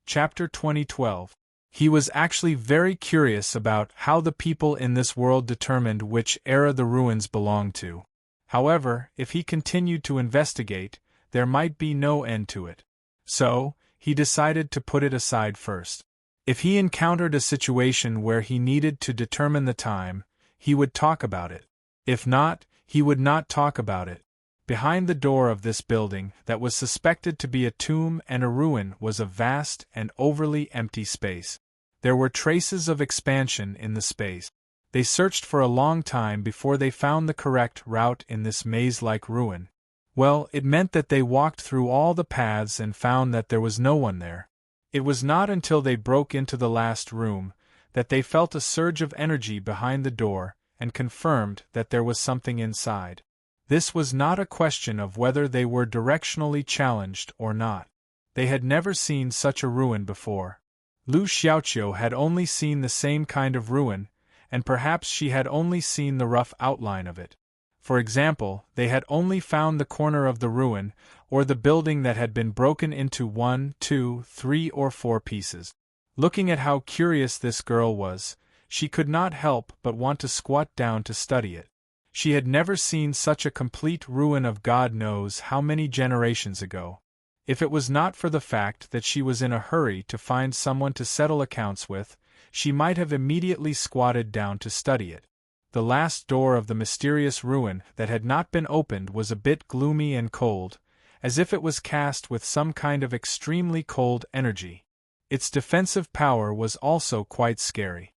Chapter 2012. He was actually very curious about how the people in this world determined which era the ruins belonged to. However, if he continued to investigate, there might be no end to it. So, he decided to put it aside first. If he encountered a situation where he needed to determine the time, he would talk about it. If not, he would not talk about it. Behind the door of this building that was suspected to be a tomb and a ruin was a vast and overly empty space. There were traces of expansion in the space. They searched for a long time before they found the correct route in this maze-like ruin. Well, it meant that they walked through all the paths and found that there was no one there. It was not until they broke into the last room that they felt a surge of energy behind the door and confirmed that there was something inside. This was not a question of whether they were directionally challenged or not. They had never seen such a ruin before. Lu Xiaoqiu had only seen the same kind of ruin, and perhaps she had only seen the rough outline of it. For example, they had only found the corner of the ruin, or the building that had been broken into 1, 2, 3 or 4 pieces. Looking at how curious this girl was, she could not help but want to squat down to study it. She had never seen such a complete ruin of God knows how many generations ago. If it was not for the fact that she was in a hurry to find someone to settle accounts with, she might have immediately squatted down to study it. The last door of the mysterious ruin that had not been opened was a bit gloomy and cold, as if it was cast with some kind of extremely cold energy. Its defensive power was also quite scary.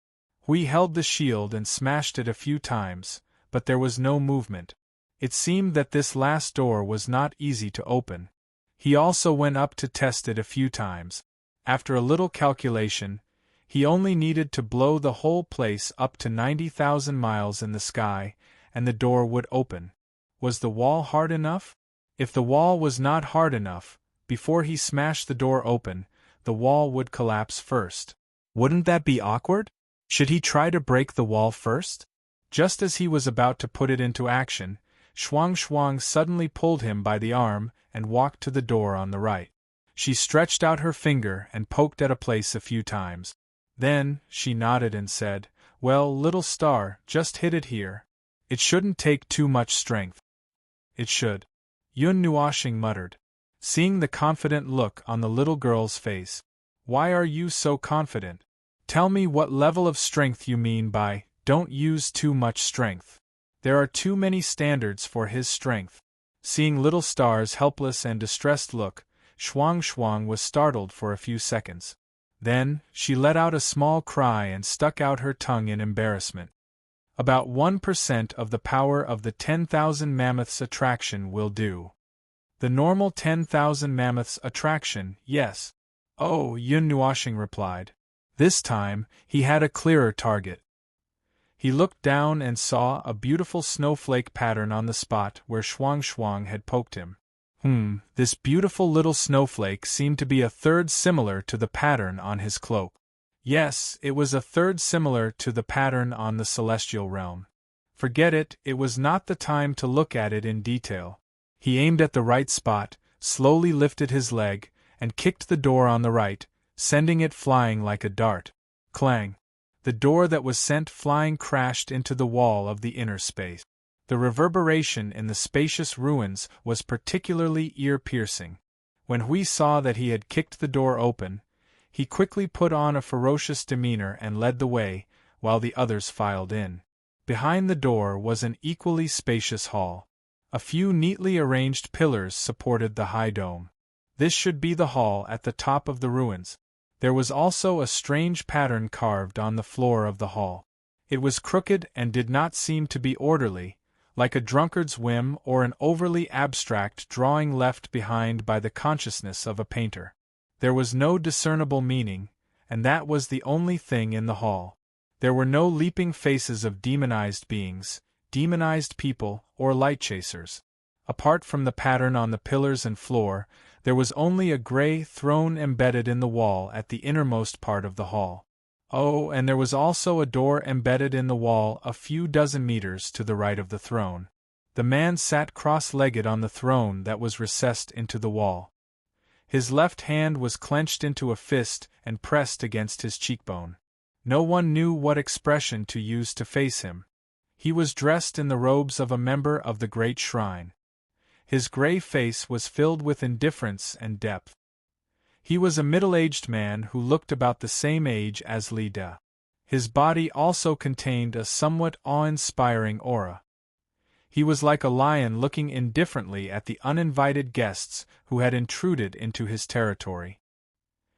We held the shield and smashed it a few times, but there was no movement. It seemed that this last door was not easy to open. He also went up to test it a few times. After a little calculation, he only needed to blow the whole place up to 90,000 miles in the sky, and the door would open. Was the wall hard enough? If the wall was not hard enough, before he smashed the door open, the wall would collapse first. Wouldn't that be awkward? Should he try to break the wall first? Just as he was about to put it into action, Shuang suddenly pulled him by the arm and walked to the door on the right. She stretched out her finger and poked at a place a few times. Then, she nodded and said, "Well, little star, just hit it here. It shouldn't take too much strength." "It should," Yun Nuoxing muttered, seeing the confident look on the little girl's face. "Why are you so confident? Tell me what level of strength you mean by, don't use too much strength. There are too many standards for his strength." Seeing little star's helpless and distressed look, Shuang was startled for a few seconds. Then, she let out a small cry and stuck out her tongue in embarrassment. "About 1% of the power of the 10,000 mammoths attraction will do." "The normal 10,000 mammoths attraction, yes." "Oh," Yun Nuoxing replied. This time, he had a clearer target. He looked down and saw a beautiful snowflake pattern on the spot where Shuang had poked him. This beautiful little snowflake seemed to be a third similar to the pattern on his cloak. Yes, it was a third similar to the pattern on the celestial realm. Forget it, it was not the time to look at it in detail. He aimed at the right spot, slowly lifted his leg, and kicked the door on the right, sending it flying like a dart. Clang! The door that was sent flying crashed into the wall of the inner space. The reverberation in the spacious ruins was particularly ear-piercing. When Hui saw that he had kicked the door open, he quickly put on a ferocious demeanor and led the way, while the others filed in. Behind the door was an equally spacious hall. A few neatly arranged pillars supported the high dome. This should be the hall at the top of the ruins. There was also a strange pattern carved on the floor of the hall. It was crooked and did not seem to be orderly, like a drunkard's whim or an overly abstract drawing left behind by the consciousness of a painter. There was no discernible meaning, and that was the only thing in the hall. There were no leaping faces of demonized beings, demonized people, or light chasers. Apart from the pattern on the pillars and floor, there was only a gray throne embedded in the wall at the innermost part of the hall. Oh, and there was also a door embedded in the wall a few dozen meters to the right of the throne. The man sat cross-legged on the throne that was recessed into the wall. His left hand was clenched into a fist and pressed against his cheekbone. No one knew what expression to use to face him. He was dressed in the robes of a member of the great shrine. His gray face was filled with indifference and depth. He was a middle-aged man who looked about the same age as Li De. His body also contained a somewhat awe-inspiring aura. He was like a lion looking indifferently at the uninvited guests who had intruded into his territory.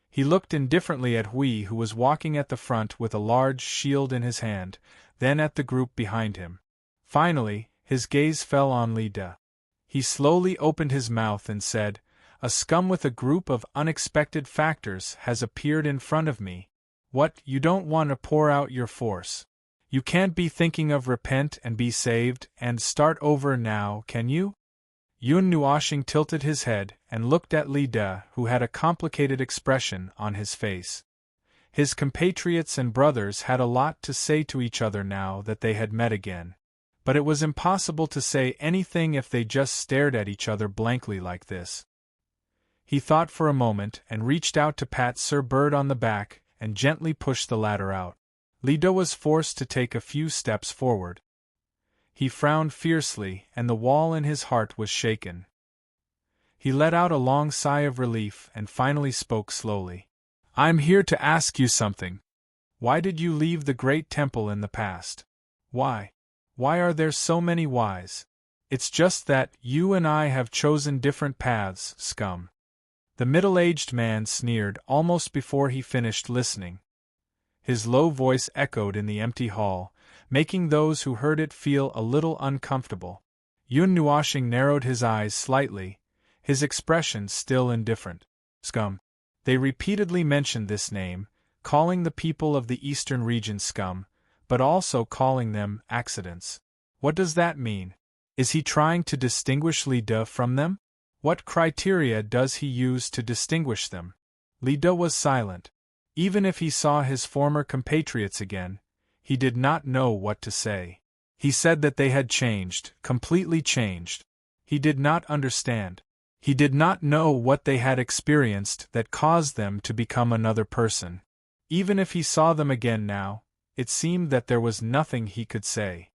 He looked indifferently at Hui, who was walking at the front with a large shield in his hand, then at the group behind him. Finally, his gaze fell on Li De. He slowly opened his mouth and said, "A scum with a group of unexpected factors has appeared in front of me. What, you don't want to pour out your force? You can't be thinking of repent and be saved and start over now, can you?" Yun Nuoshing tilted his head and looked at Li De, who had a complicated expression on his face. His compatriots and brothers had a lot to say to each other now that they had met again. But it was impossible to say anything if they just stared at each other blankly like this. He thought for a moment and reached out to pat Sir Bird on the back and gently pushed the latter out. Li De was forced to take a few steps forward. He frowned fiercely, and the wall in his heart was shaken. He let out a long sigh of relief and finally spoke slowly. "I'm here to ask you something. Why did you leave the great temple in the past? Why? Why are there so many whys? It's just that you and I have chosen different paths, scum." The middle-aged man sneered almost before he finished listening. His low voice echoed in the empty hall, making those who heard it feel a little uncomfortable. Yun Nuoshing narrowed his eyes slightly, his expression still indifferent. "Scum." They repeatedly mentioned this name, calling the people of the eastern region scum, but also calling them accidents. What does that mean? Is he trying to distinguish Li De from them? What criteria does he use to distinguish them? Li De was silent. Even if he saw his former compatriots again, he did not know what to say. He said that they had changed, completely changed. He did not understand. He did not know what they had experienced that caused them to become another person. Even if he saw them again now, it seemed that there was nothing he could say.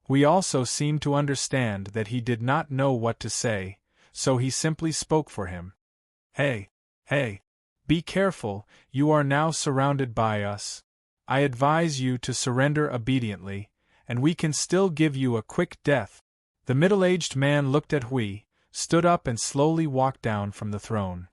We also seemed to understand that he did not know what to say, so he simply spoke for him. Hey, be careful, you are now surrounded by us. I advise you to surrender obediently, and we can still give you a quick death." The middle-aged man looked at Hui, stood up and slowly walked down from the throne.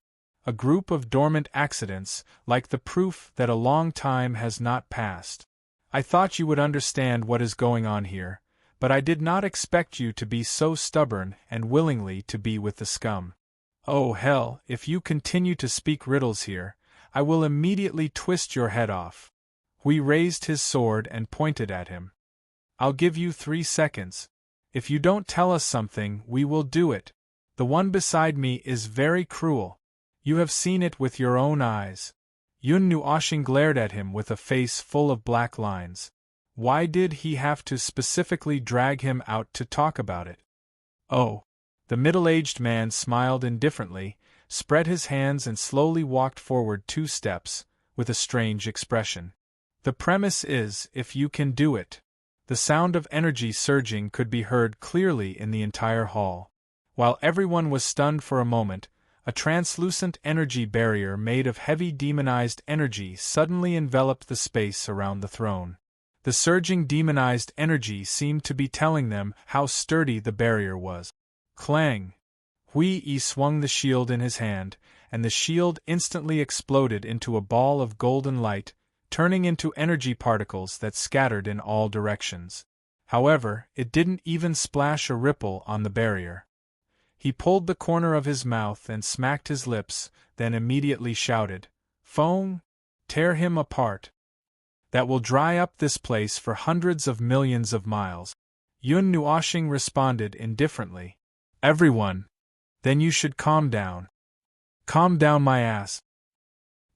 A group of dormant accidents, like the proof that a long time has not passed. "I thought you would understand what is going on here, but I did not expect you to be so stubborn and willingly to be with the scum. Oh hell, if you continue to speak riddles here, I will immediately twist your head off." Hui raised his sword and pointed at him. "I'll give you 3 seconds. If you don't tell us something, we will do it. The one beside me is very cruel. You have seen it with your own eyes." Yun Nuoshing glared at him with a face full of black lines. Why did he have to specifically drag him out to talk about it? "Oh." The middle-aged man smiled indifferently, spread his hands and slowly walked forward 2 steps, with a strange expression. "The premise is, if you can do it." The sound of energy surging could be heard clearly in the entire hall. While everyone was stunned for a moment, a translucent energy barrier made of heavy demonized energy suddenly enveloped the space around the throne. The surging demonized energy seemed to be telling them how sturdy the barrier was. Clang! Hui swung the shield in his hand, and the shield instantly exploded into a ball of golden light, turning into energy particles that scattered in all directions. However, it didn't even splash a ripple on the barrier. He pulled the corner of his mouth and smacked his lips, then immediately shouted, "Foam! Tear him apart! That will dry up this place for hundreds of millions of miles." Yun Nuoshing responded indifferently. "Everyone! Then you should calm down." "Calm down my ass."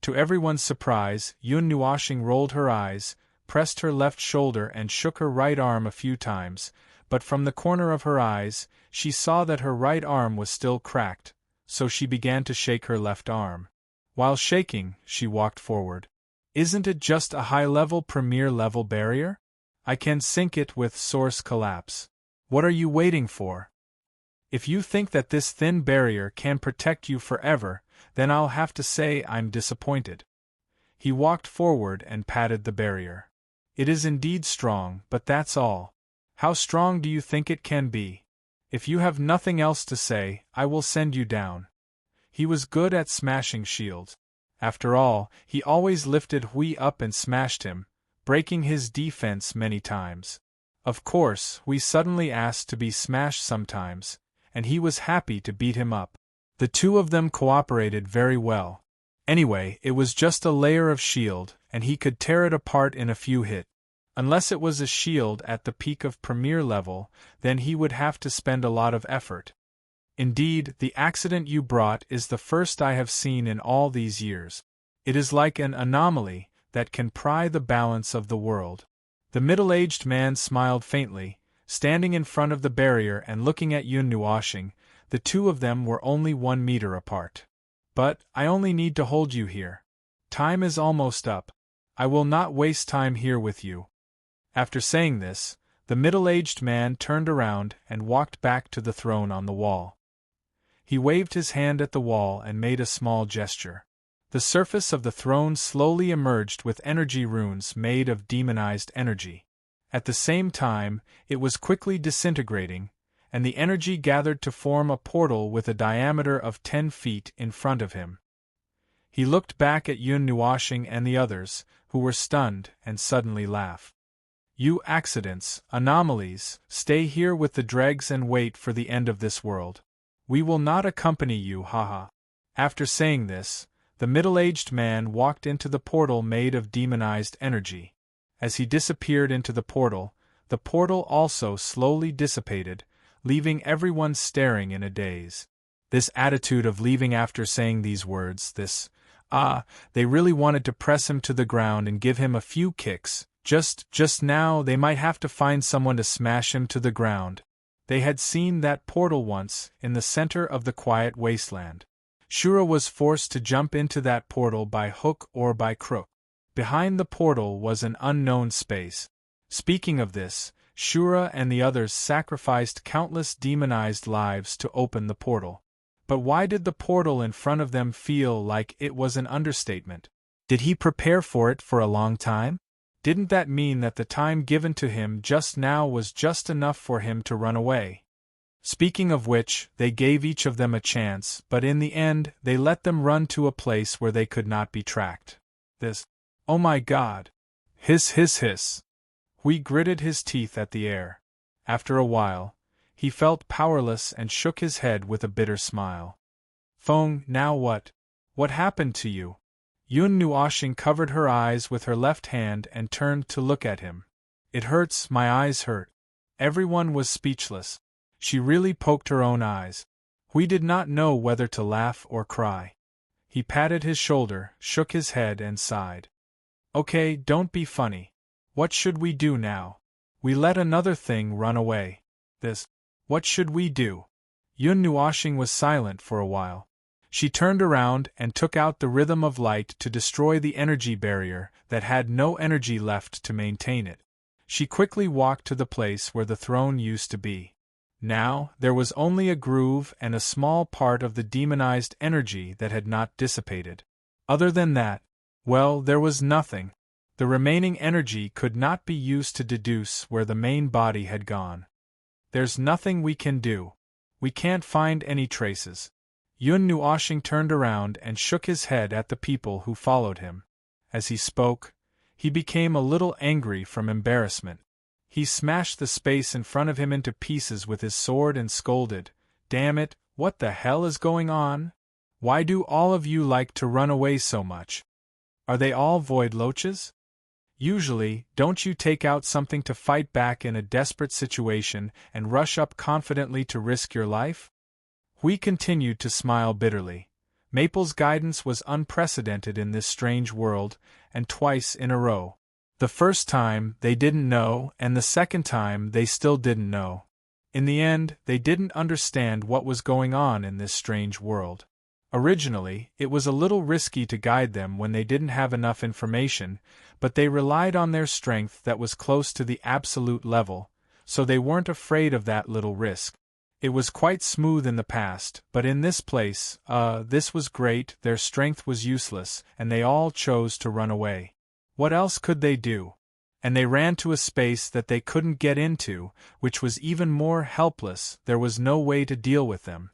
To everyone's surprise, Yun Nuoshing rolled her eyes, pressed her left shoulder and shook her right arm a few times, but from the corner of her eyes, she saw that her right arm was still cracked, so she began to shake her left arm. While shaking, she walked forward. Isn't it just a high-level premier-level barrier? I can sink it with source collapse. What are you waiting for? If you think that this thin barrier can protect you forever, then I'll have to say I'm disappointed. He walked forward and patted the barrier. It is indeed strong, but that's all. How strong do you think it can be? If you have nothing else to say, I will send you down. He was good at smashing shields. After all, he always lifted Hui up and smashed him, breaking his defense many times. Of course, Hui suddenly asked to be smashed sometimes, and he was happy to beat him up. The two of them cooperated very well. Anyway, it was just a layer of shield, and he could tear it apart in a few hits. Unless it was a shield at the peak of premier level, then he would have to spend a lot of effort. Indeed, the accident you brought is the first I have seen in all these years. It is like an anomaly that can pry the balance of the world. The middle-aged man smiled faintly, standing in front of the barrier and looking at Yun Nuoxing. The two of them were only 1 meter apart. But I only need to hold you here. Time is almost up. I will not waste time here with you. After saying this, the middle-aged man turned around and walked back to the throne on the wall. He waved his hand at the wall and made a small gesture. The surface of the throne slowly emerged with energy runes made of demonized energy. At the same time, it was quickly disintegrating, and the energy gathered to form a portal with a diameter of 10 feet in front of him. He looked back at Yun Nuoxing and the others, who were stunned, and suddenly laughed. You accidents, anomalies, stay here with the dregs and wait for the end of this world. We will not accompany you, haha. After saying this, the middle-aged man walked into the portal made of demonized energy. As he disappeared into the portal also slowly dissipated, leaving everyone staring in a daze. This attitude of leaving after saying these words, they really wanted to press him to the ground and give him a few kicks. Just now they might have to find someone to smash him to the ground. They had seen that portal once, in the center of the quiet wasteland. Shura was forced to jump into that portal by hook or by crook. Behind the portal was an unknown space. Speaking of this, Shura and the others sacrificed countless demonized lives to open the portal. But why did the portal in front of them feel like it was an understatement? Did he prepare for it for a long time? Didn't that mean that the time given to him just now was just enough for him to run away? Speaking of which, they gave each of them a chance, but in the end, they let them run to a place where they could not be tracked. Oh my God! Hiss hiss hiss! Hui gritted his teeth at the air. After a while, he felt powerless and shook his head with a bitter smile. Feng, now what? What happened to you? Yun Nuoxing covered her eyes with her left hand and turned to look at him. It hurts, my eyes hurt. Everyone was speechless. She really poked her own eyes. Hui did not know whether to laugh or cry. He patted his shoulder, shook his head and sighed. Okay, don't be funny. What should we do now? We let another thing run away. What should we do? Yun Nuoxing was silent for a while. She turned around and took out the rhythm of light to destroy the energy barrier that had no energy left to maintain it. She quickly walked to the place where the throne used to be. Now, there was only a groove and a small part of the demonized energy that had not dissipated. Other than that, well, there was nothing. The remaining energy could not be used to deduce where the main body had gone. There's nothing we can do. We can't find any traces. Yun Nuoxing turned around and shook his head at the people who followed him. As he spoke, he became a little angry from embarrassment. He smashed the space in front of him into pieces with his sword and scolded, "Damn it, what the hell is going on? Why do all of you like to run away so much? Are they all void loaches? Usually, don't you take out something to fight back in a desperate situation and rush up confidently to risk your life?" Hui continued to smile bitterly. Maple's guidance was unprecedented in this strange world, and twice in a row. The first time, they didn't know, and the second time, they still didn't know. In the end, they didn't understand what was going on in this strange world. Originally, it was a little risky to guide them when they didn't have enough information, but they relied on their strength that was close to the absolute level, so they weren't afraid of that little risk. It was quite smooth in the past, but in this place, this was great, their strength was useless, and they all chose to run away. What else could they do? And they ran to a space that they couldn't get into, which was even more helpless. There was no way to deal with them.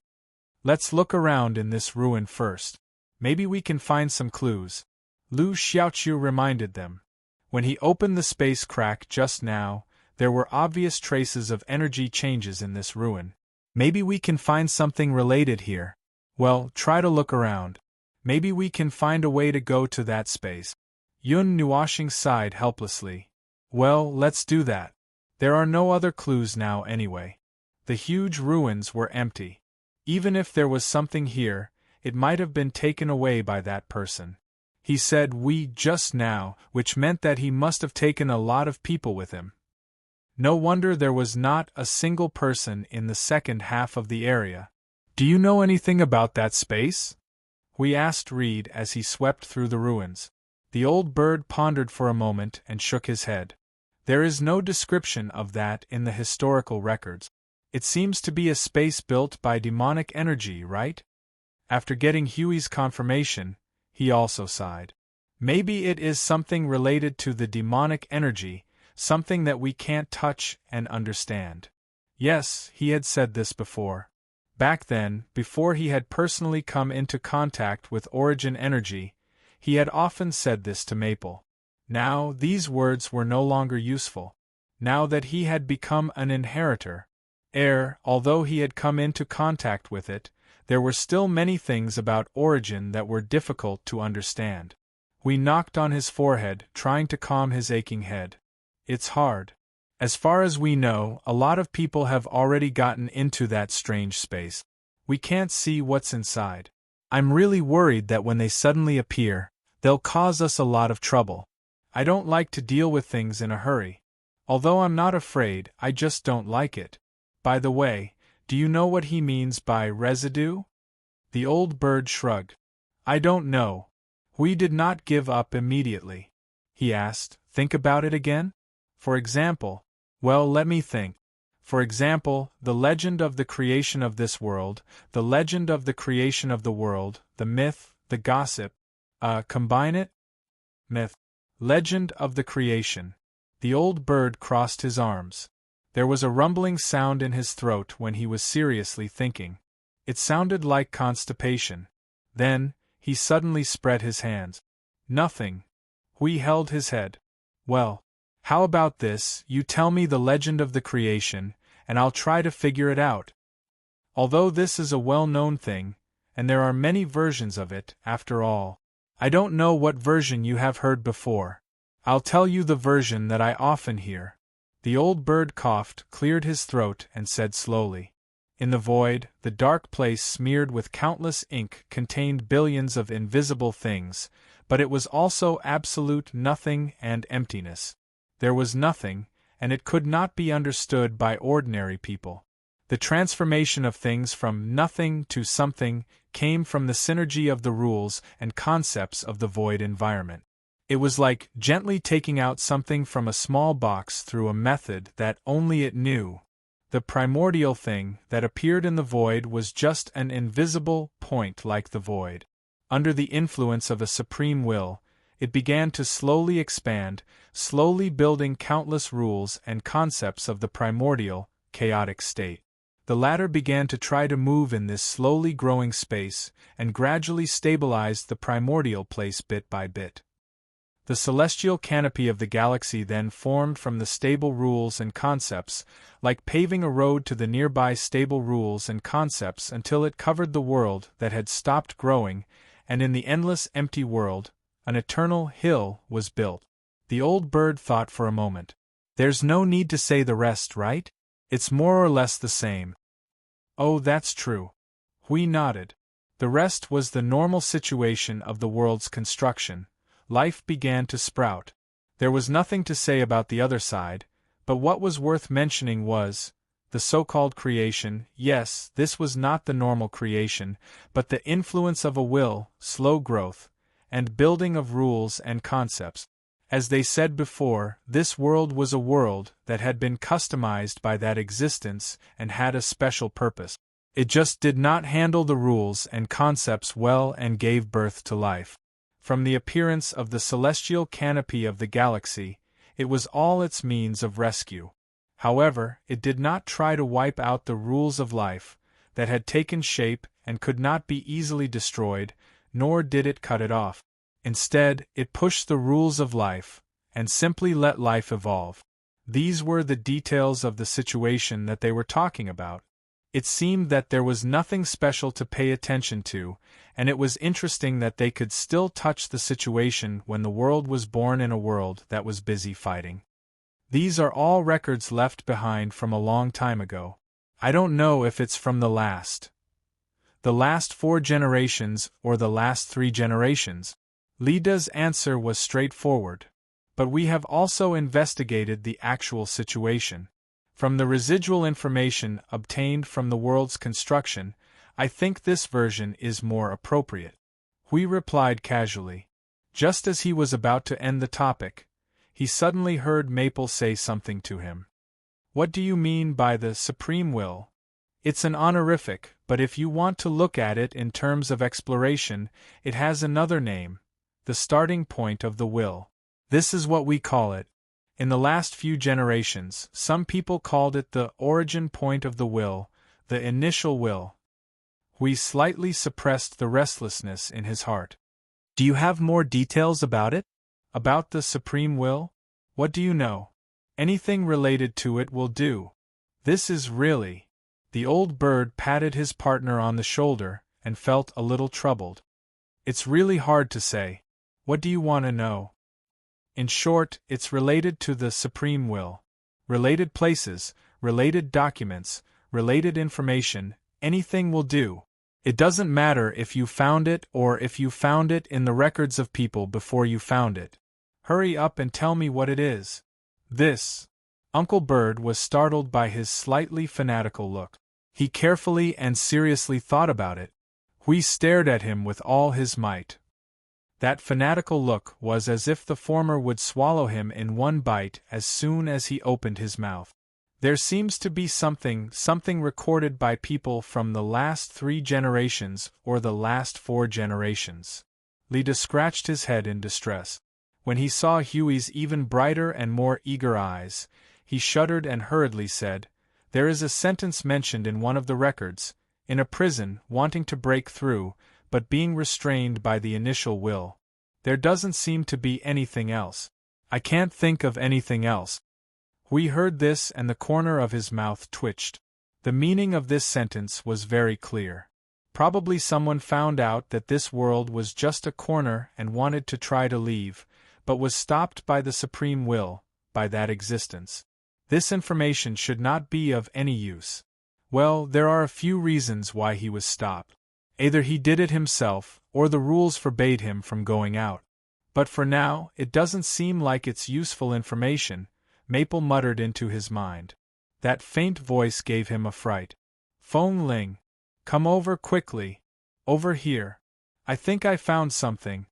Let's look around in this ruin first. Maybe we can find some clues, Lu Xiaoqiu reminded them. When he opened the space crack just now, there were obvious traces of energy changes in this ruin. Maybe we can find something related here. Well, try to look around. Maybe we can find a way to go to that space. Yun Nuoxing sighed helplessly. Well, let's do that. There are no other clues now anyway. The huge ruins were empty. Even if there was something here, it might have been taken away by that person. He said "we" just now, which meant that he must have taken a lot of people with him. No wonder there was not a single person in the second half of the area. Do you know anything about that space? We asked Reed as he swept through the ruins. The old bird pondered for a moment and shook his head. There is no description of that in the historical records. It seems to be a space built by demonic energy, right? After getting Huey's confirmation, he also sighed. Maybe it is something related to the demonic energy, something that we can't touch and understand. Yes, he had said this before. Back then, before he had personally come into contact with origin energy, he had often said this to Maple. Now, these words were no longer useful. Now that he had become an inheritor, although he had come into contact with it, there were still many things about origin that were difficult to understand. We knocked on his forehead, trying to calm his aching head. It's hard. As far as we know, a lot of people have already gotten into that strange space. We can't see what's inside. I'm really worried that when they suddenly appear, they'll cause us a lot of trouble. I don't like to deal with things in a hurry. Although I'm not afraid, I just don't like it. By the way, do you know what he means by residue? The old bird shrugged. I don't know. We did not give up immediately. He asked, think about it again? For example, well, let me think. For example, the legend of the creation of this world, the legend of the creation of the world, the myth, the gossip. Combine it? Myth. Legend of the creation. The old bird crossed his arms. There was a rumbling sound in his throat when he was seriously thinking. It sounded like constipation. Then, he suddenly spread his hands. Nothing. Hui held his head. Well, how about this, you tell me the legend of the creation, and I'll try to figure it out. Although this is a well-known thing, and there are many versions of it, after all, I don't know what version you have heard before. I'll tell you the version that I often hear. The old bird coughed, cleared his throat, and said slowly. In the void, the dark place smeared with countless ink contained billions of invisible things, but it was also absolute nothing and emptiness. There was nothing, and it could not be understood by ordinary people. The transformation of things from nothing to something came from the synergy of the rules and concepts of the void environment. It was like gently taking out something from a small box through a method that only it knew. The primordial thing that appeared in the void was just an invisible point like the void. Under the influence of a supreme will, it began to slowly expand, slowly building countless rules and concepts of the primordial, chaotic state. The latter began to try to move in this slowly growing space and gradually stabilized the primordial place bit by bit. The celestial canopy of the galaxy then formed from the stable rules and concepts, like paving a road to the nearby stable rules and concepts until it covered the world that had stopped growing, and in the endless empty world, an eternal hill was built. The old bird thought for a moment. There's no need to say the rest, right? It's more or less the same. Oh, that's true. Hui nodded. The rest was the normal situation of the world's construction. Life began to sprout. There was nothing to say about the other side, but what was worth mentioning was, the so-called creation. Yes, this was not the normal creation, but the influence of a will, slow growth, and building of rules and concepts. As they said before, this world was a world that had been customized by that existence and had a special purpose. It just did not handle the rules and concepts well and gave birth to life. From the appearance of the celestial canopy of the galaxy, it was all its means of rescue. However, it did not try to wipe out the rules of life that had taken shape and could not be easily destroyed, nor did it cut it off. Instead, it pushed the rules of life and simply let life evolve. These were the details of the situation that they were talking about. It seemed that there was nothing special to pay attention to, and it was interesting that they could still touch the situation when the world was born in a world that was busy fighting. These are all records left behind from a long time ago. I don't know if it's from the last 4 generations or the last 3 generations. Lida's answer was straightforward. But we have also investigated the actual situation. From the residual information obtained from the world's construction, I think this version is more appropriate. Hui replied casually. Just as he was about to end the topic, he suddenly heard Maple say something to him. What do you mean by the supreme will? It's an honorific, but if you want to look at it in terms of exploration, it has another name. The starting point of the will. This is what we call it. In the last few generations, some people called it the origin point of the will, the initial will. Hui slightly suppressed the restlessness in his heart. Do you have more details about it? About the supreme will? What do you know? Anything related to it will do. This is really. The old bird patted his partner on the shoulder and felt a little troubled. It's really hard to say. What do you want to know? In short, it's related to the supreme will. Related places, related documents, related information, anything will do. It doesn't matter if you found it or if you found it in the records of people before you found it. Hurry up and tell me what it is. This. Uncle Bird was startled by his slightly fanatical look. He carefully and seriously thought about it. Hui stared at him with all his might. That fanatical look was as if the former would swallow him in one bite as soon as he opened his mouth. There seems to be something recorded by people from the last 3 generations or the last 4 generations. Lida scratched his head in distress. When he saw Huey's even brighter and more eager eyes, he shuddered and hurriedly said, There is a sentence mentioned in one of the records, in a prison, wanting to break through, but being restrained by the initial will. There doesn't seem to be anything else. I can't think of anything else. Hui heard this and the corner of his mouth twitched. The meaning of this sentence was very clear. Probably someone found out that this world was just a corner and wanted to try to leave, but was stopped by the supreme will, by that existence. This information should not be of any use. Well, there are a few reasons why he was stopped. Either he did it himself, or the rules forbade him from going out. But for now, it doesn't seem like it's useful information, Maple muttered into his mind. That faint voice gave him a fright. Feng Ling. Come over quickly. Over here. I think I found something.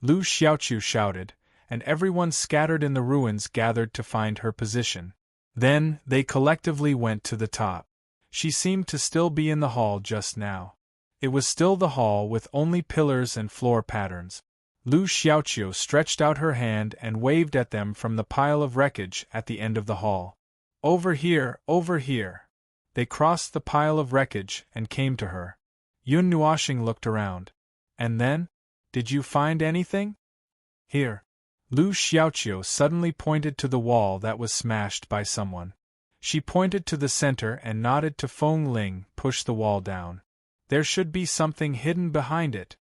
Lu Xiaoqiu shouted, and everyone scattered in the ruins gathered to find her position. Then, they collectively went to the top. She seemed to still be in the hall just now. It was still the hall with only pillars and floor patterns. Lu Xiaoqiu stretched out her hand and waved at them from the pile of wreckage at the end of the hall. Over here, over here. They crossed the pile of wreckage and came to her. Yun Nuoxing looked around. And then? Did you find anything? Here. Lu Xiaoqiu suddenly pointed to the wall that was smashed by someone. She pointed to the center and nodded to Feng Ling, push the wall down. There should be something hidden behind it.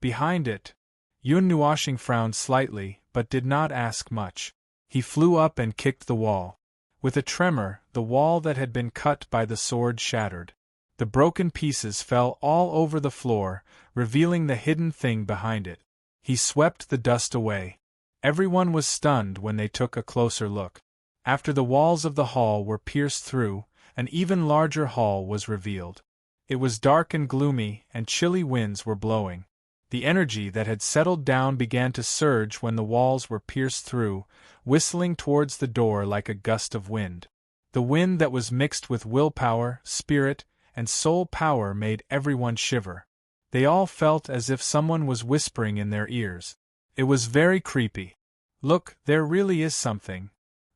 Behind it? Yun Nuoxing frowned slightly, but did not ask much. He flew up and kicked the wall. With a tremor, the wall that had been cut by the sword shattered. The broken pieces fell all over the floor, revealing the hidden thing behind it. He swept the dust away. Everyone was stunned when they took a closer look. After the walls of the hall were pierced through, an even larger hall was revealed. It was dark and gloomy, and chilly winds were blowing. The energy that had settled down began to surge when the walls were pierced through, whistling towards the door like a gust of wind. The wind that was mixed with willpower, spirit, and soul power made everyone shiver. They all felt as if someone was whispering in their ears. It was very creepy. Look, there really is something.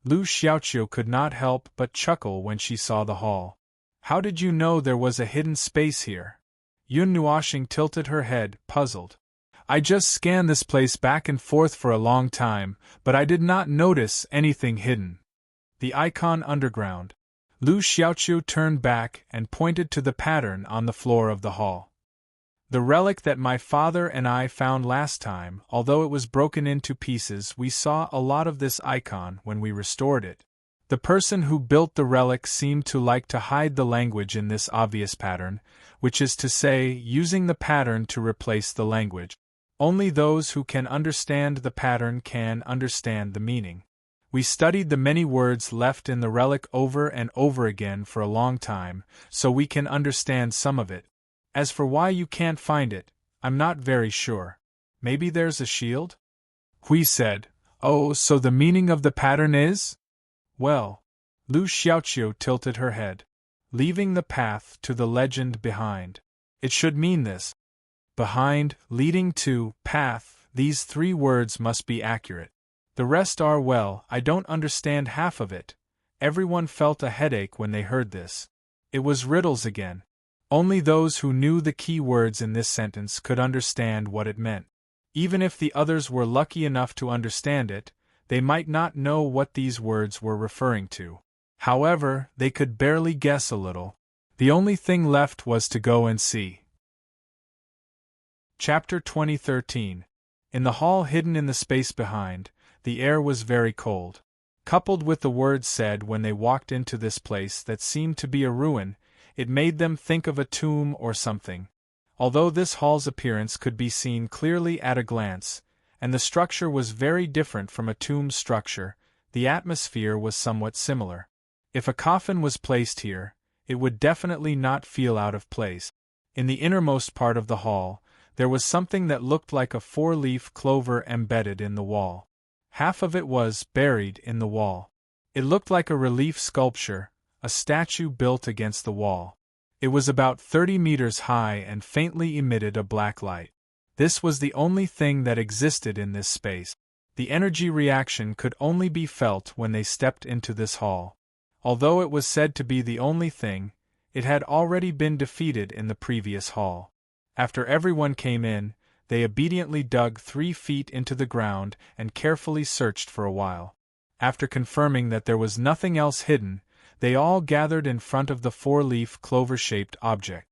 Lu Xiaoqiu could not help but chuckle when she saw the hall. How did you know there was a hidden space here? Yun Nuoxing tilted her head, puzzled. I just scanned this place back and forth for a long time, but I did not notice anything hidden. The icon underground. Lu Xiaoqiu turned back and pointed to the pattern on the floor of the hall. The relic that my father and I found last time, although it was broken into pieces, we saw a lot of this icon when we restored it. The person who built the relic seemed to like to hide the language in this obvious pattern, which is to say, using the pattern to replace the language. Only those who can understand the pattern can understand the meaning. We studied the many words left in the relic over and over again for a long time, so we can understand some of it. As for why you can't find it, I'm not very sure. Maybe there's a shield? Hui said. Oh, so the meaning of the pattern is? Well, Lu Xiaoqiu tilted her head. Leaving the path to the legend behind. It should mean this. Behind, leading to, path, these three words must be accurate. The rest are, well, I don't understand half of it. Everyone felt a headache when they heard this. It was riddles again. Only those who knew the key words in this sentence could understand what it meant. Even if the others were lucky enough to understand it, they might not know what these words were referring to. However, they could barely guess a little. The only thing left was to go and see. Chapter 2013. In the hall hidden in the space behind, the air was very cold. Coupled with the words said when they walked into this place that seemed to be a ruin, it made them think of a tomb or something. Although this hall's appearance could be seen clearly at a glance, and the structure was very different from a tomb structure, the atmosphere was somewhat similar. If a coffin was placed here, it would definitely not feel out of place. In the innermost part of the hall, there was something that looked like a four-leaf clover embedded in the wall. Half of it was buried in the wall. It looked like a relief sculpture, a statue built against the wall. It was about 30 meters high and faintly emitted a black light. This was the only thing that existed in this space. The energy reaction could only be felt when they stepped into this hall. Although it was said to be the only thing, it had already been defeated in the previous hall. After everyone came in, they obediently dug 3 feet into the ground and carefully searched for a while. After confirming that there was nothing else hidden, they all gathered in front of the four-leaf clover-shaped object.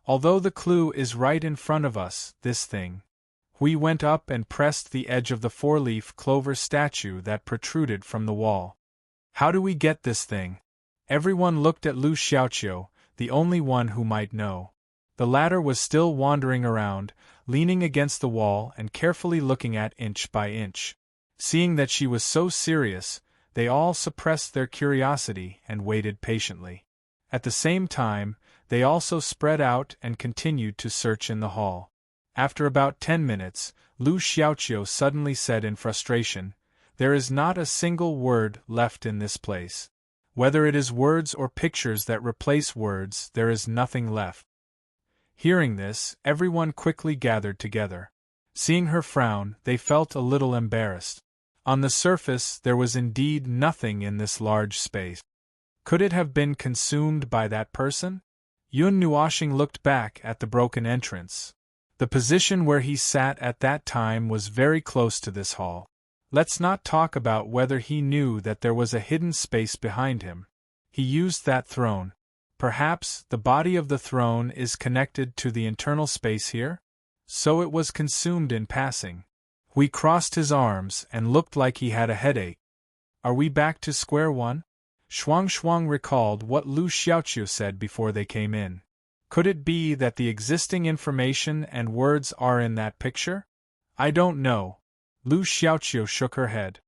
Although the clue is right in front of us, this thing. Hui went up and pressed the edge of the four-leaf clover statue that protruded from the wall. How do we get this thing? Everyone looked at Lu Xiaoqiu, the only one who might know. The latter was still wandering around, leaning against the wall and carefully looking at inch by inch. Seeing that she was so serious, they all suppressed their curiosity and waited patiently. At the same time, they also spread out and continued to search in the hall. After about 10 minutes, Lu Xiaoqiu suddenly said in frustration, "There is not a single word left in this place. Whether it is words or pictures that replace words, there is nothing left." Hearing this, everyone quickly gathered together. Seeing her frown, they felt a little embarrassed. On the surface, there was indeed nothing in this large space. Could it have been consumed by that person? Yun Nuoxing looked back at the broken entrance. The position where he sat at that time was very close to this hall. Let's not talk about whether he knew that there was a hidden space behind him. He used that throne. Perhaps the body of the throne is connected to the internal space here? So it was consumed in passing. Hui crossed his arms and looked like he had a headache. Are we back to square one? Shuang recalled what Lu Xiaoqiu said before they came in. Could it be that the existing information and words are in that picture? I don't know. Lu Xiaoqiu shook her head.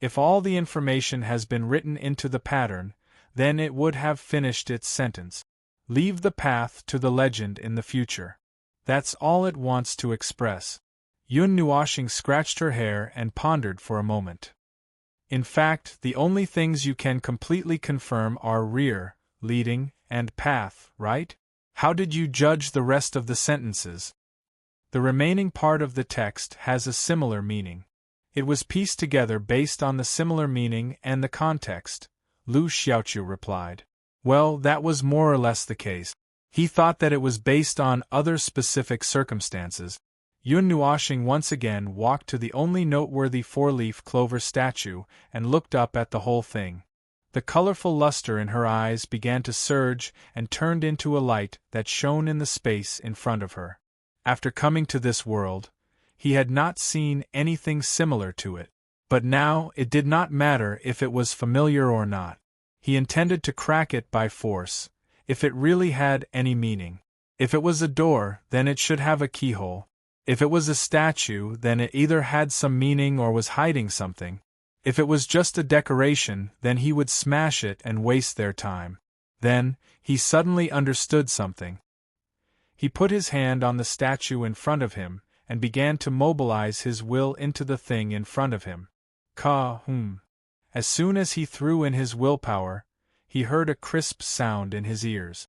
If all the information has been written into the pattern, Then it would have finished its sentence. Leave the path to the legend in the future. That's all it wants to express. Yun Nuoshing scratched her hair and pondered for a moment. In fact, the only things you can completely confirm are rear, leading, and path, right? How did you judge the rest of the sentences? The remaining part of the text has a similar meaning. It was pieced together based on the similar meaning and the context, Lu Xiaoqiu replied. Well, that was more or less the case. He thought that it was based on other specific circumstances. Yun Nuoshing once again walked to the only noteworthy four-leaf clover statue and looked up at the whole thing. The colorful luster in her eyes began to surge and turned into a light that shone in the space in front of her. After coming to this world, he had not seen anything similar to it. But now it did not matter if it was familiar or not. He intended to crack it by force, if it really had any meaning. If it was a door, then it should have a keyhole. If it was a statue, then it either had some meaning or was hiding something. If it was just a decoration, then he would smash it and waste their time. Then, he suddenly understood something. He put his hand on the statue in front of him, and began to mobilize his will into the thing in front of him. As soon as he threw in his willpower, he heard a crisp sound in his ears.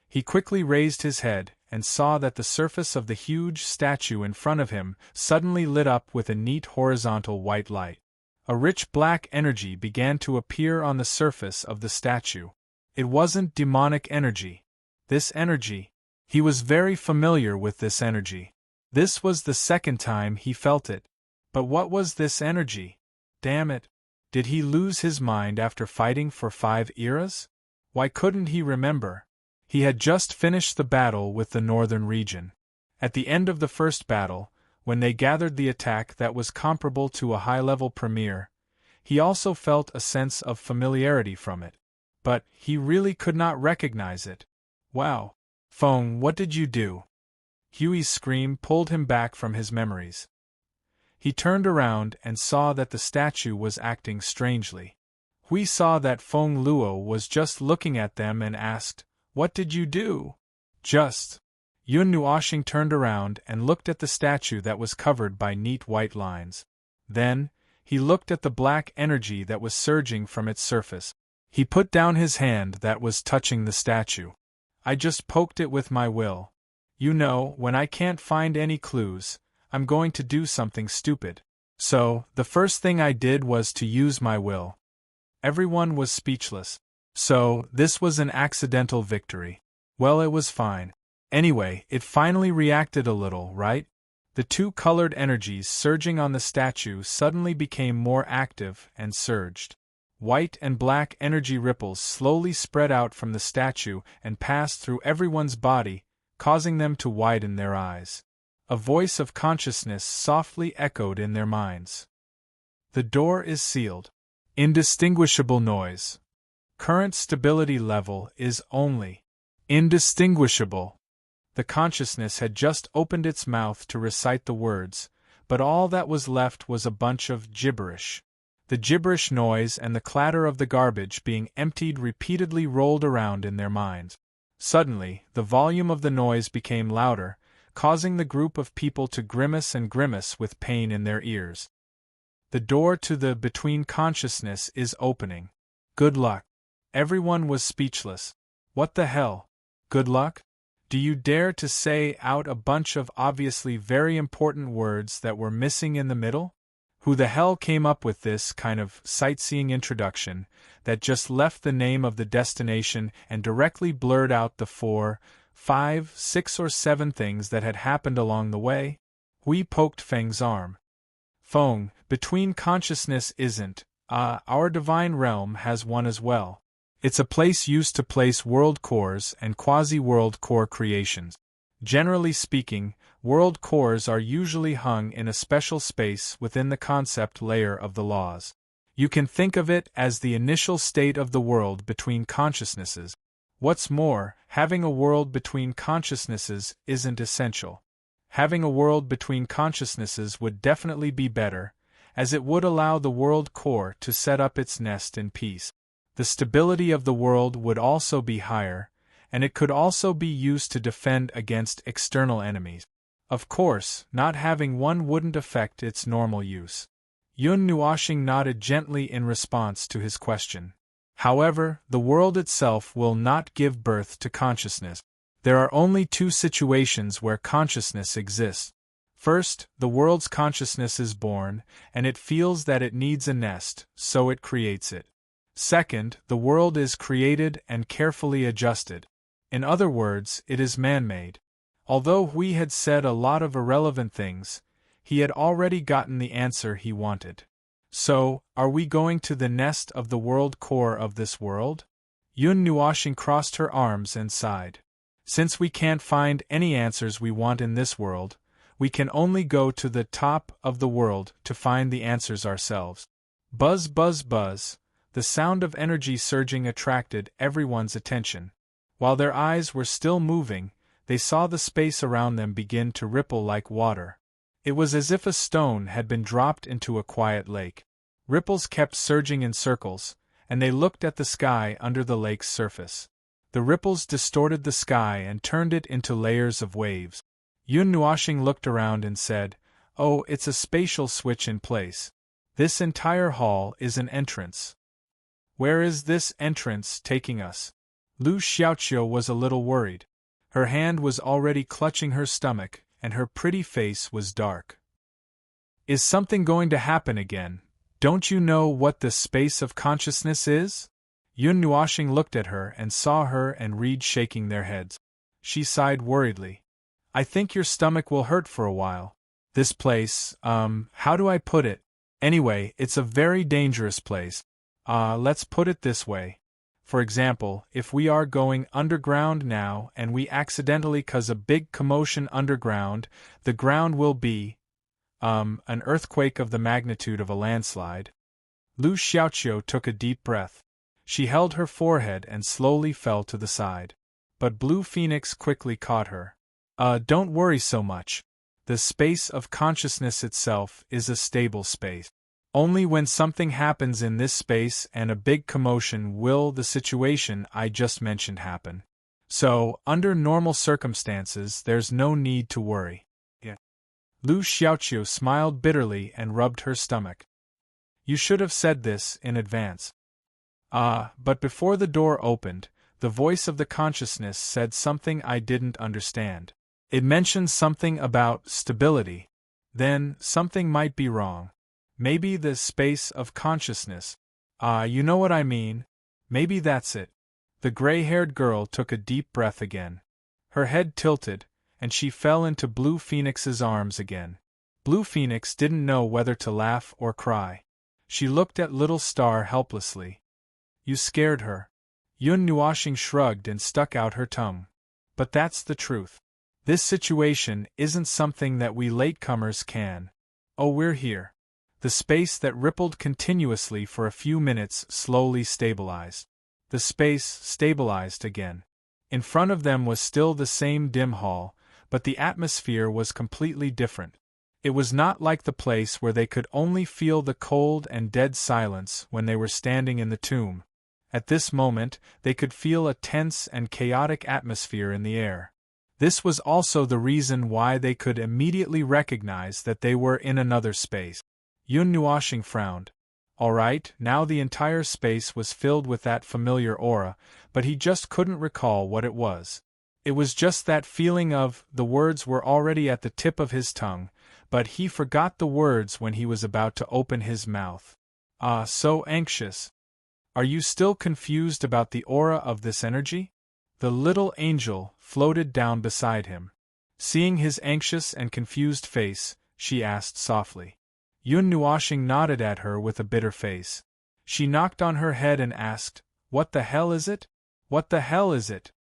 He quickly raised his head, and saw that the surface of the huge statue in front of him suddenly lit up with a neat horizontal white light. A rich black energy began to appear on the surface of the statue. It wasn't demonic energy. This energy, he was very familiar with this energy. This was the second time he felt it. But what was this energy? Damn it! Did he lose his mind after fighting for 5 eras? Why couldn't he remember? He had just finished the battle with the northern region. At the end of the first battle, when they gathered the attack that was comparable to a high-level premier, he also felt a sense of familiarity from it. But he really could not recognize it. Wow! Feng, what did you do? Huey's scream pulled him back from his memories. He turned around and saw that the statue was acting strangely. Hui saw that Feng Luo was just looking at them and asked, "What did you do?" Just. Yun Nuoshing turned around and looked at the statue that was covered by neat white lines. Then, he looked at the black energy that was surging from its surface. He put down his hand that was touching the statue. I just poked it with my will. You know, when I can't find any clues, I'm going to do something stupid. So, the first thing I did was to use my will. Everyone was speechless. So, this was an accidental victory. Well, it was fine. Anyway, it finally reacted a little, right? The two colored energies surging on the statue suddenly became more active and surged. White and black energy ripples slowly spread out from the statue and passed through everyone's body, causing them to widen their eyes. A voice of consciousness softly echoed in their minds. The door is sealed. Indistinguishable noise. Current stability level is only indistinguishable. The consciousness had just opened its mouth to recite the words, but all that was left was a bunch of gibberish. The gibberish noise and the clatter of the garbage being emptied repeatedly rolled around in their minds. Suddenly, the volume of the noise became louder, causing the group of people to grimace and grimace with pain in their ears. The door to the between consciousness is opening. Good luck. Everyone was speechless. What the hell? Good luck? Do you dare to say out a bunch of obviously very important words that were missing in the middle? Who the hell came up with this kind of sightseeing introduction that just left the name of the destination and directly blurred out the 4, 5, 6 or 7 things that had happened along the way? Hui poked Feng's arm. Feng, between consciousness isn't, our divine realm has one as well. It's a place used to place world cores and quasi-world core creations. Generally speaking, world cores are usually hung in a special space within the concept layer of the laws. You can think of it as the initial state of the world between consciousnesses. What's more, having a world between consciousnesses isn't essential. Having a world between consciousnesses would definitely be better, as it would allow the world core to set up its nest in peace. The stability of the world would also be higher, and it could also be used to defend against external enemies. Of course, not having one wouldn't affect its normal use. Yun Nuoshing nodded gently in response to his question. However, the world itself will not give birth to consciousness. There are only two situations where consciousness exists. First, the world's consciousness is born, and it feels that it needs a nest, so it creates it. Second, the world is created and carefully adjusted. In other words, it is man-made. Although Hui had said a lot of irrelevant things, he had already gotten the answer he wanted. So, are we going to the nest of the world core of this world? Yun Nuoshing crossed her arms and sighed. Since we can't find any answers we want in this world, we can only go to the top of the world to find the answers ourselves. Buzz, buzz, buzz. The sound of energy surging attracted everyone's attention. While their eyes were still moving, they saw the space around them begin to ripple like water. It was as if a stone had been dropped into a quiet lake. Ripples kept surging in circles, and they looked at the sky under the lake's surface. The ripples distorted the sky and turned it into layers of waves. Yun Nuoshing looked around and said, "Oh, it's a spatial switch in place. This entire hall is an entrance. Where is this entrance taking us?" Lu Xiaoqiu was a little worried. Her hand was already clutching her stomach, and her pretty face was dark. "Is something going to happen again? Don't you know what the space of consciousness is?" Yun Nuoshing looked at her and saw her and Reed shaking their heads. She sighed worriedly. "I think your stomach will hurt for a while. This place, how do I put it? Anyway, it's a very dangerous place. Let's put it this way. For example, if we are going underground now and we accidentally cause a big commotion underground, the ground will be, an earthquake of the magnitude of a landslide." Lu Xiaoqiu took a deep breath. She held her forehead and slowly fell to the side. But Blue Phoenix quickly caught her. Don't worry so much. The space of consciousness itself is a stable space. Only when something happens in this space and a big commotion will the situation I just mentioned happen. So, under normal circumstances, there's no need to worry. Yeah. Lu Xiaoqiu smiled bitterly and rubbed her stomach. "You should have said this in advance." But before the door opened, the voice of the consciousness said something I didn't understand. It mentioned something about stability. Then, something might be wrong. Maybe the space of consciousness. You know what I mean. Maybe that's it. The gray-haired girl took a deep breath again. Her head tilted, and she fell into Blue Phoenix's arms again. Blue Phoenix didn't know whether to laugh or cry. She looked at Little Star helplessly. "You scared her." Yun Nuoshing shrugged and stuck out her tongue. "But that's the truth. This situation isn't something that we latecomers can. Oh, we're here." The space that rippled continuously for a few minutes slowly stabilized. The space stabilized again. In front of them was still the same dim hall, but the atmosphere was completely different. It was not like the place where they could only feel the cold and dead silence when they were standing in the tomb. At this moment, they could feel a tense and chaotic atmosphere in the air. This was also the reason why they could immediately recognize that they were in another space. Yun Nuoshing frowned. All right, now the entire space was filled with that familiar aura, but he just couldn't recall what it was. It was just that feeling of, the words were already at the tip of his tongue, but he forgot the words when he was about to open his mouth. So anxious. Are you still confused about the aura of this energy? The little angel floated down beside him. Seeing his anxious and confused face, she asked softly. Yun Nuoshing nodded at her with a bitter face. She knocked on her head and asked, "What the hell is it? What the hell is it?"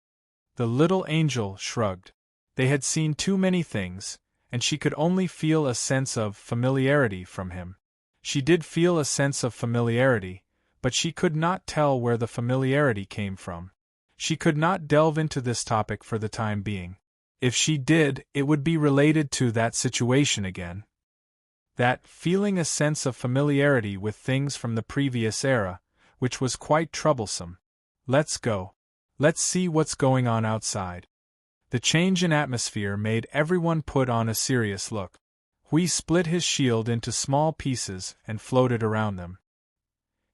The little angel shrugged. They had seen too many things, and she could only feel a sense of familiarity from him. She did feel a sense of familiarity, but she could not tell where the familiarity came from. She could not delve into this topic for the time being. If she did, it would be related to that situation again. That, feeling a sense of familiarity with things from the previous era, which was quite troublesome. Let's go. Let's see what's going on outside. The change in atmosphere made everyone put on a serious look. Hui split his shield into small pieces and floated around them.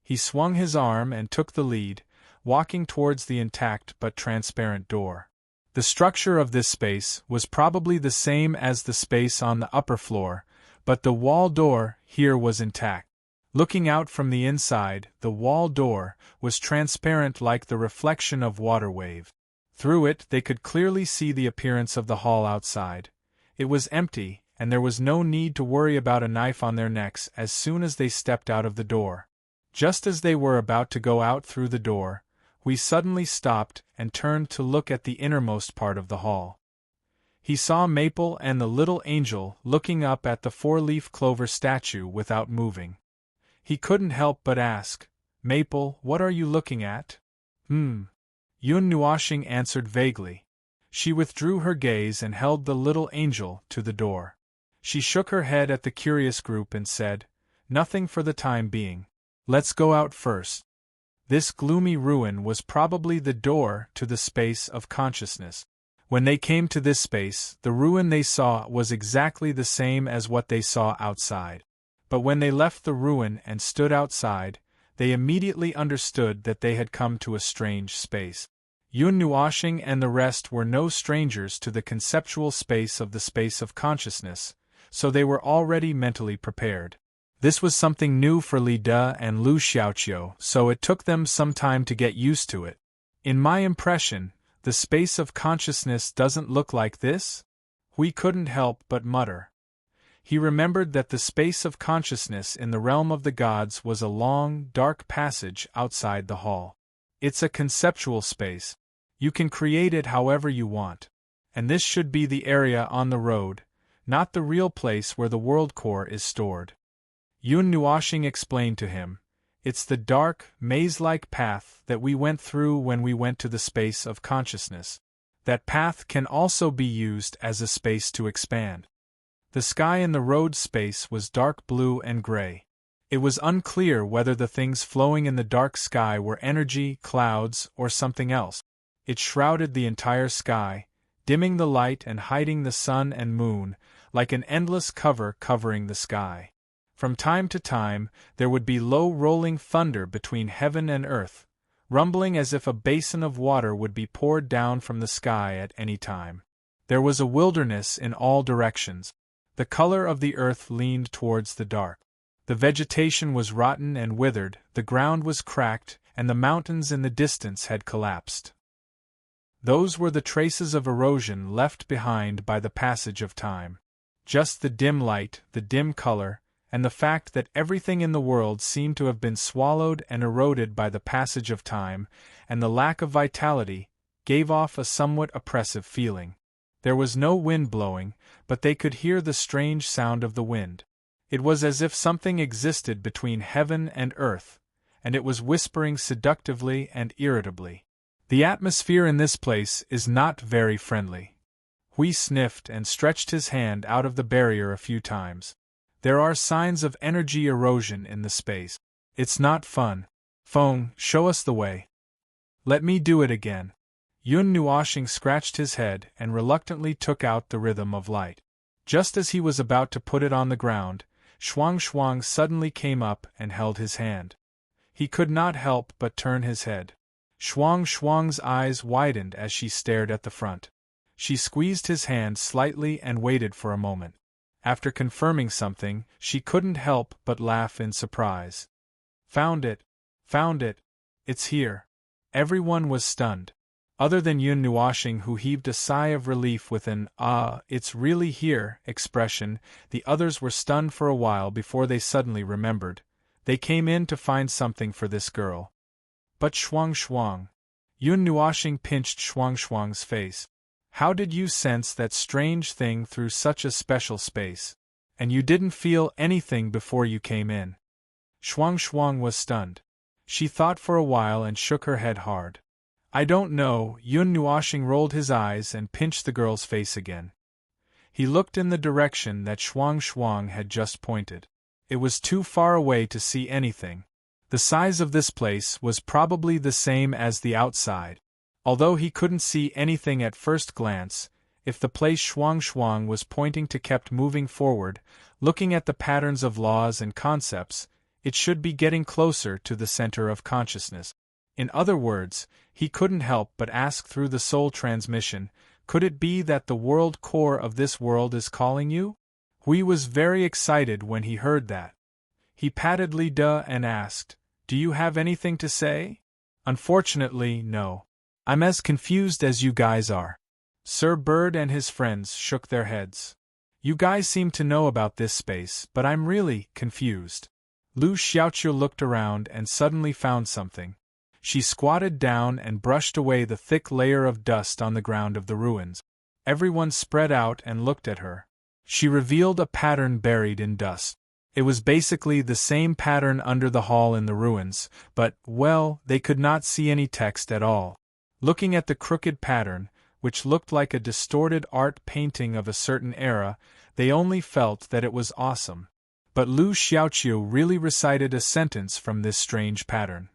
He swung his arm and took the lead, walking towards the intact but transparent door. The structure of this space was probably the same as the space on the upper floor, but the wall door here was intact. Looking out from the inside, the wall door was transparent like the reflection of water wave. Through it they could clearly see the appearance of the hall outside. It was empty, and there was no need to worry about a knife on their necks as soon as they stepped out of the door. Just as they were about to go out through the door, we suddenly stopped and turned to look at the innermost part of the hall. He saw Maple and the little angel looking up at the four-leaf clover statue without moving. He couldn't help but ask, "Maple, what are you looking at?" Yun Nuoxing answered vaguely. She withdrew her gaze and held the little angel to the door. She shook her head at the curious group and said, "Nothing for the time being. Let's go out first." This gloomy ruin was probably the door to the space of consciousness. When they came to this space, the ruin they saw was exactly the same as what they saw outside. But when they left the ruin and stood outside, they immediately understood that they had come to a strange space. Yun Nuoxing and the rest were no strangers to the conceptual space of the space of consciousness, so they were already mentally prepared. This was something new for Li De and Lu Xiaoqiu, so it took them some time to get used to it. "In my impression, the space of consciousness doesn't look like this?" Hui couldn't help but mutter. He remembered that the space of consciousness in the realm of the gods was a long, dark passage outside the hall. It's a conceptual space. You can create it however you want. And this should be the area on the road, not the real place where the world core is stored. Yun Nuoxing explained to him, "It's the dark, maze-like path that we went through when we went to the space of consciousness. That path can also be used as a space to expand." The sky in the road space was dark blue and gray. It was unclear whether the things flowing in the dark sky were energy, clouds, or something else. It shrouded the entire sky, dimming the light and hiding the sun and moon, like an endless cover covering the sky. From time to time, there would be low rolling thunder between heaven and earth, rumbling as if a basin of water would be poured down from the sky at any time. There was a wilderness in all directions. The color of the earth leaned towards the dark. The vegetation was rotten and withered, the ground was cracked, and the mountains in the distance had collapsed. Those were the traces of erosion left behind by the passage of time. Just the dim light, the dim color, and the fact that everything in the world seemed to have been swallowed and eroded by the passage of time, and the lack of vitality, gave off a somewhat oppressive feeling. There was no wind blowing, but they could hear the strange sound of the wind. It was as if something existed between heaven and earth, and it was whispering seductively and irritably. The atmosphere in this place is not very friendly. Hui sniffed and stretched his hand out of the barrier a few times. There are signs of energy erosion in the space. It's not fun. Feng, show us the way. Let me do it again. Yun Nuoxing scratched his head and reluctantly took out the rhythm of light. Just as he was about to put it on the ground, Shuang suddenly came up and held his hand. He could not help but turn his head. Shuang's eyes widened as she stared at the front. She squeezed his hand slightly and waited for a moment. After confirming something, she couldn't help but laugh in surprise. Found it! Found it! It's here! Everyone was stunned. Other than Yun Nuoxing, who heaved a sigh of relief with an "ah, it's really here" expression, the others were stunned for a while before they suddenly remembered. They came in to find something for this girl. But Shuang. Yun Nuoxing pinched Shuang's face. How did you sense that strange thing through such a special space? And you didn't feel anything before you came in? Shuang was stunned. She thought for a while and shook her head hard. I don't know. Yun Nuoxing rolled his eyes and pinched the girl's face again. He looked in the direction that Shuang had just pointed. It was too far away to see anything. The size of this place was probably the same as the outside. Although he couldn't see anything at first glance, if the place Shuang was pointing to kept moving forward, looking at the patterns of laws and concepts, it should be getting closer to the center of consciousness. In other words, he couldn't help but ask through the soul transmission, could it be that the world core of this world is calling you? Hui was very excited when he heard that. He patted Li De and asked, do you have anything to say? Unfortunately, no. I'm as confused as you guys are. Sir Bird and his friends shook their heads. You guys seem to know about this space, but I'm really confused. Lu Xiaoqiu looked around and suddenly found something. She squatted down and brushed away the thick layer of dust on the ground of the ruins. Everyone spread out and looked at her. She revealed a pattern buried in dust. It was basically the same pattern under the hall in the ruins, but, well, they could not see any text at all. Looking at the crooked pattern, which looked like a distorted art painting of a certain era, they only felt that it was awesome. But Lu Xiaoqiu really recited a sentence from this strange pattern.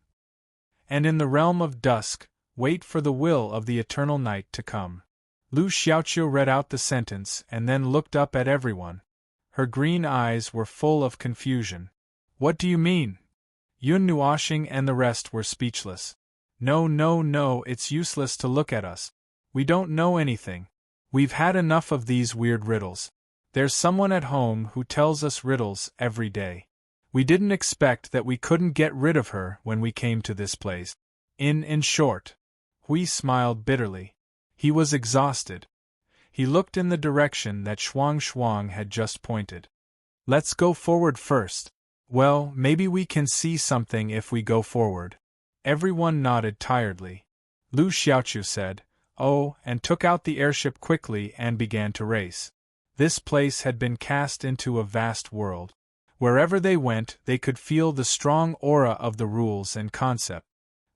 And in the realm of dusk, wait for the will of the eternal night to come. Lu Xiaoqiu read out the sentence and then looked up at everyone. Her green eyes were full of confusion. What do you mean? Yun Nuoxing and the rest were speechless. No, it's useless to look at us. We don't know anything. We've had enough of these weird riddles. There's someone at home who tells us riddles every day. We didn't expect that we couldn't get rid of her when we came to this place. In short. Hui smiled bitterly. He was exhausted. He looked in the direction that Shuang had just pointed. Let's go forward first. Well, maybe we can see something if we go forward. Everyone nodded tiredly. Lu Xiaoqiu said, oh, and took out the airship quickly and began to race. This place had been cast into a vast world. Wherever they went, they could feel the strong aura of the rules and concept.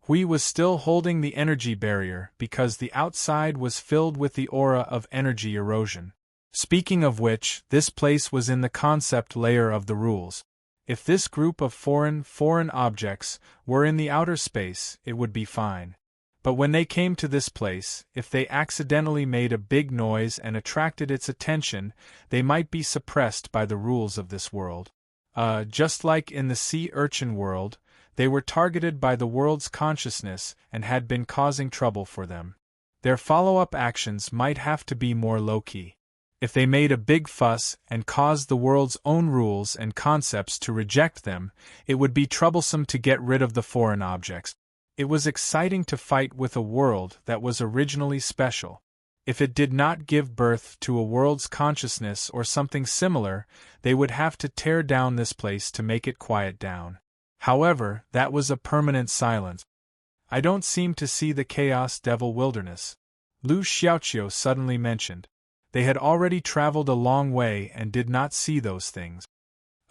Hui was still holding the energy barrier because the outside was filled with the aura of energy erosion. Speaking of which, this place was in the concept layer of the rules. If this group of foreign objects were in the outer space, it would be fine. But when they came to this place, if they accidentally made a big noise and attracted its attention, they might be suppressed by the rules of this world. Just like in the sea urchin world, they were targeted by the world's consciousness and had been causing trouble for them. Their follow-up actions might have to be more low-key. If they made a big fuss and caused the world's own rules and concepts to reject them, it would be troublesome to get rid of the foreign objects. It was exciting to fight with a world that was originally special. If it did not give birth to a world's consciousness or something similar, they would have to tear down this place to make it quiet down. However, that was a permanent silence. I don't seem to see the Chaos Devil Wilderness, Lu Xiaoqiu suddenly mentioned. They had already traveled a long way and did not see those things.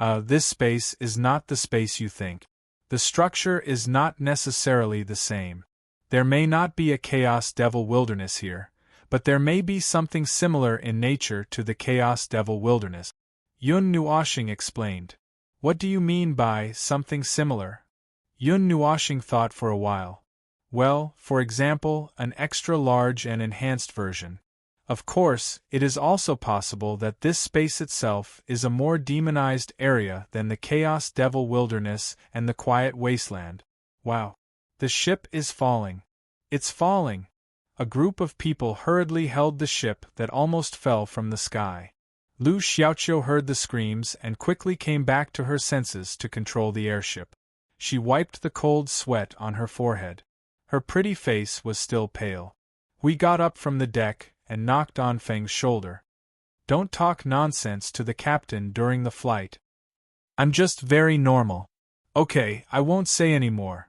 This space is not the space you think. The structure is not necessarily the same. There may not be a Chaos Devil Wilderness here, but there may be something similar in nature to the Chaos Devil Wilderness. Yun Nuoxing explained. What do you mean by something similar? Yun Nuoxing thought for a while. Well, for example, an extra-large and enhanced version. Of course, it is also possible that this space itself is a more demonized area than the Chaos Devil Wilderness and the Quiet Wasteland. Wow. The ship is falling. It's falling. A group of people hurriedly held the ship that almost fell from the sky. Lu Xiaoqiu heard the screams and quickly came back to her senses to control the airship. She wiped the cold sweat on her forehead. Her pretty face was still pale. We got up from the deck and knocked on Feng's shoulder. Don't talk nonsense to the captain during the flight. I'm just very normal. Okay, I won't say any more.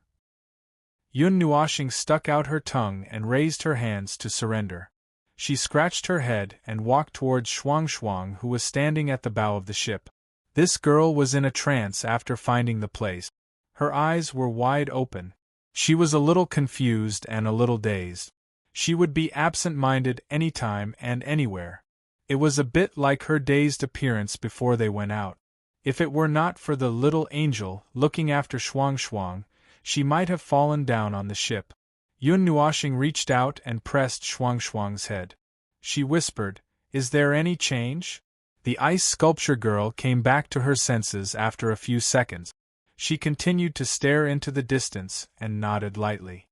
Yun Nuoxing stuck out her tongue and raised her hands to surrender. She scratched her head and walked towards Shuang, who was standing at the bow of the ship. This girl was in a trance after finding the place. Her eyes were wide open. She was a little confused and a little dazed. She would be absent-minded anytime and anywhere. It was a bit like her dazed appearance before they went out. If it were not for the little angel looking after Shuang Shuang, she might have fallen down on the ship. Yun Nuoxing reached out and pressed Shuang Shuang's head. She whispered, "Is there any change?" The ice sculpture girl came back to her senses after a few seconds. She continued to stare into the distance and nodded lightly.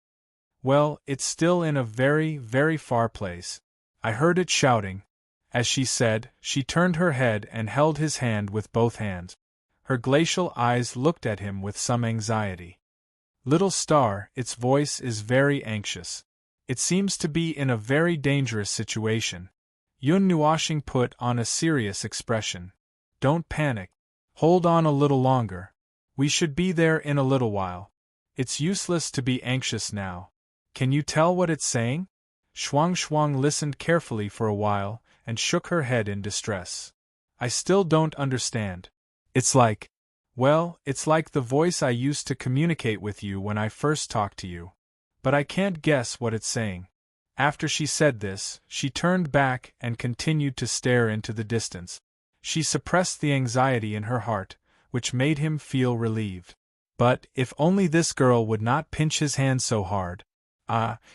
"Well, it's still in a very, very far place. I heard it shouting." As she said, she turned her head and held his hand with both hands. Her glacial eyes looked at him with some anxiety. "Little star," its voice is very anxious. "It seems to be in a very dangerous situation." Yun Nuoxing put on a serious expression. "Don't panic. Hold on a little longer. We should be there in a little while. It's useless to be anxious now. Can you tell what it's saying?" Shuang Shuang listened carefully for a while and shook her head in distress. "I still don't understand. It's like the voice I used to communicate with you when I first talked to you. But I can't guess what it's saying." After she said this, she turned back and continued to stare into the distance. She suppressed the anxiety in her heart, which made him feel relieved. But if only this girl would not pinch his hand so hard.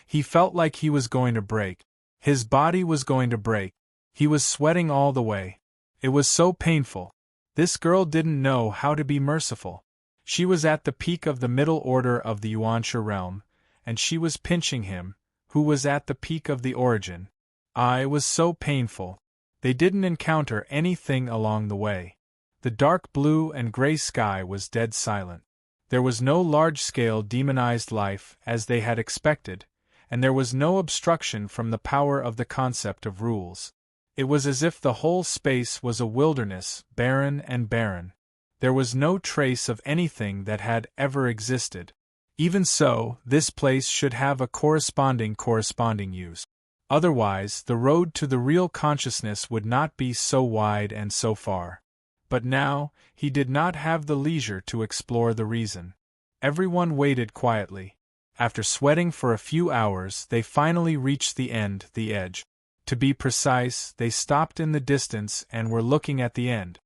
He felt like he was going to break. His body was going to break. He was sweating all the way. It was so painful. This girl didn't know how to be merciful. She was at the peak of the middle order of the Yuanshi realm, and she was pinching him, who was at the peak of the origin. It was so painful. They didn't encounter anything along the way. The dark blue and gray sky was dead silent. There was no large-scale demonized life as they had expected, and there was no obstruction from the power of the concept of rules. It was as if the whole space was a wilderness, barren and barren. There was no trace of anything that had ever existed. Even so, this place should have a corresponding use. Otherwise, the road to the real consciousness would not be so wide and so far. But now, he did not have the leisure to explore the reason. Everyone waited quietly. After sweating for a few hours, they finally reached the edge. To be precise, they stopped in the distance and were looking at the end.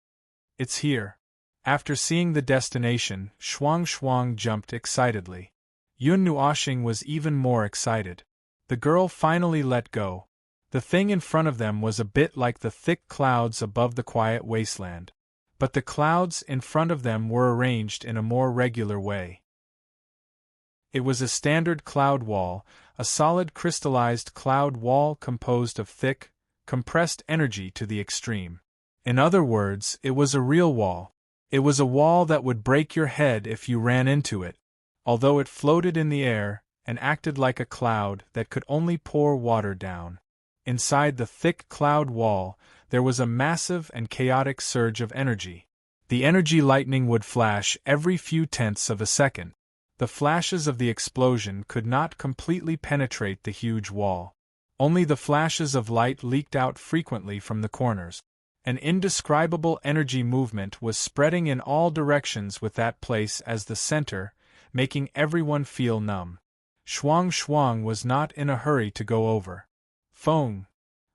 "It's here." After seeing the destination, Shuang Shuang jumped excitedly. Yun Nuoxing was even more excited. The girl finally let go. The thing in front of them was a bit like the thick clouds above the quiet wasteland. But the clouds in front of them were arranged in a more regular way. It was a standard cloud wall, a solid crystallized cloud wall composed of thick, compressed energy to the extreme. In other words, it was a real wall. It was a wall that would break your head if you ran into it, although it floated in the air and acted like a cloud that could only pour water down. Inside the thick cloud wall, there was a massive and chaotic surge of energy. The energy lightning would flash every few tenths of a second. The flashes of the explosion could not completely penetrate the huge wall. Only the flashes of light leaked out frequently from the corners. An indescribable energy movement was spreading in all directions with that place as the center, making everyone feel numb. Shuang Shuang was not in a hurry to go over. "Feng."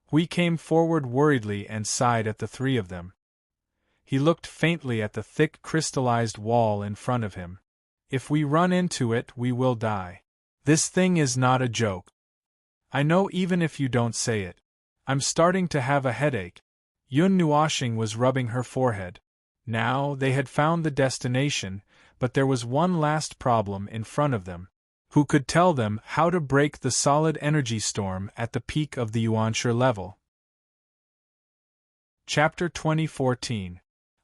Hui came forward worriedly and sighed at the three of them. He looked faintly at the thick crystallized wall in front of him. "If we run into it, we will die. This thing is not a joke. I know even if you don't say it. I'm starting to have a headache." Yun Nuoxing was rubbing her forehead. Now they had found the destination, but there was one last problem in front of them. Who could tell them how to break the solid energy storm at the peak of the Yuanshi level? Chapter 2014.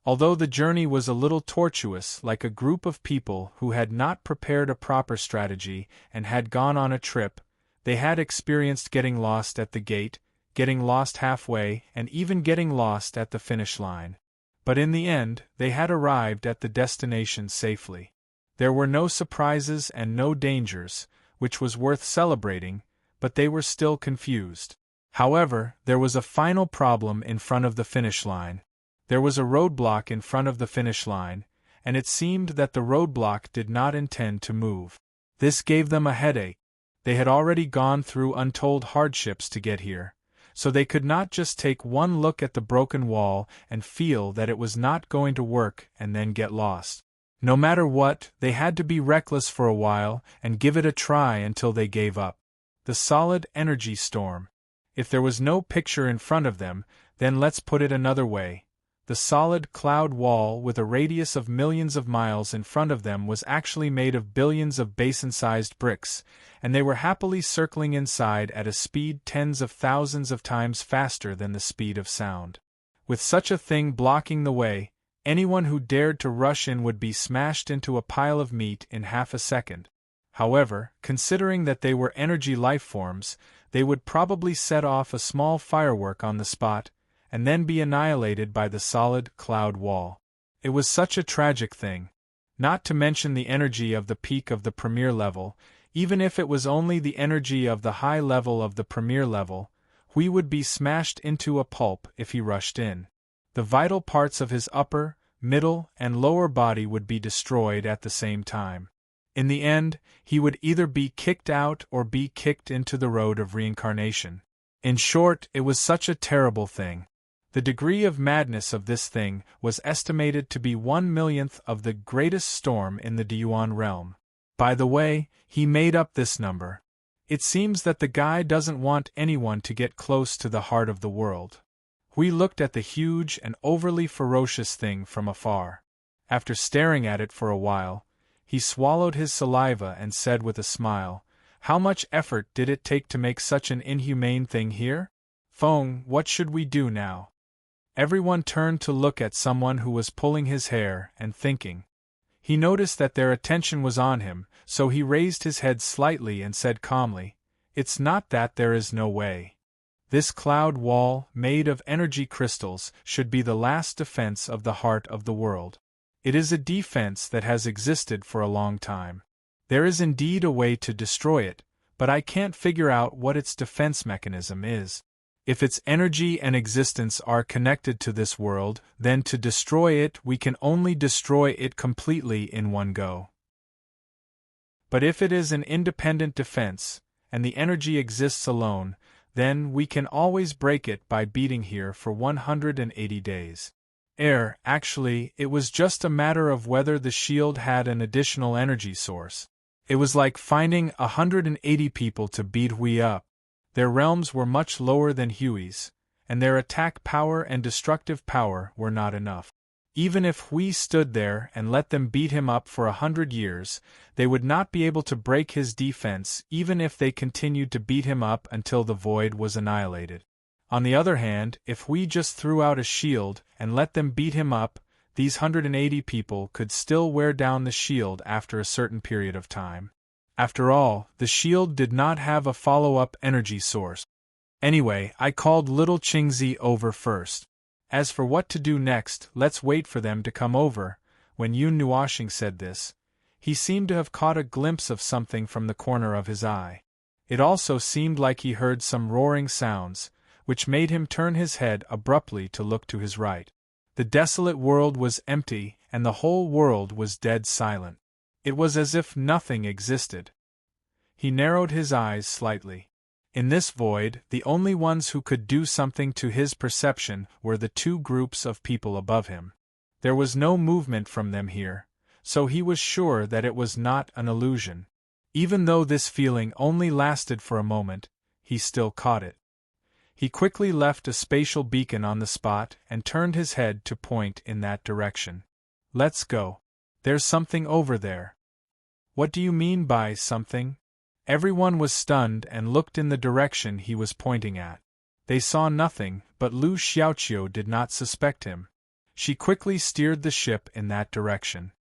Although the journey was a little tortuous, like a group of people who had not prepared a proper strategy and had gone on a trip, they had experienced getting lost at the gate, getting lost halfway, and even getting lost at the finish line. But in the end, they had arrived at the destination safely. There were no surprises and no dangers, which was worth celebrating, but they were still confused. However, there was a final problem in front of the finish line. There was a roadblock in front of the finish line, and it seemed that the roadblock did not intend to move. This gave them a headache. They had already gone through untold hardships to get here, so they could not just take one look at the broken wall and feel that it was not going to work and then get lost. No matter what, they had to be reckless for a while and give it a try until they gave up. The solid energy storm. If there was no picture in front of them, then let's put it another way. The solid cloud wall with a radius of millions of miles in front of them was actually made of billions of basin-sized bricks, and they were happily circling inside at a speed tens of thousands of times faster than the speed of sound. With such a thing blocking the way, anyone who dared to rush in would be smashed into a pile of meat in half a second. However, considering that they were energy life forms, they would probably set off a small firework on the spot, and then be annihilated by the solid cloud wall. It was such a tragic thing. Not to mention the energy of the peak of the premier level, even if it was only the energy of the high level of the premier level, we would be smashed into a pulp if he rushed in. The vital parts of his upper, middle, and lower body would be destroyed at the same time. In the end, he would either be kicked out or be kicked into the road of reincarnation. In short, it was such a terrible thing. The degree of madness of this thing was estimated to be 1/1,000,000th of the greatest storm in the Dyuan realm. By the way, he made up this number. It seems that the guy doesn't want anyone to get close to the heart of the world. We looked at the huge and overly ferocious thing from afar. After staring at it for a while, he swallowed his saliva and said with a smile, "How much effort did it take to make such an inhumane thing here? Feng, what should we do now?" Everyone turned to look at someone who was pulling his hair and thinking. He noticed that their attention was on him, so he raised his head slightly and said calmly, "It's not that there is no way. This cloud wall, made of energy crystals, should be the last defense of the heart of the world. It is a defense that has existed for a long time. There is indeed a way to destroy it, but I can't figure out what its defense mechanism is. If its energy and existence are connected to this world, then to destroy it we can only destroy it completely in one go. But if it is an independent defense, and the energy exists alone, then we can always break it by beating here for 180 days. Actually, it was just a matter of whether the shield had an additional energy source. It was like finding 180 people to beat Hui up. Their realms were much lower than Hui's, and their attack power and destructive power were not enough. Even if Hui stood there and let them beat him up for 100 years, they would not be able to break his defense even if they continued to beat him up until the void was annihilated. On the other hand, if Hui just threw out a shield and let them beat him up, these 180 people could still wear down the shield after a certain period of time. After all, the shield did not have a follow-up energy source. Anyway, I called little Qingzi over first. As for what to do next, let's wait for them to come over. When Yun Nuoshing said this, he seemed to have caught a glimpse of something from the corner of his eye. It also seemed like he heard some roaring sounds, which made him turn his head abruptly to look to his right. The desolate world was empty, and the whole world was dead silent. It was as if nothing existed. He narrowed his eyes slightly. In this void, the only ones who could do something to his perception were the two groups of people above him. There was no movement from them here, so he was sure that it was not an illusion. Even though this feeling only lasted for a moment, he still caught it. He quickly left a spatial beacon on the spot and turned his head to point in that direction. "Let's go. There's something over there." "What do you mean by something?" Everyone was stunned and looked in the direction he was pointing at. They saw nothing, but Lu Xiaoqiu did not suspect him. She quickly steered the ship in that direction.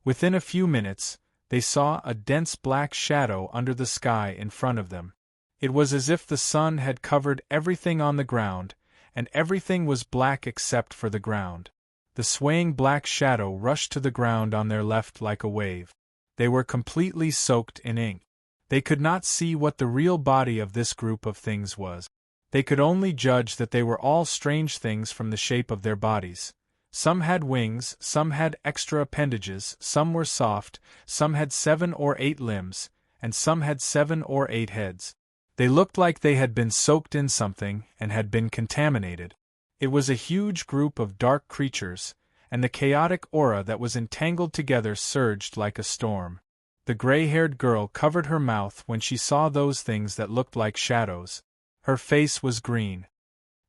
Within a few minutes, they saw a dense black shadow under the sky in front of them. It was as if the sun had covered everything on the ground, and everything was black except for the ground. The swaying black shadow rushed to the ground on their left like a wave. They were completely soaked in ink. They could not see what the real body of this group of things was. They could only judge that they were all strange things from the shape of their bodies. Some had wings, some had extra appendages, some were soft, some had 7 or 8 limbs, and some had 7 or 8 heads. They looked like they had been soaked in something and had been contaminated. It was a huge group of dark creatures, and the chaotic aura that was entangled together surged like a storm. The gray-haired girl covered her mouth when she saw those things that looked like shadows. Her face was green.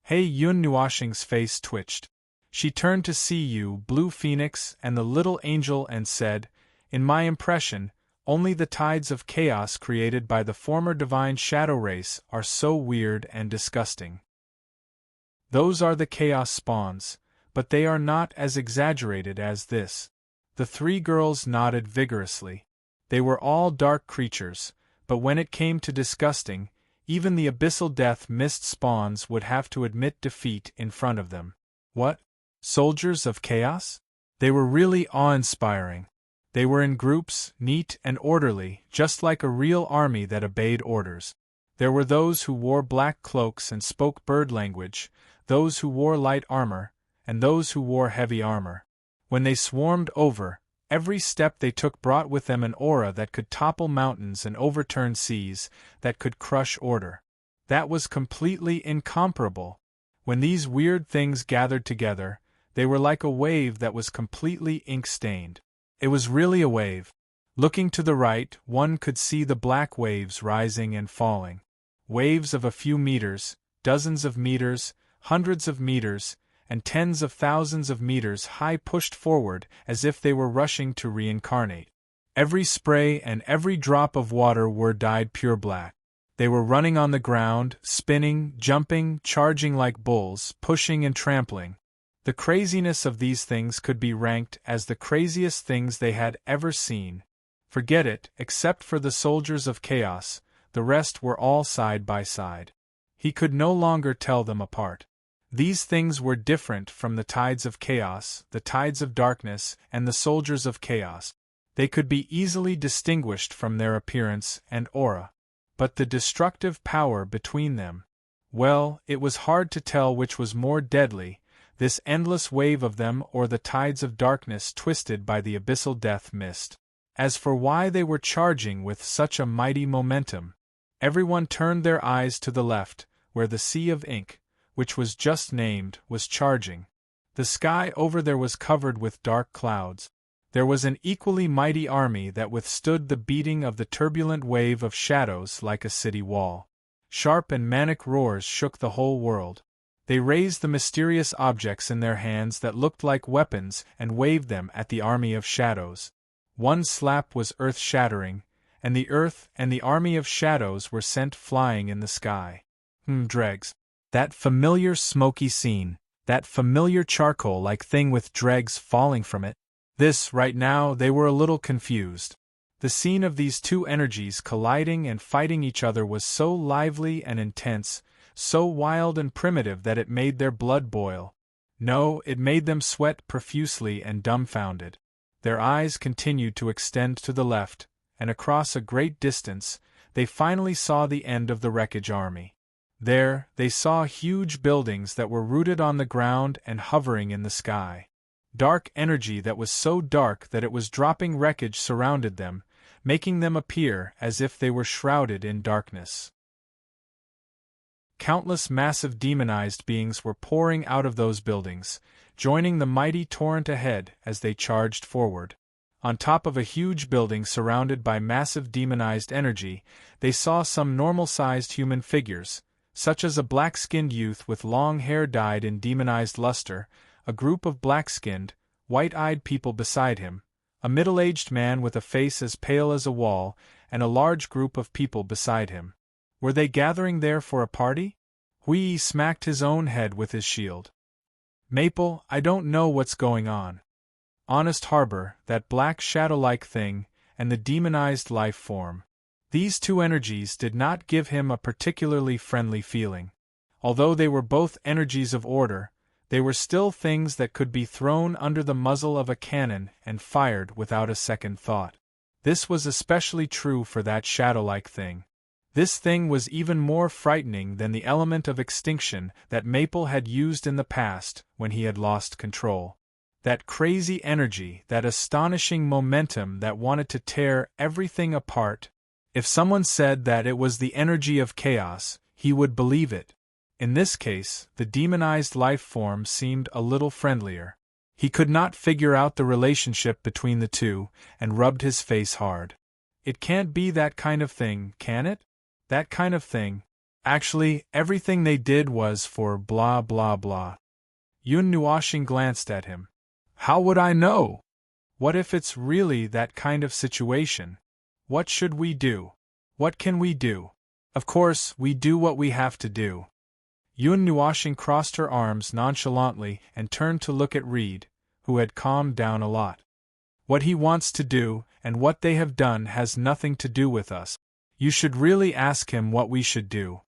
Hey Yun Nuashing's face twitched. She turned to see you, Blue Phoenix, and the little angel and said, "In my impression, only the tides of chaos created by the former divine shadow race are so weird and disgusting. Those are the chaos spawns, but they are not as exaggerated as this." The three girls nodded vigorously. They were all dark creatures, but when it came to disgusting, even the abyssal death mist spawns would have to admit defeat in front of them. What? Soldiers of chaos? They were really awe-inspiring. They were in groups, neat and orderly, just like a real army that obeyed orders. There were those who wore black cloaks and spoke bird language, those who wore light armor, and those who wore heavy armor. When they swarmed over, every step they took brought with them an aura that could topple mountains and overturn seas, that could crush order. That was completely incomparable. When these weird things gathered together, they were like a wave that was completely ink-stained. It was really a wave. Looking to the right, one could see the black waves rising and falling. Waves of a few meters, dozens of meters, hundreds of meters, and tens of thousands of meters high pushed forward as if they were rushing to reincarnate. Every spray and every drop of water were dyed pure black. They were running on the ground, spinning, jumping, charging like bulls, pushing and trampling. The craziness of these things could be ranked as the craziest things they had ever seen. Forget it, except for the soldiers of chaos, the rest were all side by side. He could no longer tell them apart. These things were different from the tides of chaos, the tides of darkness, and the soldiers of chaos. They could be easily distinguished from their appearance and aura. But the destructive power between them, well, it was hard to tell which was more deadly, this endless wave of them or the tides of darkness twisted by the abyssal death mist. As for why they were charging with such a mighty momentum, everyone turned their eyes to the left, where the sea of ink, which was just named, was charging. The sky over there was covered with dark clouds. There was an equally mighty army that withstood the beating of the turbulent wave of shadows like a city wall. Sharp and manic roars shook the whole world. They raised the mysterious objects in their hands that looked like weapons and waved them at the army of shadows. One slap was earth-shattering, and the earth and the army of shadows were sent flying in the sky. Dregs. That familiar smoky scene, that familiar charcoal-like thing with dregs falling from it. This, right now, they were a little confused. The scene of these two energies colliding and fighting each other was so lively and intense, so wild and primitive that it made their blood boil. No, it made them sweat profusely and dumbfounded. Their eyes continued to extend to the left, and across a great distance, they finally saw the end of the wreckage army. There, they saw huge buildings that were rooted on the ground and hovering in the sky. Dark energy that was so dark that it was dropping wreckage surrounded them, making them appear as if they were shrouded in darkness. Countless massive demonized beings were pouring out of those buildings, joining the mighty torrent ahead as they charged forward. On top of a huge building surrounded by massive demonized energy, they saw some normal-sized human figures, such as a black-skinned youth with long hair dyed in demonized luster, a group of black-skinned, white-eyed people beside him, a middle-aged man with a face as pale as a wall, and a large group of people beside him. Were they gathering there for a party? Hui smacked his own head with his shield. Maple, I don't know what's going on. Honest Harbor, that black shadow-like thing, and the demonized life form. These two energies did not give him a particularly friendly feeling. Although they were both energies of order, they were still things that could be thrown under the muzzle of a cannon and fired without a second thought. This was especially true for that shadow-like thing. This thing was even more frightening than the element of extinction that Maple had used in the past when he had lost control. That crazy energy, that astonishing momentum that wanted to tear everything apart. If someone said that it was the energy of chaos, he would believe it. In this case, the demonized life form seemed a little friendlier. He could not figure out the relationship between the two, and rubbed his face hard. It can't be that kind of thing, can it? That kind of thing. Actually, everything they did was for blah blah blah. Yun Nuoxing glanced at him. How would I know? What if it's really that kind of situation? What should we do? What can we do? Of course, we do what we have to do. Yun Nuoxing crossed her arms nonchalantly and turned to look at Reed, who had calmed down a lot. What he wants to do, and what they have done has nothing to do with us. You should really ask him what we should do.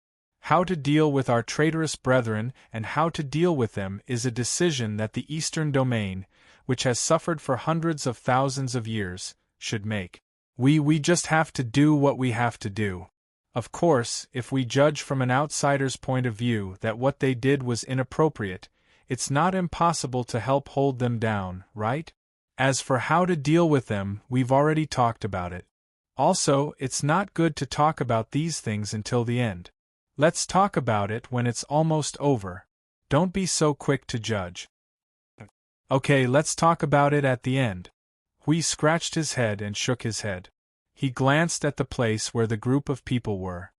How to deal with our traitorous brethren and how to deal with them is a decision that the Eastern Domain, which has suffered for hundreds of thousands of years, should make. We just have to do what we have to do. Of course, if we judge from an outsider's point of view that what they did was inappropriate, it's not impossible to help hold them down, right? As for how to deal with them, we've already talked about it. Also, it's not good to talk about these things until the end. Let's talk about it when it's almost over. Don't be so quick to judge. Okay, let's talk about it at the end. Hui scratched his head and shook his head. He glanced at the place where the group of people were.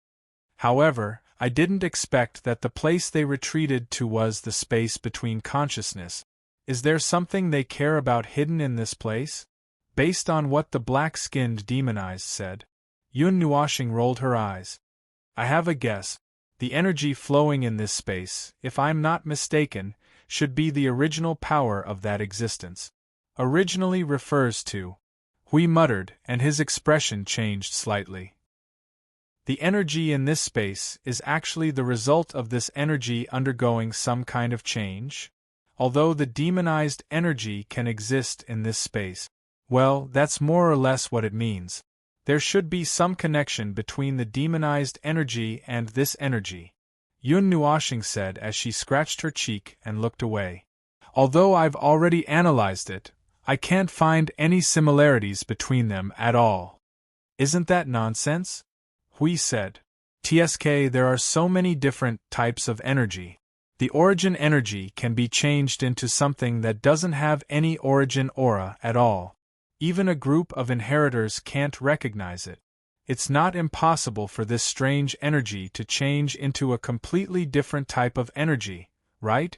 However, I didn't expect that the place they retreated to was the space between consciousness. Is there something they care about hidden in this place? Based on what the black-skinned demonized said. Yun Nuoxing rolled her eyes. I have a guess. The energy flowing in this space, if I'm not mistaken, should be the original power of that existence. Originally refers to. Hui muttered, and his expression changed slightly. The energy in this space is actually the result of this energy undergoing some kind of change? Although the demonized energy can exist in this space. Well, that's more or less what it means. There should be some connection between the demonized energy and this energy. Yun Nuoxing said as she scratched her cheek and looked away. Although I've already analyzed it, I can't find any similarities between them at all. Isn't that nonsense? Hui said. TSK, there are so many different types of energy. The origin energy can be changed into something that doesn't have any origin aura at all. Even a group of inheritors can't recognize it. It's not impossible for this strange energy to change into a completely different type of energy, right?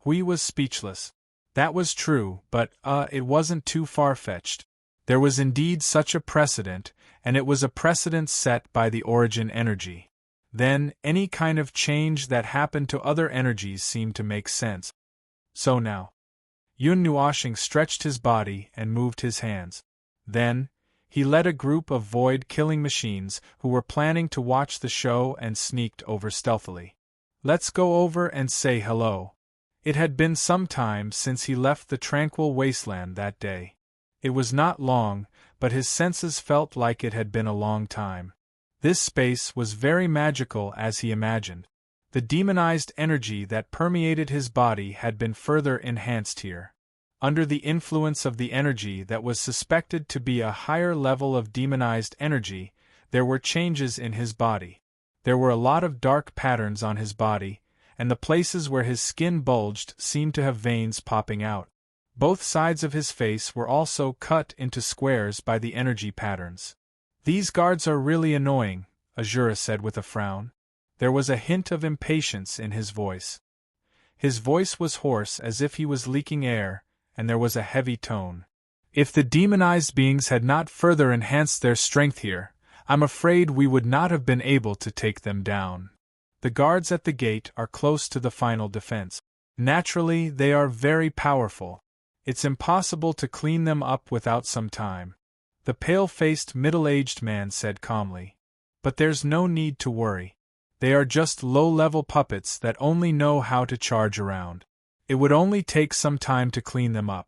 Hui was speechless. That was true, but, it wasn't too far-fetched. There was indeed such a precedent, and it was a precedent set by the origin energy. Then, any kind of change that happened to other energies seemed to make sense. So now. Yun Nuoxing stretched his body and moved his hands. Then, he led a group of void-killing machines who were planning to watch the show and sneaked over stealthily. Let's go over and say hello. It had been some time since he left the tranquil wasteland that day. It was not long, but his senses felt like it had been a long time. This space was very magical as he imagined. The demonized energy that permeated his body had been further enhanced here. Under the influence of the energy that was suspected to be a higher level of demonized energy, there were changes in his body. There were a lot of dark patterns on his body, and the places where his skin bulged seemed to have veins popping out. Both sides of his face were also cut into squares by the energy patterns. These guards are really annoying, Azura said with a frown. There was a hint of impatience in his voice. His voice was hoarse as if he was leaking air, and there was a heavy tone. If the demonized beings had not further enhanced their strength here, I'm afraid we would not have been able to take them down. The guards at the gate are close to the final defense. Naturally, they are very powerful. It's impossible to clean them up without some time. The pale-faced middle-aged man said calmly. But there's no need to worry. They are just low-level puppets that only know how to charge around. It would only take some time to clean them up.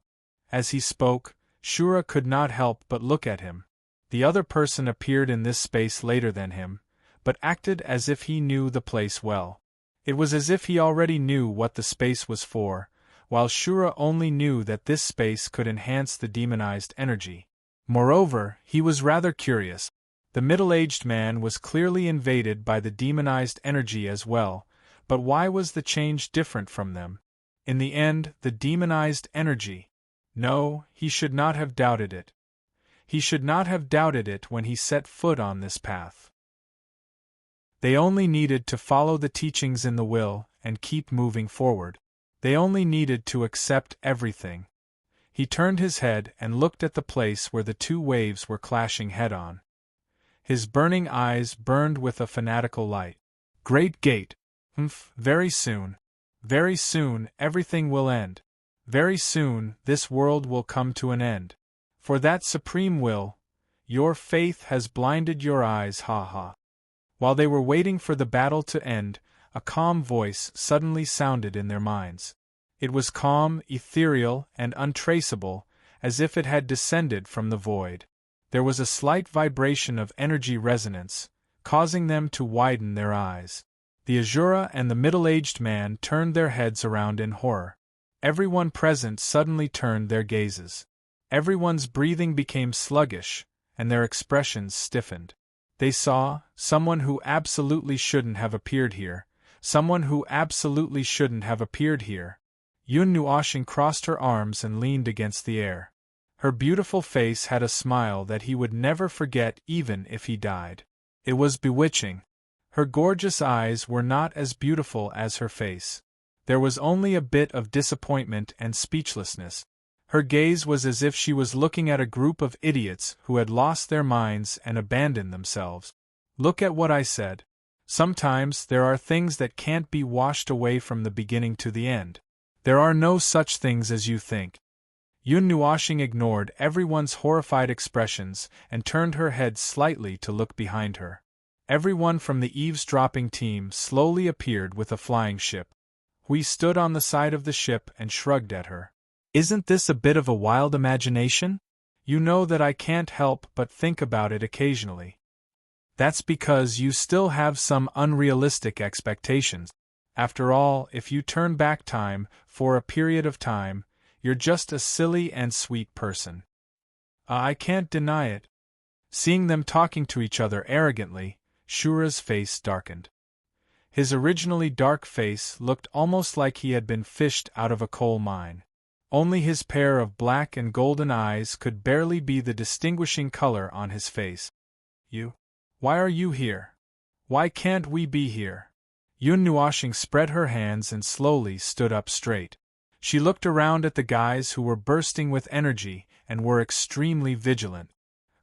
As he spoke, Shura could not help but look at him. The other person appeared in this space later than him, but acted as if he knew the place well. It was as if he already knew what the space was for, while Shura only knew that this space could enhance the demonized energy. Moreover, he was rather curious. The middle-aged man was clearly invaded by the demonized energy as well, but why was the change different from them? In the end, the demonized energy. No, he should not have doubted it. He should not have doubted it when he set foot on this path. They only needed to follow the teachings in the will and keep moving forward. They only needed to accept everything. He turned his head and looked at the place where the two waves were clashing head-on. His burning eyes burned with a fanatical light. Great Gate! Very soon, everything will end. Very soon, this world will come to an end. For that supreme will, your faith has blinded your eyes, ha ha. While they were waiting for the battle to end, a calm voice suddenly sounded in their minds. It was calm, ethereal, and untraceable, as if it had descended from the void. There was a slight vibration of energy resonance, causing them to widen their eyes. The Azura and the middle-aged man turned their heads around in horror. Everyone present suddenly turned their gazes. Everyone's breathing became sluggish, and their expressions stiffened. They saw someone who absolutely shouldn't have appeared here. Someone who absolutely shouldn't have appeared here. Yun Nuoshing crossed her arms and leaned against the air. Her beautiful face had a smile that he would never forget even if he died. It was bewitching. Her gorgeous eyes were not as beautiful as her face. There was only a bit of disappointment and speechlessness. Her gaze was as if she was looking at a group of idiots who had lost their minds and abandoned themselves. Look at what I said. Sometimes there are things that can't be washed away from the beginning to the end. There are no such things as you think. Yun Nuoshing ignored everyone's horrified expressions and turned her head slightly to look behind her. Everyone from the eavesdropping team slowly appeared with a flying ship. We stood on the side of the ship and shrugged at her. Isn't this a bit of a wild imagination? You know that I can't help but think about it occasionally. That's because you still have some unrealistic expectations. After all, if you turn back time, for a period of time, you're just a silly and sweet person. I can't deny it. Seeing them talking to each other arrogantly, Shura's face darkened. His originally dark face looked almost like he had been fished out of a coal mine. Only his pair of black and golden eyes could barely be the distinguishing color on his face. You? Why are you here? Why can't we be here? Yun Nuoshing spread her hands and slowly stood up straight. She looked around at the guys who were bursting with energy and were extremely vigilant.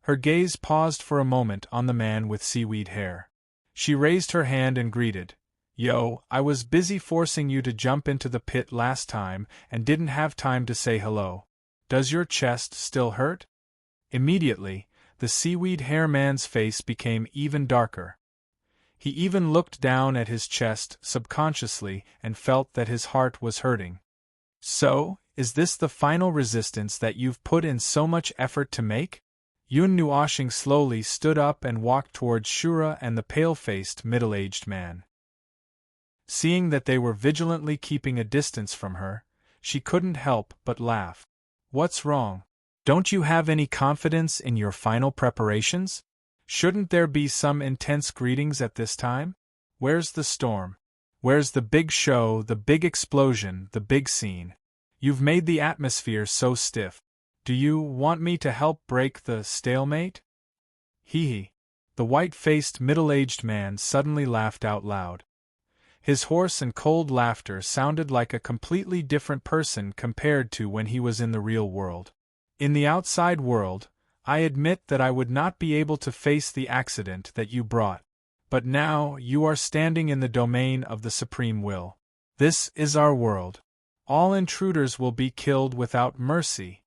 Her gaze paused for a moment on the man with seaweed hair. She raised her hand and greeted, Yo, I was busy forcing you to jump into the pit last time and didn't have time to say hello. Does your chest still hurt? Immediately, the seaweed hair man's face became even darker. He even looked down at his chest subconsciously and felt that his heart was hurting. So, is this the final resistance that you've put in so much effort to make? Yun Nuoshing slowly stood up and walked towards Shura and the pale-faced middle-aged man. Seeing that they were vigilantly keeping a distance from her, she couldn't help but laugh. What's wrong? Don't you have any confidence in your final preparations? Shouldn't there be some intense greetings at this time? Where's the storm? Where's the big show, the big explosion, the big scene? You've made the atmosphere so stiff. Do you want me to help break the stalemate? Hee. The white-faced middle-aged man suddenly laughed out loud. His hoarse and cold laughter sounded like a completely different person compared to when he was in the real world. In the outside world, I admit that I would not be able to face the accident that you brought. But now you are standing in the domain of the Supreme Will. This is our world. All intruders will be killed without mercy.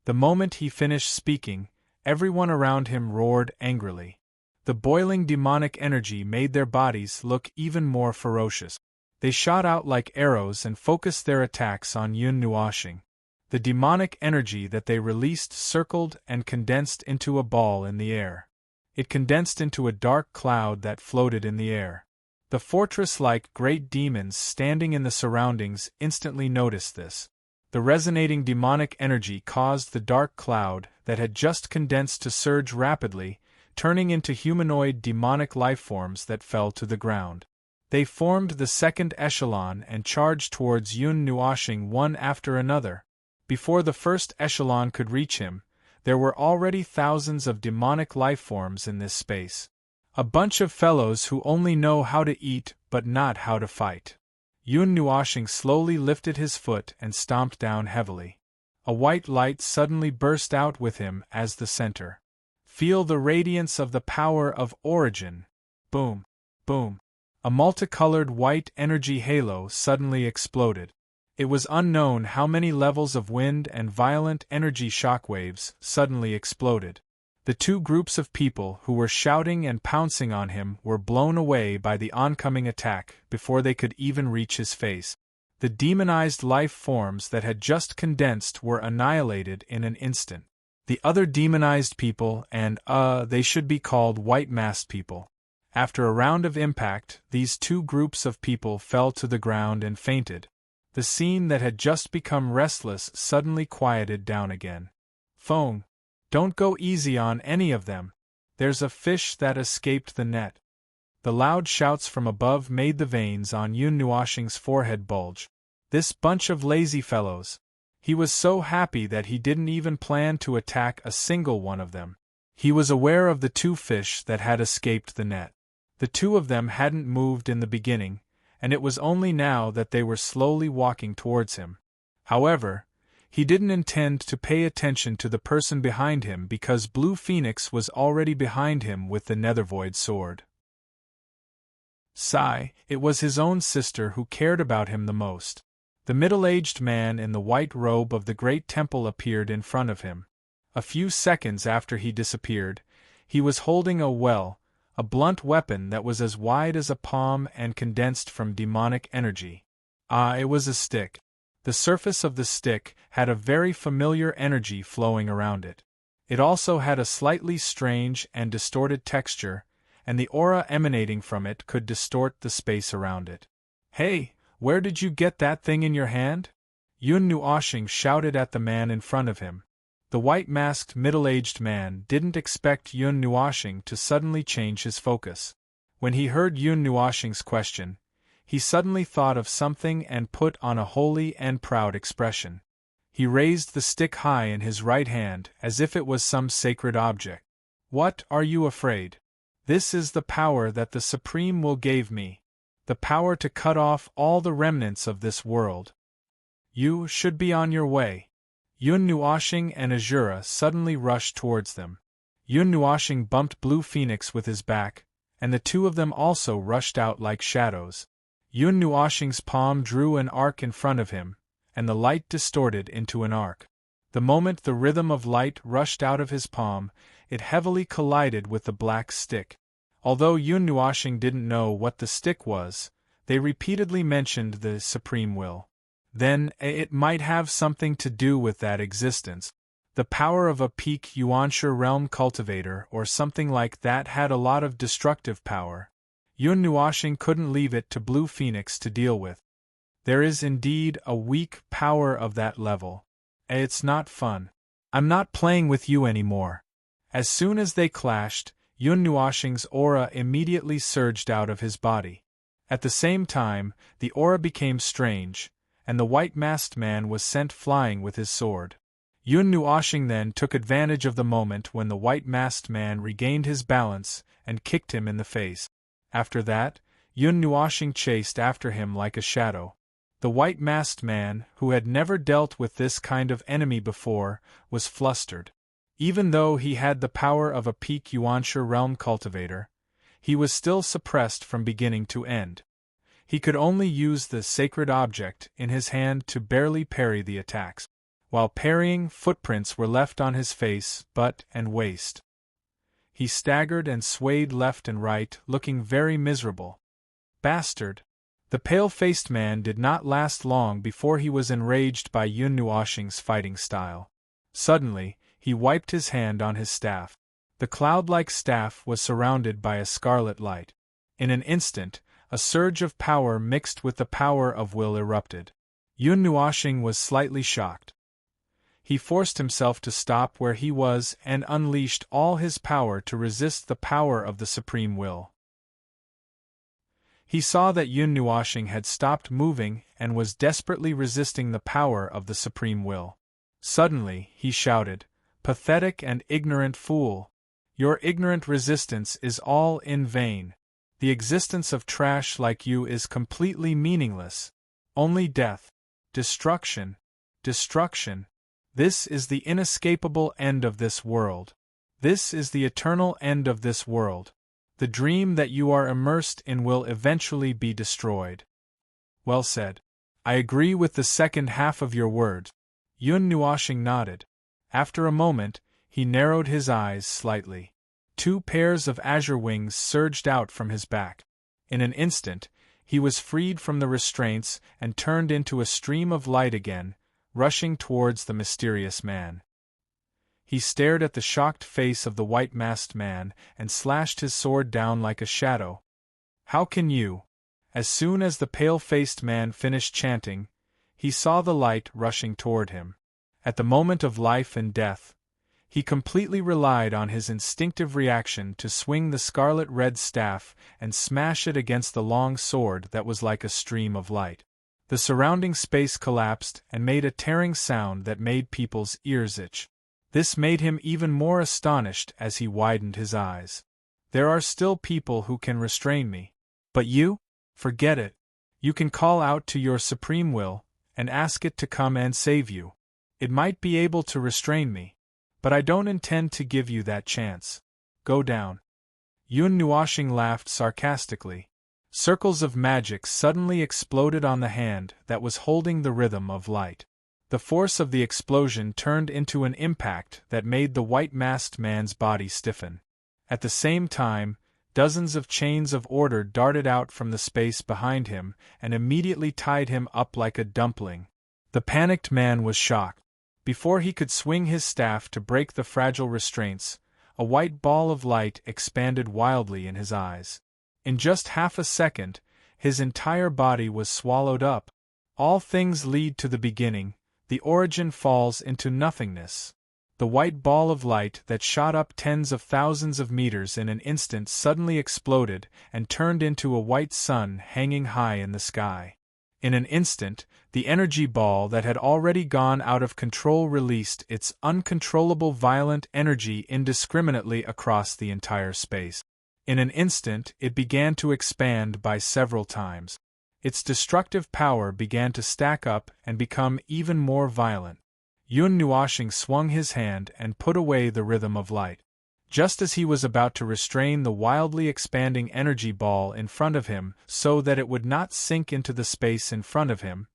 The moment he finished speaking, everyone around him roared angrily. The boiling demonic energy made their bodies look even more ferocious. They shot out like arrows and focused their attacks on Yun Nuoshing. The demonic energy that they released circled and condensed into a ball in the air. It condensed into a dark cloud that floated in the air. The fortress-like great demons standing in the surroundings instantly noticed this. The resonating demonic energy caused the dark cloud that had just condensed to surge rapidly, turning into humanoid demonic lifeforms that fell to the ground. They formed the second echelon and charged towards Yun Nuoshing one after another. Before the first echelon could reach him, there were already thousands of demonic lifeforms in this space. A bunch of fellows who only know how to eat but not how to fight. Yun Nuoshing slowly lifted his foot and stomped down heavily. A white light suddenly burst out with him as the center. Feel the radiance of the power of origin. Boom, boom. A multicolored white energy halo suddenly exploded. It was unknown how many levels of wind and violent energy shockwaves suddenly exploded. The two groups of people who were shouting and pouncing on him were blown away by the oncoming attack before they could even reach his face. The demonized life forms that had just condensed were annihilated in an instant. The other demonized people and, they should be called white-masked people. After a round of impact, these two groups of people fell to the ground and fainted. The scene that had just become restless suddenly quieted down again. Phone. Don't go easy on any of them. There's a fish that escaped the net. The loud shouts from above made the veins on Yun Nuoshing's forehead bulge. This bunch of lazy fellows. He was so happy that he didn't even plan to attack a single one of them. He was aware of the two fish that had escaped the net. The two of them hadn't moved in the beginning, and it was only now that they were slowly walking towards him. However, he didn't intend to pay attention to the person behind him because Blue Phoenix was already behind him with the Nethervoid sword. Sigh, it was his own sister who cared about him the most. The middle-aged man in the white robe of the great temple appeared in front of him. A few seconds after he disappeared, he was holding a blunt weapon that was as wide as a palm and condensed from demonic energy. It was a stick. The surface of the stick had a very familiar energy flowing around it. It also had a slightly strange and distorted texture, and the aura emanating from it could distort the space around it. Hey, where did you get that thing in your hand? Yun Nuoshing shouted at the man in front of him. The white-masked middle-aged man didn't expect Yun Nuoshing to suddenly change his focus. When he heard Yun Nuoshing's question, he suddenly thought of something and put on a holy and proud expression. He raised the stick high in his right hand as if it was some sacred object. What, are you afraid? This is the power that the Supreme Will gave me. The power to cut off all the remnants of this world. You should be on your way. Yun Nuoshing and Azura suddenly rushed towards them. Yun Nuoshing bumped Blue Phoenix with his back, and the two of them also rushed out like shadows. Yun Nuoshing's palm drew an arc in front of him, and the light distorted into an arc. The moment the rhythm of light rushed out of his palm, it heavily collided with the black stick. Although Yun Nuoshing didn't know what the stick was, they repeatedly mentioned the Supreme Will. Then, it might have something to do with that existence. The power of a peak Yuansha realm cultivator or something like that had a lot of destructive power. Yun Nuoshing couldn't leave it to Blue Phoenix to deal with. There is indeed a weak power of that level. It's not fun. I'm not playing with you anymore. As soon as they clashed, Yun Nuoshing's aura immediately surged out of his body. At the same time, the aura became strange, and the white-masked man was sent flying with his sword. Yun Nuoshing then took advantage of the moment when the white-masked man regained his balance and kicked him in the face. After that, Yun Nuoshing chased after him like a shadow. The white-masked man, who had never dealt with this kind of enemy before, was flustered. Even though he had the power of a peak Yuansha realm cultivator, he was still suppressed from beginning to end. He could only use the sacred object in his hand to barely parry the attacks. While parrying, footprints were left on his face, butt, and waist. He staggered and swayed left and right, looking very miserable. Bastard! The pale-faced man did not last long before he was enraged by Yun Nuoshing's fighting style. Suddenly, he wiped his hand on his staff. The cloud-like staff was surrounded by a scarlet light. In an instant, a surge of power mixed with the power of will erupted. Yun Nuoshing was slightly shocked. He forced himself to stop where he was and unleashed all his power to resist the power of the supreme will. He saw that Yun Nuoshing had stopped moving and was desperately resisting the power of the supreme will. Suddenly, he shouted, "Pathetic and ignorant fool! Your ignorant resistance is all in vain. The existence of trash like you is completely meaningless. Only death, destruction, destruction. This is the inescapable end of this world. This is the eternal end of this world. The dream that you are immersed in will eventually be destroyed." Well said. I agree with the second half of your words. Yun Nuoshing nodded. After a moment, he narrowed his eyes slightly. 2 pairs of azure wings surged out from his back. In an instant, he was freed from the restraints and turned into a stream of light again, rushing towards the mysterious man. He stared at the shocked face of the white-masked man and slashed his sword down like a shadow. "How can you?" As soon as the pale-faced man finished chanting, he saw the light rushing toward him. At the moment of life and death, he completely relied on his instinctive reaction to swing the scarlet-red staff and smash it against the long sword that was like a stream of light. The surrounding space collapsed and made a tearing sound that made people's ears itch. This made him even more astonished as he widened his eyes. "There are still people who can restrain me. But you? Forget it. You can call out to your supreme will, and ask it to come and save you. It might be able to restrain me, but I don't intend to give you that chance. Go down." Yun Nuoshing laughed sarcastically. Circles of magic suddenly exploded on the hand that was holding the rhythm of light. The force of the explosion turned into an impact that made the white-masked man's body stiffen. At the same time, dozens of chains of order darted out from the space behind him and immediately tied him up like a dumpling. The panicked man was shocked. Before he could swing his staff to break the fragile restraints, a white ball of light expanded wildly in his eyes. In just half a second, his entire body was swallowed up. All things lead to the beginning. The origin falls into nothingness. The white ball of light that shot up tens of thousands of meters in an instant suddenly exploded and turned into a white sun hanging high in the sky. In an instant, the energy ball that had already gone out of control released its uncontrollable violent energy indiscriminately across the entire space. In an instant, it began to expand by several times. Its destructive power began to stack up and become even more violent. Yun Nuoshing swung his hand and put away the rhythm of light. Just as he was about to restrain the wildly expanding energy ball in front of him so that it would not sink into the space in front of him,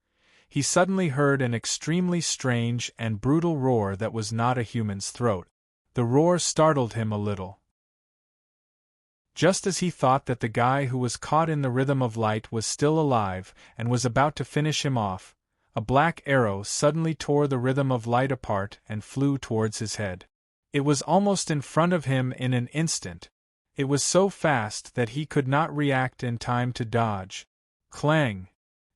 he suddenly heard an extremely strange and brutal roar that was not a human's throat. The roar startled him a little. Just as he thought that the guy who was caught in the rhythm of light was still alive and was about to finish him off, a black arrow suddenly tore the rhythm of light apart and flew towards his head. It was almost in front of him in an instant. It was so fast that he could not react in time to dodge. Clang!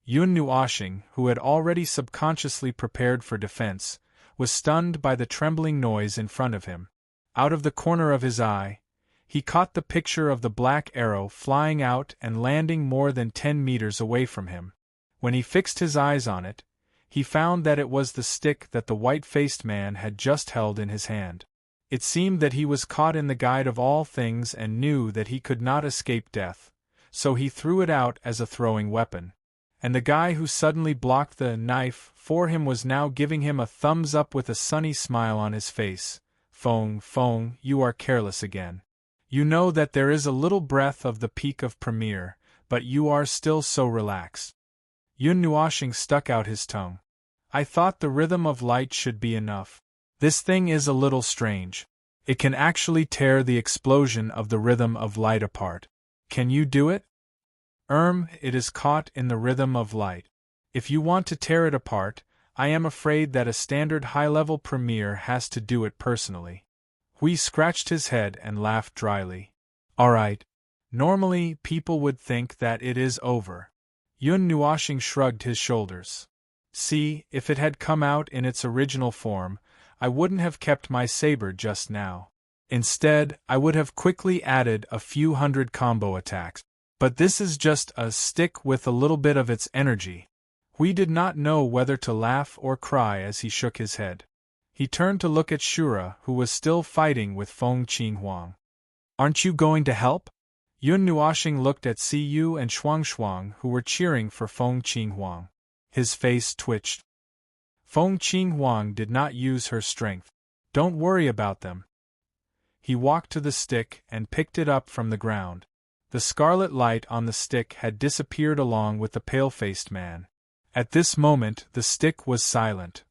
Yun Nuoshing, who had already subconsciously prepared for defense, was stunned by the trembling noise in front of him. Out of the corner of his eye, he caught the picture of the black arrow flying out and landing more than 10 meters away from him. When he fixed his eyes on it, he found that it was the stick that the white-faced man had just held in his hand. It seemed that he was caught in the guide of all things and knew that he could not escape death, so he threw it out as a throwing weapon. And the guy who suddenly blocked the knife for him was now giving him a thumbs up with a sunny smile on his face. "Fong, Fong, you are careless again. You know that there is a little breath of the peak of Premier, but you are still so relaxed." Yun Nuoshing stuck out his tongue. "I thought the rhythm of light should be enough. This thing is a little strange. It can actually tear the explosion of the rhythm of light apart. Can you do it?" It is caught in the rhythm of light. If you want to tear it apart, I am afraid that a standard high-level premier has to do it personally." Hui scratched his head and laughed dryly. "All right. Normally, people would think that it is over." Yun Nuoshing shrugged his shoulders. "See, if it had come out in its original form, I wouldn't have kept my saber just now. Instead, I would have quickly added a few hundred combo attacks. But this is just a stick with a little bit of its energy. Hui did not know whether to laugh or cry as he shook his head. He turned to look at Shura, who was still fighting with Feng Qinghuang. Aren't you going to help? Yun Nuoxing looked at Si Yu and Shuang, who were cheering for Feng Qinghuang. His face twitched. Feng Qinghuang did not use her strength. Don't worry about them. He walked to the stick and picked it up from the ground. The scarlet light on the stick had disappeared along with the pale-faced man. At this moment, the stick was silent.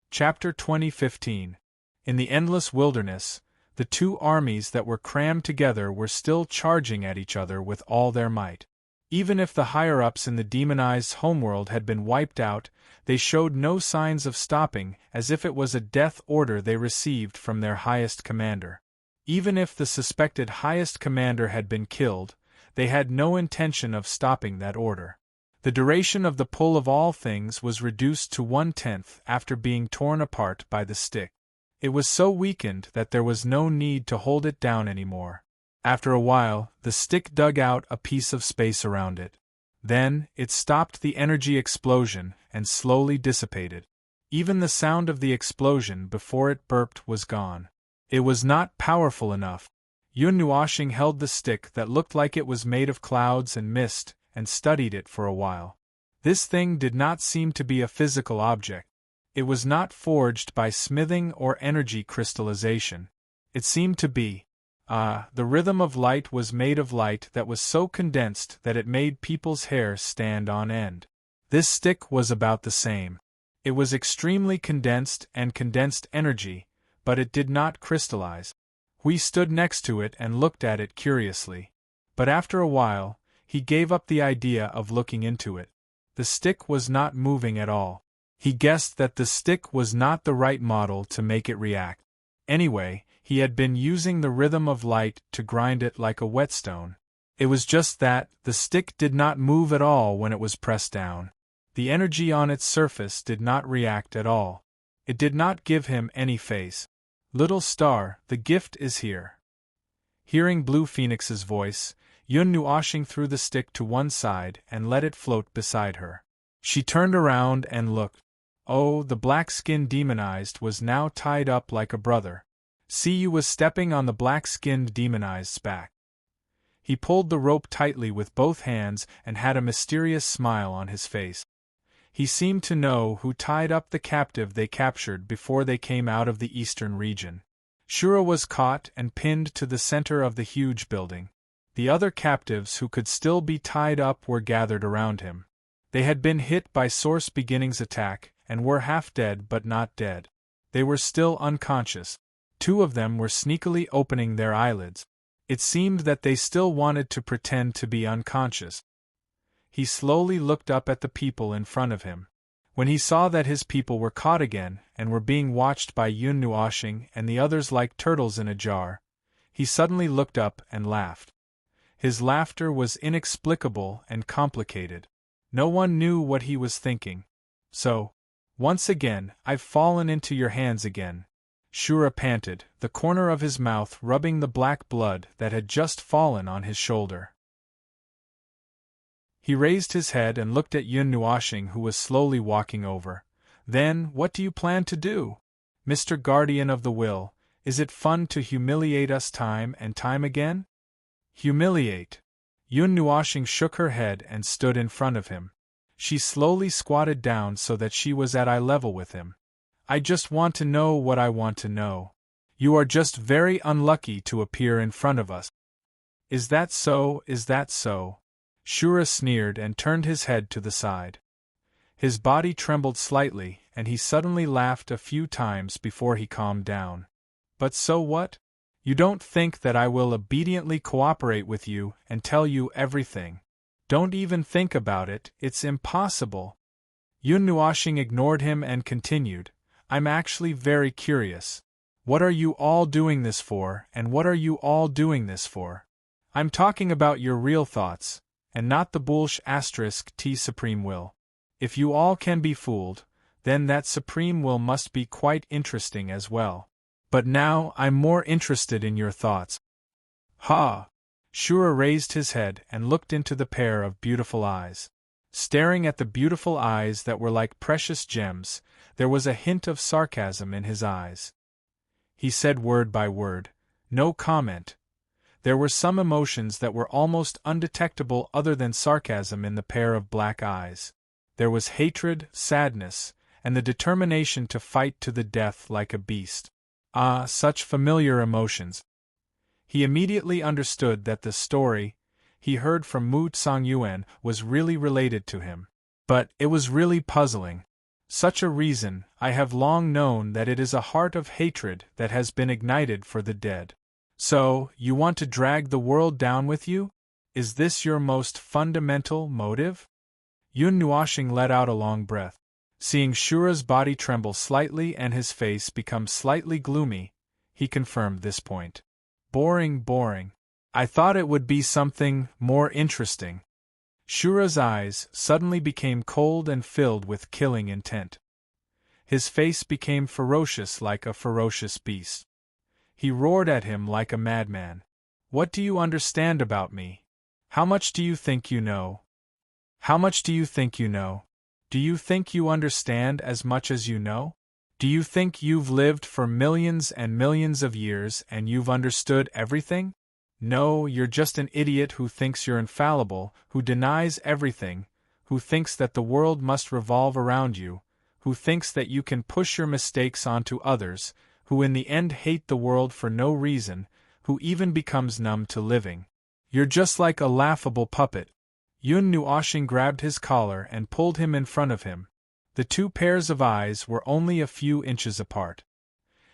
Chapter 2015. In the endless wilderness, the two armies that were crammed together were still charging at each other with all their might. Even if the higher-ups in the demonized homeworld had been wiped out, they showed no signs of stopping, as if it was a death order they received from their highest commander. Even if the suspected highest commander had been killed, they had no intention of stopping that order. The duration of the pull of all things was reduced to 1/10 after being torn apart by the stick. It was so weakened that there was no need to hold it down anymore. After a while, the stick dug out a piece of space around it. Then, it stopped the energy explosion and slowly dissipated. Even the sound of the explosion before it burped was gone. It was not powerful enough. Yun Nuoxing held the stick that looked like it was made of clouds and mist, and studied it for a while. This thing did not seem to be a physical object. It was not forged by smithing or energy crystallization. It seemed to be. The rhythm of light was made of light that was so condensed that it made people's hair stand on end. This stick was about the same. It was extremely condensed and condensed energy, but it did not crystallize. We stood next to it and looked at it curiously. But after a while, he gave up the idea of looking into it. The stick was not moving at all. He guessed that the stick was not the right model to make it react. Anyway, he had been using the rhythm of light to grind it like a whetstone. It was just that the stick did not move at all when it was pressed down. The energy on its surface did not react at all. It did not give him any face. Little star, the gift is here. Hearing Blue Phoenix's voice, Yun Nuoxing threw the stick to one side and let it float beside her. She turned around and looked. Oh, the black-skinned demonized was now tied up like a brother. Siyu was stepping on the black-skinned demonized's back. He pulled the rope tightly with both hands and had a mysterious smile on his face. He seemed to know who tied up the captive they captured before they came out of the eastern region. Shura was caught and pinned to the center of the huge building. The other captives who could still be tied up were gathered around him. They had been hit by Source Beginning's attack and were half dead but not dead. They were still unconscious. Two of them were sneakily opening their eyelids. It seemed that they still wanted to pretend to be unconscious. He slowly looked up at the people in front of him. When he saw that his people were caught again and were being watched by Yun Nuoxing and the others like turtles in a jar, he suddenly looked up and laughed. His laughter was inexplicable and complicated. No one knew what he was thinking. So, once again, I've fallen into your hands again. Shura panted, the corner of his mouth rubbing the black blood that had just fallen on his shoulder. He raised his head and looked at Yun Nuoxing, who was slowly walking over. Then, what do you plan to do? Mr. Guardian of the Will, is it fun to humiliate us time and time again? Humiliate. Yun Nuoxing shook her head and stood in front of him. She slowly squatted down so that she was at eye level with him. I just want to know what I want to know. You are just very unlucky to appear in front of us. Is that so, is that so? Shura sneered and turned his head to the side. His body trembled slightly, and he suddenly laughed a few times before he calmed down. But so what? You don't think that I will obediently cooperate with you and tell you everything. Don't even think about it, it's impossible. Yun Nuoxing ignored him and continued, I'm actually very curious. What are you all doing this for, and what are you all doing this for? I'm talking about your real thoughts, and not the bullsh*t Supreme Will. If you all can be fooled, then that supreme will must be quite interesting as well. But now I'm more interested in your thoughts. Ha! Shura raised his head and looked into the pair of beautiful eyes. Staring at the beautiful eyes that were like precious gems, there was a hint of sarcasm in his eyes. He said word by word, no comment. There were some emotions that were almost undetectable other than sarcasm in the pair of black eyes. There was hatred, sadness, and the determination to fight to the death like a beast. Ah, such familiar emotions! He immediately understood that the story he heard from Mu Tsang-yuan was really related to him. But it was really puzzling. Such a reason, I have long known that it is a heart of hatred that has been ignited for the dead. So, you want to drag the world down with you? Is this your most fundamental motive? Yun Nuoshing let out a long breath. Seeing Shura's body tremble slightly and his face become slightly gloomy, he confirmed this point. Boring, boring. I thought it would be something more interesting. Shura's eyes suddenly became cold and filled with killing intent. His face became ferocious like a ferocious beast. He roared at him like a madman. What do you understand about me? How much do you think you know? How much do you think you know? Do you think you understand as much as you know? Do you think you've lived for millions and millions of years and you've understood everything? No, you're just an idiot who thinks you're infallible, who denies everything, who thinks that the world must revolve around you, who thinks that you can push your mistakes onto others, who in the end hate the world for no reason, who even becomes numb to living. You're just like a laughable puppet. Yun Nuoshing grabbed his collar and pulled him in front of him. The two pairs of eyes were only a few inches apart.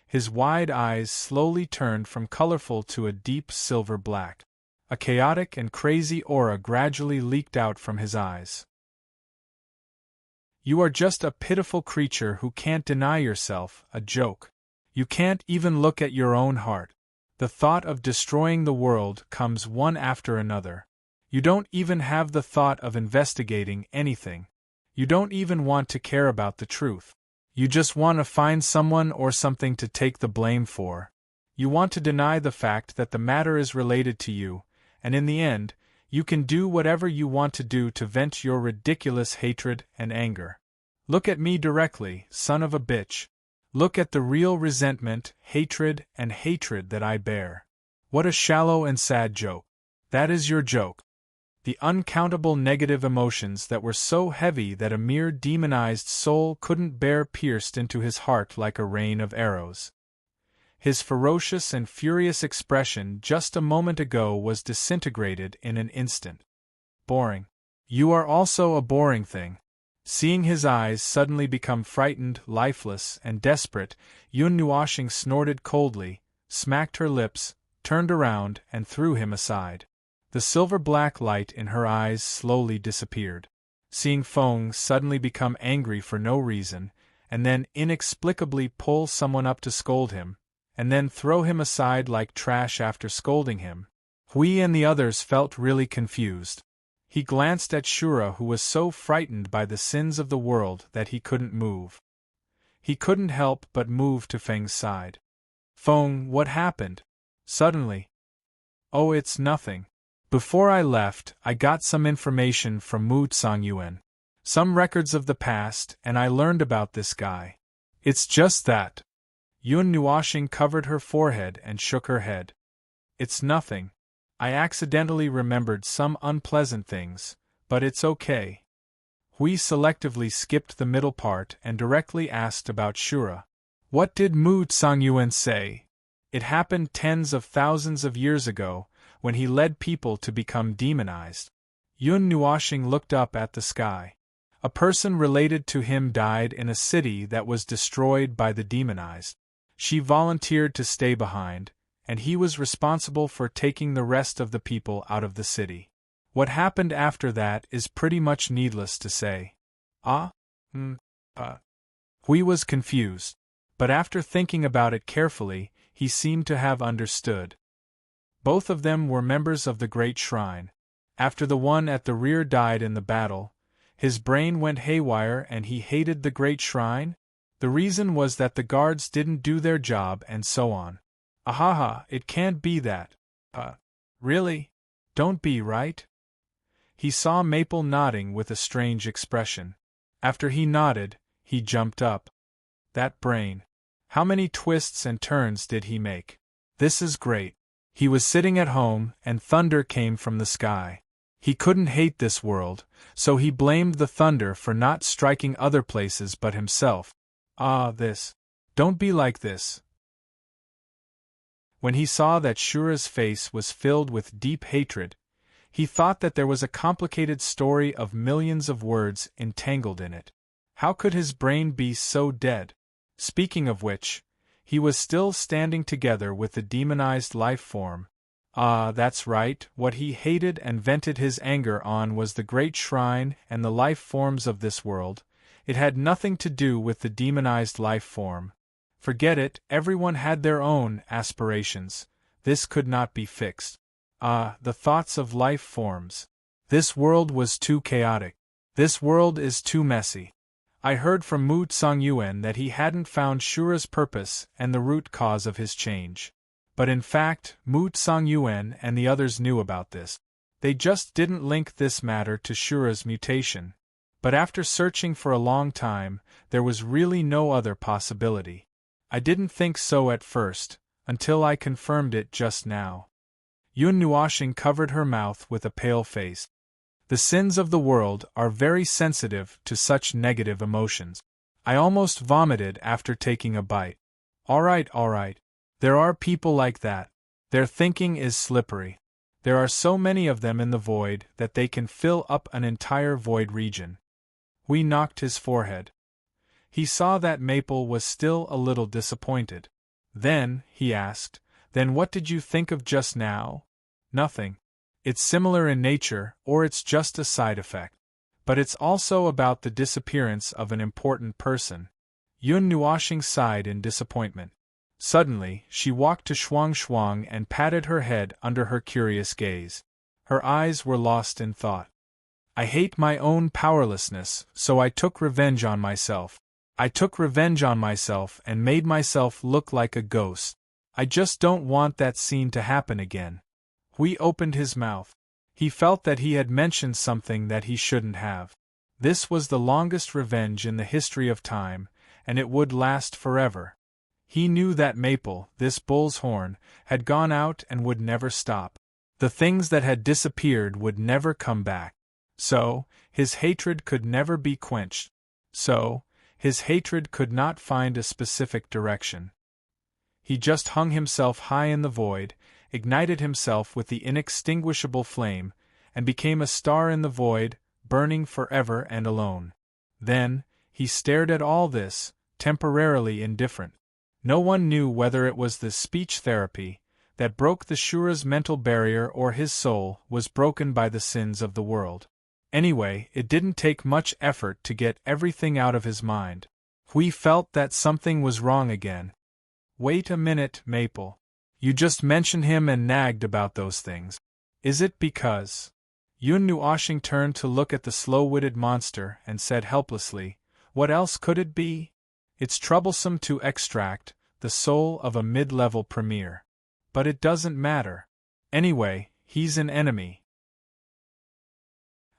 His wide eyes slowly turned from colorful to a deep silver black. A chaotic and crazy aura gradually leaked out from his eyes. You are just a pitiful creature who can't deny yourself, a joke. You can't even look at your own heart. The thought of destroying the world comes one after another. You don't even have the thought of investigating anything. You don't even want to care about the truth. You just want to find someone or something to take the blame for. You want to deny the fact that the matter is related to you, and in the end, you can do whatever you want to do to vent your ridiculous hatred and anger. Look at me directly, son of a bitch. Look at the real resentment, hatred that I bear. What a shallow and sad joke. That is your joke. The uncountable negative emotions that were so heavy that a mere demonized soul couldn't bear pierced into his heart like a rain of arrows. His ferocious and furious expression just a moment ago was disintegrated in an instant. Boring. You are also a boring thing. Seeing his eyes suddenly become frightened, lifeless, and desperate, Yun Nuoshing snorted coldly, smacked her lips, turned around, and threw him aside. The silver-black light in her eyes slowly disappeared. Seeing Feng suddenly become angry for no reason, and then inexplicably pull someone up to scold him, and then throw him aside like trash after scolding him, Hui and the others felt really confused. He glanced at Shura, who was so frightened by the sins of the world that he couldn't move. He couldn't help but move to Feng's side. Feng, what happened? Suddenly. Oh, it's nothing. Before I left, I got some information from Mu Tsang-yuan. Some records of the past, and I learned about this guy. It's just that. Yun Nuoshing covered her forehead and shook her head. It's nothing. I accidentally remembered some unpleasant things, but it's okay. Hui selectively skipped the middle part and directly asked about Shura. What did Mu Tsang-yuan say? It happened tens of thousands of years ago, when he led people to become demonized. Yun Nuoshing looked up at the sky. A person related to him died in a city that was destroyed by the demonized. She volunteered to stay behind, and he was responsible for taking the rest of the people out of the city. What happened after that is pretty much needless to say. Hui was confused, but after thinking about it carefully, he seemed to have understood. Both of them were members of the Great Shrine. After the one at the rear died in the battle, His brain went haywire and he hated the great shrine? The reason was that the guards didn't do their job and so on. Ahaha, it can't be that. Really? Don't be, right? He saw Maple nodding with a strange expression. After he nodded, he jumped up. That brain. How many twists and turns did he make? This is great. He was sitting at home, and thunder came from the sky. He couldn't hate this world, so he blamed the thunder for not striking other places but himself. This. Don't be like this. When he saw that Shura's face was filled with deep hatred, he thought that there was a complicated story of millions of words entangled in it. How could his brain be so dead? Speaking of which, he was still standing together with the demonized life form. That's right, what he hated and vented his anger on was the great shrine and the life forms of this world. It had nothing to do with the demonized life form. Forget it, everyone had their own aspirations. This could not be fixed. The thoughts of life forms. This world was too chaotic. This world is too messy. I heard from Mu Tsang-Yuen that he hadn't found Shura's purpose and the root cause of his change. But in fact, Mu Tsang-Yuen and the others knew about this. They just didn't link this matter to Shura's mutation. But after searching for a long time, there was really no other possibility. I didn't think so at first, until I confirmed it just now. Yun Nuoshing covered her mouth with a pale face. The sins of the world are very sensitive to such negative emotions. I almost vomited after taking a bite. All right. There are people like that. Their thinking is slippery. There are so many of them in the void that they can fill up an entire void region. Hui knocked his forehead. He saw that Maple was still a little disappointed. Then, he asked, then what did you think of just now? Nothing. It's similar in nature, or it's just a side effect. But it's also about the disappearance of an important person. Yun Nuoshing sighed in disappointment. Suddenly, she walked to Shuang and patted her head under her curious gaze. Her eyes were lost in thought. I hate my own powerlessness, so I took revenge on myself. I took revenge on myself and made myself look like a ghost. I just don't want that scene to happen again. Hui opened his mouth. He felt that he had mentioned something that he shouldn't have. This was the longest revenge in the history of time, and it would last forever. He knew that Maple, this bull's horn, had gone out and would never stop. The things that had disappeared would never come back. So, his hatred could never be quenched. So, his hatred could not find a specific direction. He just hung himself high in the void, ignited himself with the inextinguishable flame, and became a star in the void, burning forever and alone. Then, he stared at all this, temporarily indifferent. No one knew whether it was the speech therapy that broke the Shura's mental barrier or his soul was broken by the sins of the world. Anyway, it didn't take much effort to get everything out of his mind. Hui felt that something was wrong again. Wait a minute, Maple. You just mentioned him and nagged about those things. Is it because... Yun Nuoshing turned to look at the slow-witted monster and said helplessly, what else could it be? It's troublesome to extract the soul of a mid-level premier. But it doesn't matter. Anyway, he's an enemy.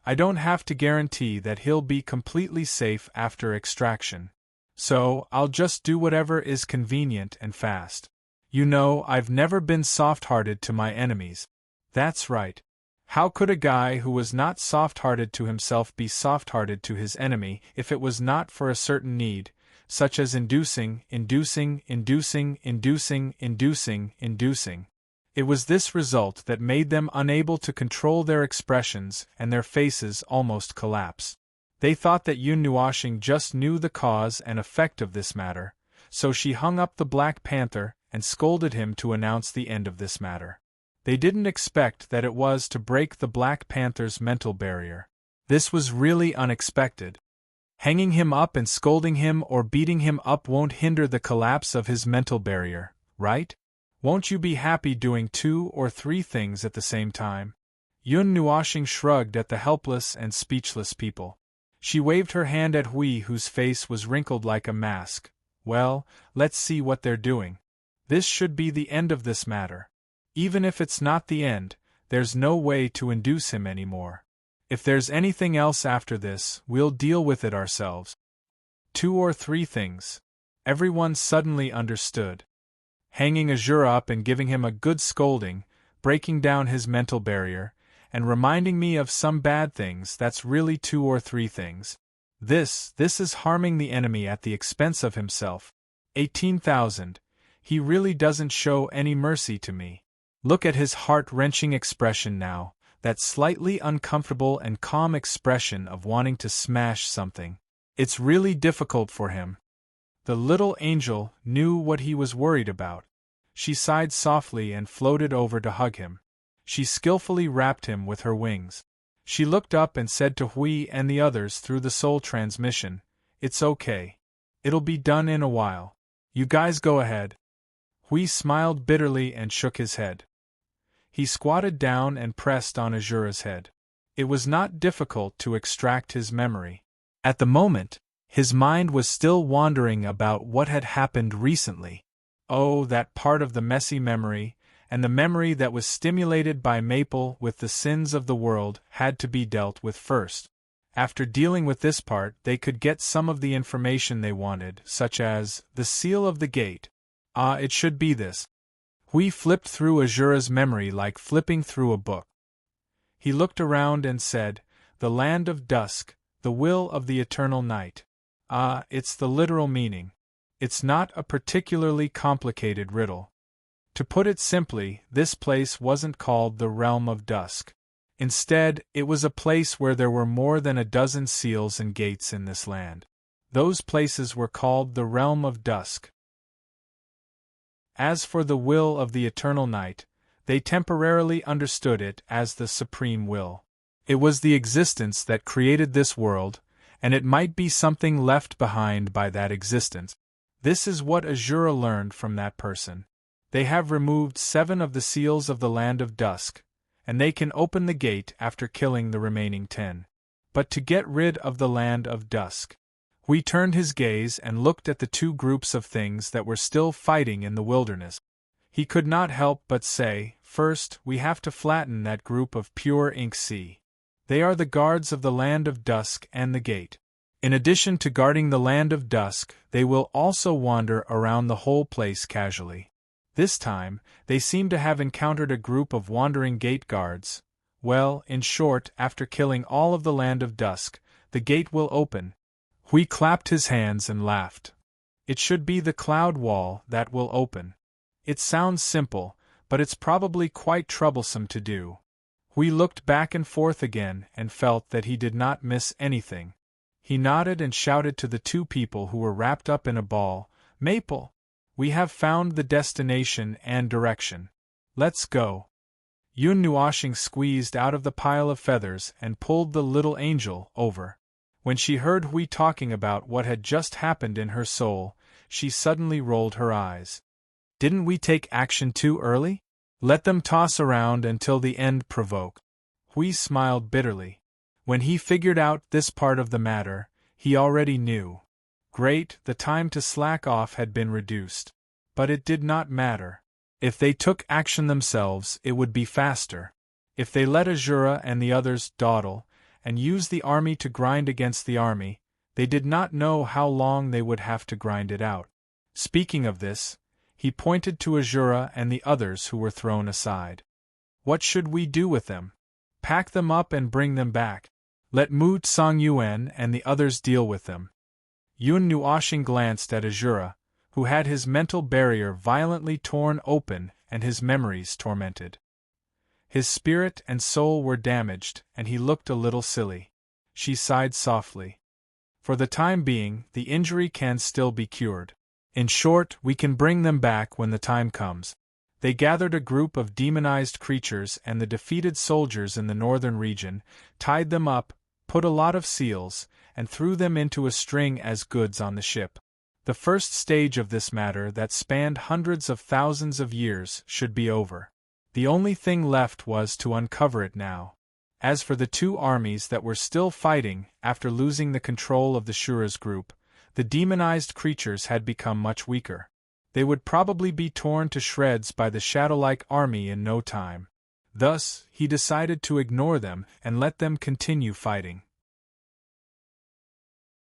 I don't have to guarantee that he'll be completely safe after extraction. So, I'll just do whatever is convenient and fast. You know, I've never been soft-hearted to my enemies. That's right. How could a guy who was not soft-hearted to himself be soft-hearted to his enemy if it was not for a certain need, such as inducing? It was this result that made them unable to control their expressions and their faces almost collapse. They thought that Yun Nuoshing just knew the cause and effect of this matter, so she hung up the Black Panther and scolded him to announce the end of this matter. They didn't expect that it was to break the Black Panther's mental barrier. This was really unexpected. Hanging him up and scolding him or beating him up won't hinder the collapse of his mental barrier, right? Won't you be happy doing 2 or 3 things at the same time? Yun Nuoshing shrugged at the helpless and speechless people. She waved her hand at Hui, whose face was wrinkled like a mask. Well, let's see what they're doing. This should be the end of this matter. Even if it's not the end, there's no way to induce him anymore. If there's anything else after this, we'll deal with it ourselves. 2 or 3 things. Everyone suddenly understood. Hanging Azura up and giving him a good scolding, breaking down his mental barrier, and reminding me of some bad things, that's really 2 or 3 things. This is harming the enemy at the expense of himself. 18,000. He really doesn't show any mercy to me. Look at his heart-wrenching expression now, that slightly uncomfortable and calm expression of wanting to smash something. It's really difficult for him. The little angel knew what he was worried about. She sighed softly and floated over to hug him. She skillfully wrapped him with her wings. She looked up and said to Hui and the others through the soul transmission, "It's okay. It'll be done in a while. You guys go ahead." Hui smiled bitterly and shook his head. He squatted down and pressed on Azura's head. It was not difficult to extract his memory. At the moment, his mind was still wandering about what had happened recently. Oh, that part of the messy memory, and the memory that was stimulated by Maple with the sins of the world, had to be dealt with first. After dealing with this part, they could get some of the information they wanted, such as the seal of the gate. It should be this. Hui flipped through Azura's memory like flipping through a book. He looked around and said, "The land of dusk, the will of the eternal night." It's the literal meaning. It's not a particularly complicated riddle. To put it simply, this place wasn't called the Realm of Dusk. Instead, it was a place where there were more than a dozen seals and gates in this land. Those places were called the Realm of Dusk. As for the will of the eternal night, they temporarily understood it as the supreme will. It was the existence that created this world, and it might be something left behind by that existence. This is what Azura learned from that person. They have removed 7 of the seals of the Land of Dusk, and they can open the gate after killing the remaining 10. But to get rid of the Land of Dusk, Hui turned his gaze and looked at the 2 groups of things that were still fighting in the wilderness. He could not help but say, first, we have to flatten that group of pure ink sea. They are the guards of the Land of Dusk and the gate. In addition to guarding the Land of Dusk, they will also wander around the whole place casually. This time, they seem to have encountered a group of wandering gate guards. Well, in short, after killing all of the Land of Dusk, the gate will open. Hui clapped his hands and laughed. It should be the cloud wall that will open. It sounds simple, but it's probably quite troublesome to do. Hui looked back and forth again and felt that he did not miss anything. He nodded and shouted to the 2 people who were wrapped up in a ball, "Maple! We have found the destination and direction. Let's go." Yun Nuashing squeezed out of the pile of feathers and pulled the little angel over. When she heard Hui talking about what had just happened in her soul, she suddenly rolled her eyes. Didn't we take action too early? Let them toss around until the end provoke. Hui smiled bitterly. When he figured out this part of the matter, he already knew. Great, the time to slack off had been reduced. But it did not matter. If they took action themselves, it would be faster. If they let Azura and the others dawdle, and use the army to grind against the army, they did not know how long they would have to grind it out. Speaking of this, he pointed to Azura and the others who were thrown aside. What should we do with them? Pack them up and bring them back. Let Mu Tsang-Yuan and the others deal with them. Yun Nuashing glanced at Azura, who had his mental barrier violently torn open and his memories tormented. His spirit and soul were damaged, and he looked a little silly. She sighed softly. For the time being, the injury can still be cured. In short, we can bring them back when the time comes. They gathered a group of demonized creatures and the defeated soldiers in the northern region, tied them up, put a lot of seals, and threw them into a string as goods on the ship. The first stage of this matter that spanned hundreds of thousands of years should be over. The only thing left was to uncover it now. As for the two armies that were still fighting after losing the control of the Shura's group, the demonized creatures had become much weaker. They would probably be torn to shreds by the shadow-like army in no time. Thus, he decided to ignore them and let them continue fighting.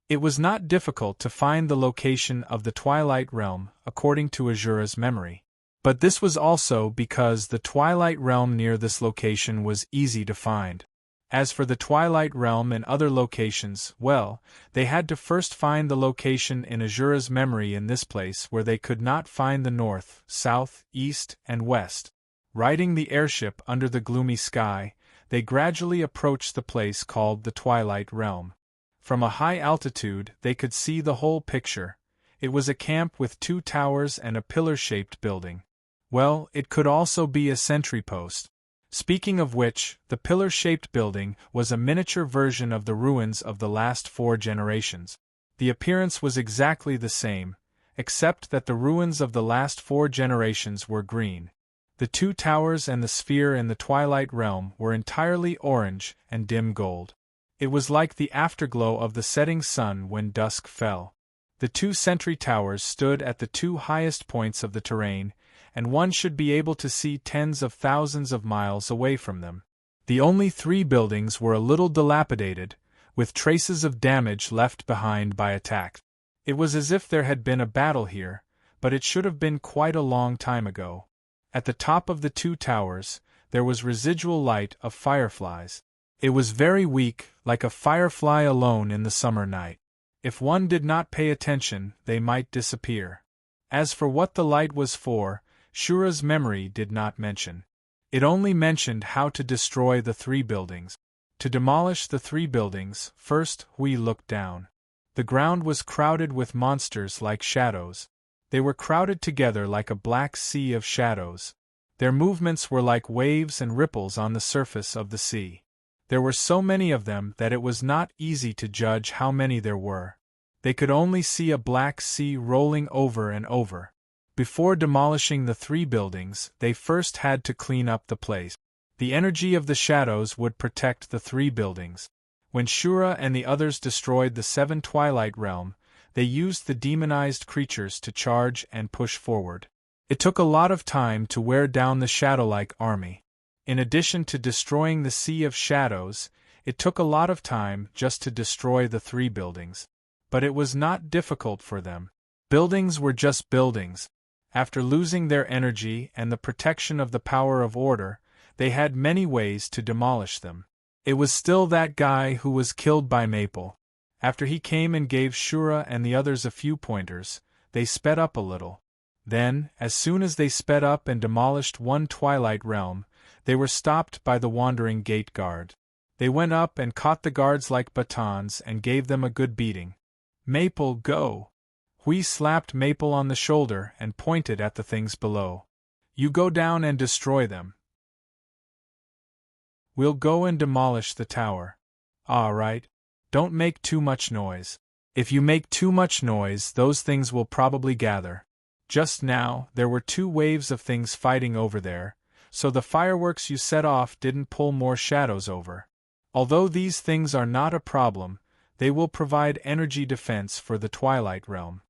It was not difficult to find the location of the Twilight Realm, according to Azura's memory. But this was also because the Twilight Realm near this location was easy to find. As for the Twilight Realm in other locations, well, they had to first find the location in Azura's memory in this place where they could not find the north, south, east, and west. Riding the airship under the gloomy sky, they gradually approached the place called the Twilight Realm. From a high altitude, they could see the whole picture. It was a camp with 2 towers and a pillar-shaped building. Well, it could also be a sentry post. Speaking of which, the pillar-shaped building was a miniature version of the ruins of the last 4 generations. The appearance was exactly the same, except that the ruins of the last 4 generations were green. The 2 towers and the sphere in the Twilight Realm were entirely orange and dim gold. It was like the afterglow of the setting sun when dusk fell. The 2 sentry towers stood at the 2 highest points of the terrain, and one should be able to see tens of thousands of miles away from them. The only 3 buildings were a little dilapidated, with traces of damage left behind by attack. It was as if there had been a battle here, but it should have been quite a long time ago. At the top of the 2 towers, there was residual light of fireflies. It was very weak, like a firefly alone in the summer night. If one did not pay attention, they might disappear. As for what the light was for, Shura's memory did not mention. It only mentioned how to destroy the 3 buildings. To demolish the 3 buildings, first we looked down. The ground was crowded with monsters like shadows. They were crowded together like a black sea of shadows. Their movements were like waves and ripples on the surface of the sea. There were so many of them that it was not easy to judge how many there were. They could only see a black sea rolling over and over. Before demolishing the 3 buildings, they first had to clean up the place. The energy of the shadows would protect the 3 buildings. When Shura and the others destroyed the 7 Twilight Realm, they used the demonized creatures to charge and push forward. It took a lot of time to wear down the shadow-like army. In addition to destroying the Sea of Shadows, it took a lot of time just to destroy the 3 buildings. But it was not difficult for them. Buildings were just buildings. After losing their energy and the protection of the power of order, they had many ways to demolish them. It was still that guy who was killed by Maple. After he came and gave Shura and the others a few pointers, they sped up a little. Then, as soon as they sped up and demolished 1 Twilight Realm, they were stopped by the wandering gate guard. They went up and caught the guards like batons and gave them a good beating. Maple, go! Hui slapped Maple on the shoulder and pointed at the things below. You go down and destroy them. We'll go and demolish the tower. All right. Don't make too much noise. If you make too much noise, those things will probably gather. Just now, there were 2 waves of things fighting over there, so the fireworks you set off didn't pull more shadows over. Although these things are not a problem, they will provide energy defense for the Twilight Realm.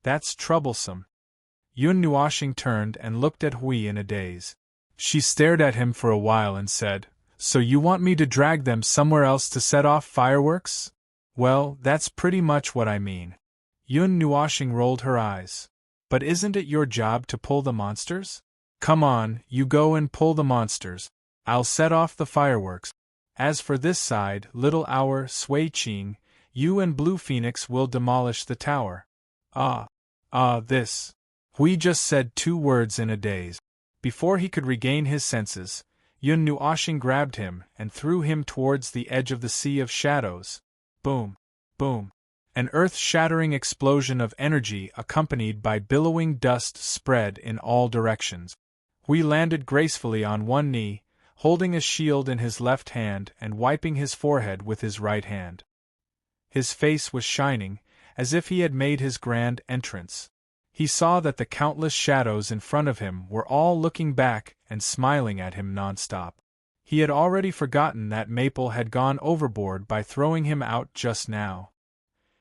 That's troublesome. Yun Nuashing turned and looked at Hui in a daze. She stared at him for a while and said, So you want me to drag them somewhere else to set off fireworks? Well, that's pretty much what I mean. Yun Nuashing rolled her eyes. But isn't it your job to pull the monsters? Come on, you go and pull the monsters. I'll set off the fireworks. As for this side, Little Hour, Sui Qing, you and Blue Phoenix will demolish the tower. This. Hui just said 2 words in a daze. Before he could regain his senses, Yun Nuashing grabbed him and threw him towards the edge of the Sea of Shadows. Boom! Boom! An earth-shattering explosion of energy accompanied by billowing dust spread in all directions. Hui landed gracefully on one knee, holding a shield in his left hand and wiping his forehead with his right hand. His face was shining, as if he had made his grand entrance. He saw that the countless shadows in front of him were all looking back and smiling at him non-stop. He had already forgotten that Maple had gone overboard by throwing him out just now.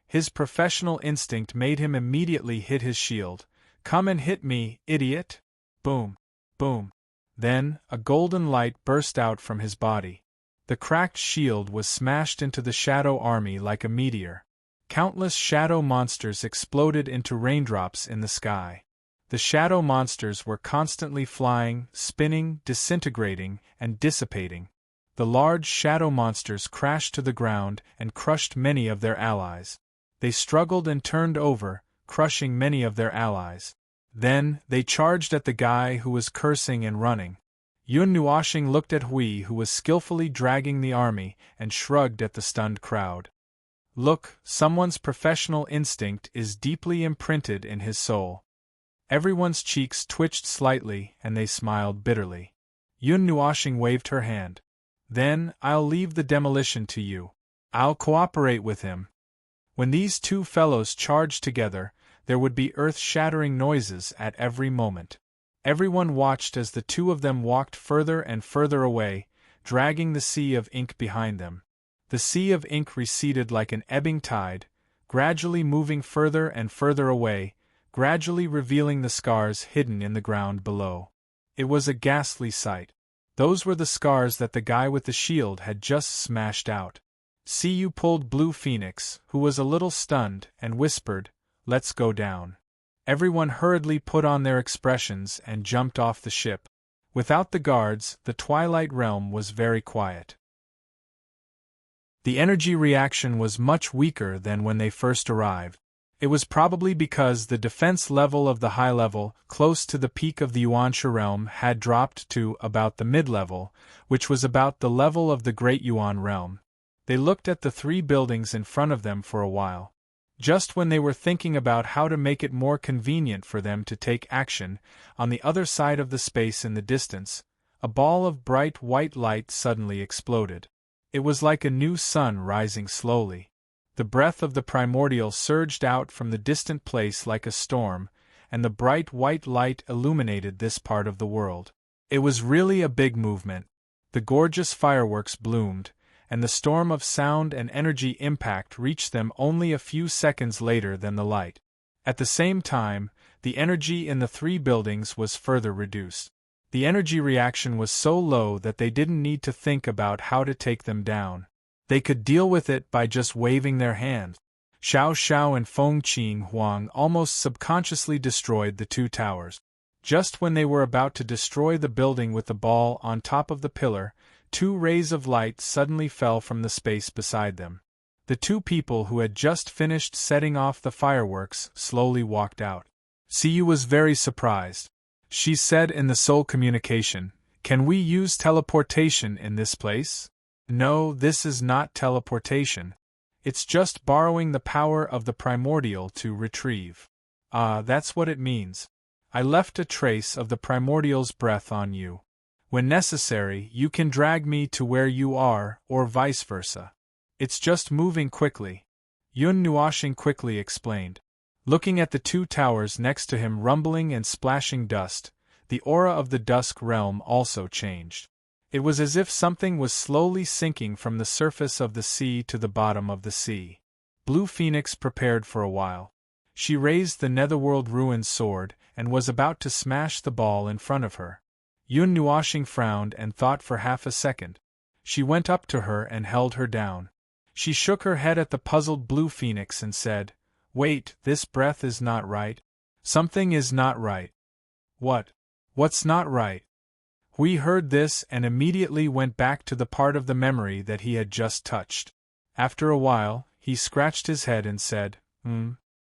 His professional instinct made him immediately hit his shield. "Come and hit me, idiot!" Boom! Boom! Then, a golden light burst out from his body. The cracked shield was smashed into the shadow army like a meteor. Countless shadow monsters exploded into raindrops in the sky. The shadow monsters were constantly flying, spinning, disintegrating, and dissipating. The large shadow monsters crashed to the ground and crushed many of their allies. They struggled and turned over, crushing many of their allies. Then, they charged at the guy who was cursing and running. Yun Nuoshing looked at Hui, who was skillfully dragging the army, and shrugged at the stunned crowd. Look, someone's professional instinct is deeply imprinted in his soul. Everyone's cheeks twitched slightly, and they smiled bitterly. Yun Nuoshing waved her hand. Then, I'll leave the demolition to you. I'll cooperate with him. When these two fellows charged together, there would be earth-shattering noises at every moment. Everyone watched as the two of them walked further and further away, dragging the sea of ink behind them. The sea of ink receded like an ebbing tide, gradually moving further and further away, gradually revealing the scars hidden in the ground below. It was a ghastly sight. Those were the scars that the guy with the shield had just smashed out. Siyu pulled Blue Phoenix, who was a little stunned, and whispered, "Let's go down." Everyone hurriedly put on their expressions and jumped off the ship. Without the guards, the Twilight Realm was very quiet. The energy reaction was much weaker than when they first arrived. It was probably because the defense level of the high level, close to the peak of the Yuansha realm, had dropped to about the mid-level, which was about the level of the Great Yuan realm. They looked at the three buildings in front of them for a while. Just when they were thinking about how to make it more convenient for them to take action, on the other side of the space in the distance, a ball of bright white light suddenly exploded. It was like a new sun rising slowly. The breath of the primordial surged out from the distant place like a storm, and the bright white light illuminated this part of the world. It was really a big movement. The gorgeous fireworks bloomed, and the storm of sound and energy impact reached them only a few seconds later than the light. At the same time, the energy in the three buildings was further reduced. The energy reaction was so low that they didn't need to think about how to take them down. They could deal with it by just waving their hands. Xiao Xiao and Feng Qing Huang almost subconsciously destroyed the two towers. Just when they were about to destroy the building with the ball on top of the pillar, two rays of light suddenly fell from the space beside them. The two people who had just finished setting off the fireworks slowly walked out. Siyu was very surprised. She said in the soul communication, "Can we use teleportation in this place?" "No, this is not teleportation. It's just borrowing the power of the primordial to retrieve." "Ah, that's what it means. I left a trace of the primordial's breath on you. When necessary, you can drag me to where you are, or vice versa. It's just moving quickly," Yun Nuoshing quickly explained. Looking at the two towers next to him rumbling and splashing dust, the aura of the Dusk Realm also changed. It was as if something was slowly sinking from the surface of the sea to the bottom of the sea. Blue Phoenix prepared for a while. She raised the Netherworld Ruin's sword and was about to smash the ball in front of her. Yun Nuoshing frowned and thought for half a second. She went up to her and held her down. She shook her head at the puzzled Blue Phoenix and said, "Wait, this breath is not right. Something is not right." "What? What's not right?" Hui heard this and immediately went back to the part of the memory that he had just touched. After a while, he scratched his head and said,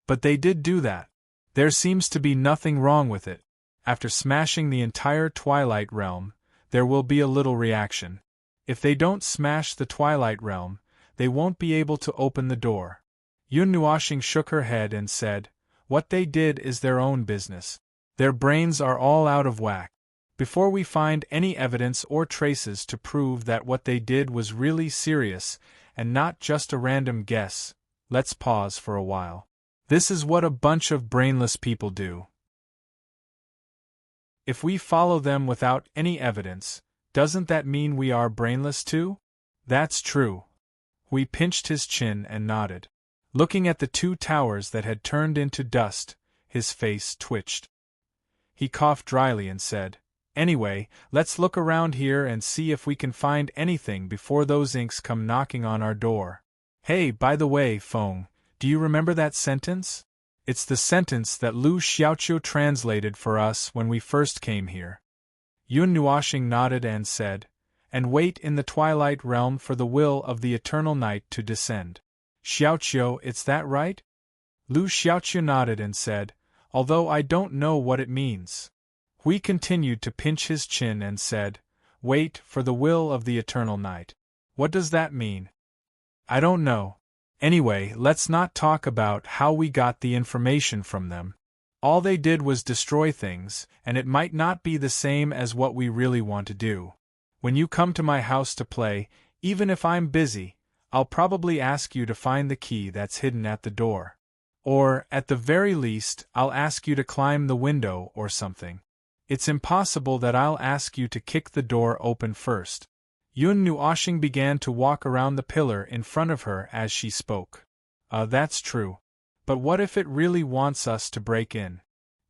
But they did do that. There seems to be nothing wrong with it. After smashing the entire Twilight Realm, there will be a little reaction. If they don't smash the Twilight Realm, they won't be able to open the door." Yun Nuoshing shook her head and said, "What they did is their own business. Their brains are all out of whack. Before we find any evidence or traces to prove that what they did was really serious and not just a random guess, let's pause for a while. This is what a bunch of brainless people do. If we follow them without any evidence, Doesn't that mean we are brainless too? That's true. Hui pinched his chin and nodded. Looking at the two towers that had turned into dust, his face twitched. He coughed dryly and said, "Anyway, let's look around here and see if we can find anything before those inks come knocking on our door." Hey, by the way, Feng, do you remember that sentence? It's the sentence that Lu Xiaoqiu translated for us when we first came here. Yun Nuoxing nodded and said, "And wait in the twilight realm for the will of the eternal night to descend." Xiaoqiu, it's that right? Lu Xiaoqiu nodded and said, "Although I don't know what it means." Hui continued to pinch his chin and said, "Wait for the will of the eternal night. What does that mean?" "I don't know. Anyway, let's not talk about how we got the information from them. All they did was destroy things, and it might not be the same as what we really want to do. When you come to my house to play, even if I'm busy, I'll probably ask you to find the key that's hidden at the door. Or, at the very least, I'll ask you to climb the window or something. It's impossible that I'll ask you to kick the door open first." Yun Nuoxing began to walk around the pillar in front of her as she spoke. That's true. But what if it really wants us to break in?"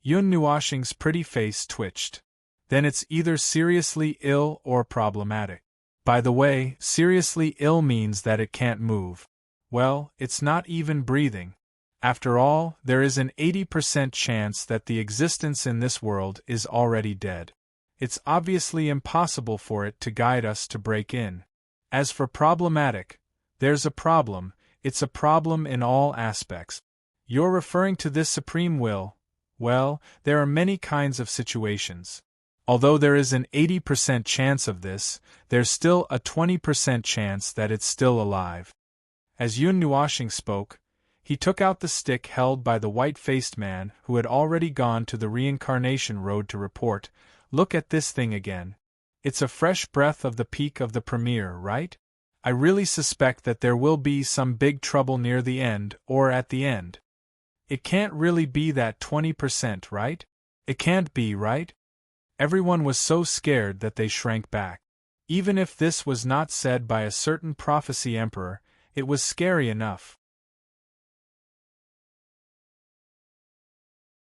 Yun Nuoxing's pretty face twitched. "Then it's either seriously ill or problematic. By the way, seriously ill means that it can't move. Well, it's not even breathing. After all, there is an 80% chance that the existence in this world is already dead. It's obviously impossible for it to guide us to break in. As for problematic, there's a problem, it's a problem in all aspects. You're referring to this supreme will. Well, there are many kinds of situations. Although there is an 80% chance of this, there's still a 20% chance that it's still alive." As Yun Nuoxing spoke, he took out the stick held by the white-faced man who had already gone to the reincarnation road to report, "Look at this thing again. It's a fresh breath of the peak of the premier, right? I really suspect that there will be some big trouble near the end or at the end. It can't really be that 20%, right? It can't be, right?" Everyone was so scared that they shrank back. Even if this was not said by a certain prophecy emperor, it was scary enough.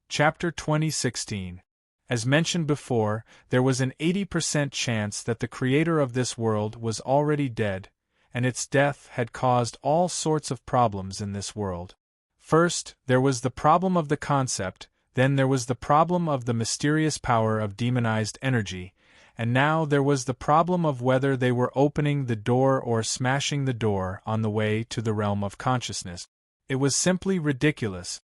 Chapter 2016. As mentioned before, there was an 80% chance that the creator of this world was already dead, and its death had caused all sorts of problems in this world. First, there was the problem of the concept, then there was the problem of the mysterious power of demonized energy, and now there was the problem of whether they were opening the door or smashing the door on the way to the realm of consciousness. It was simply ridiculous.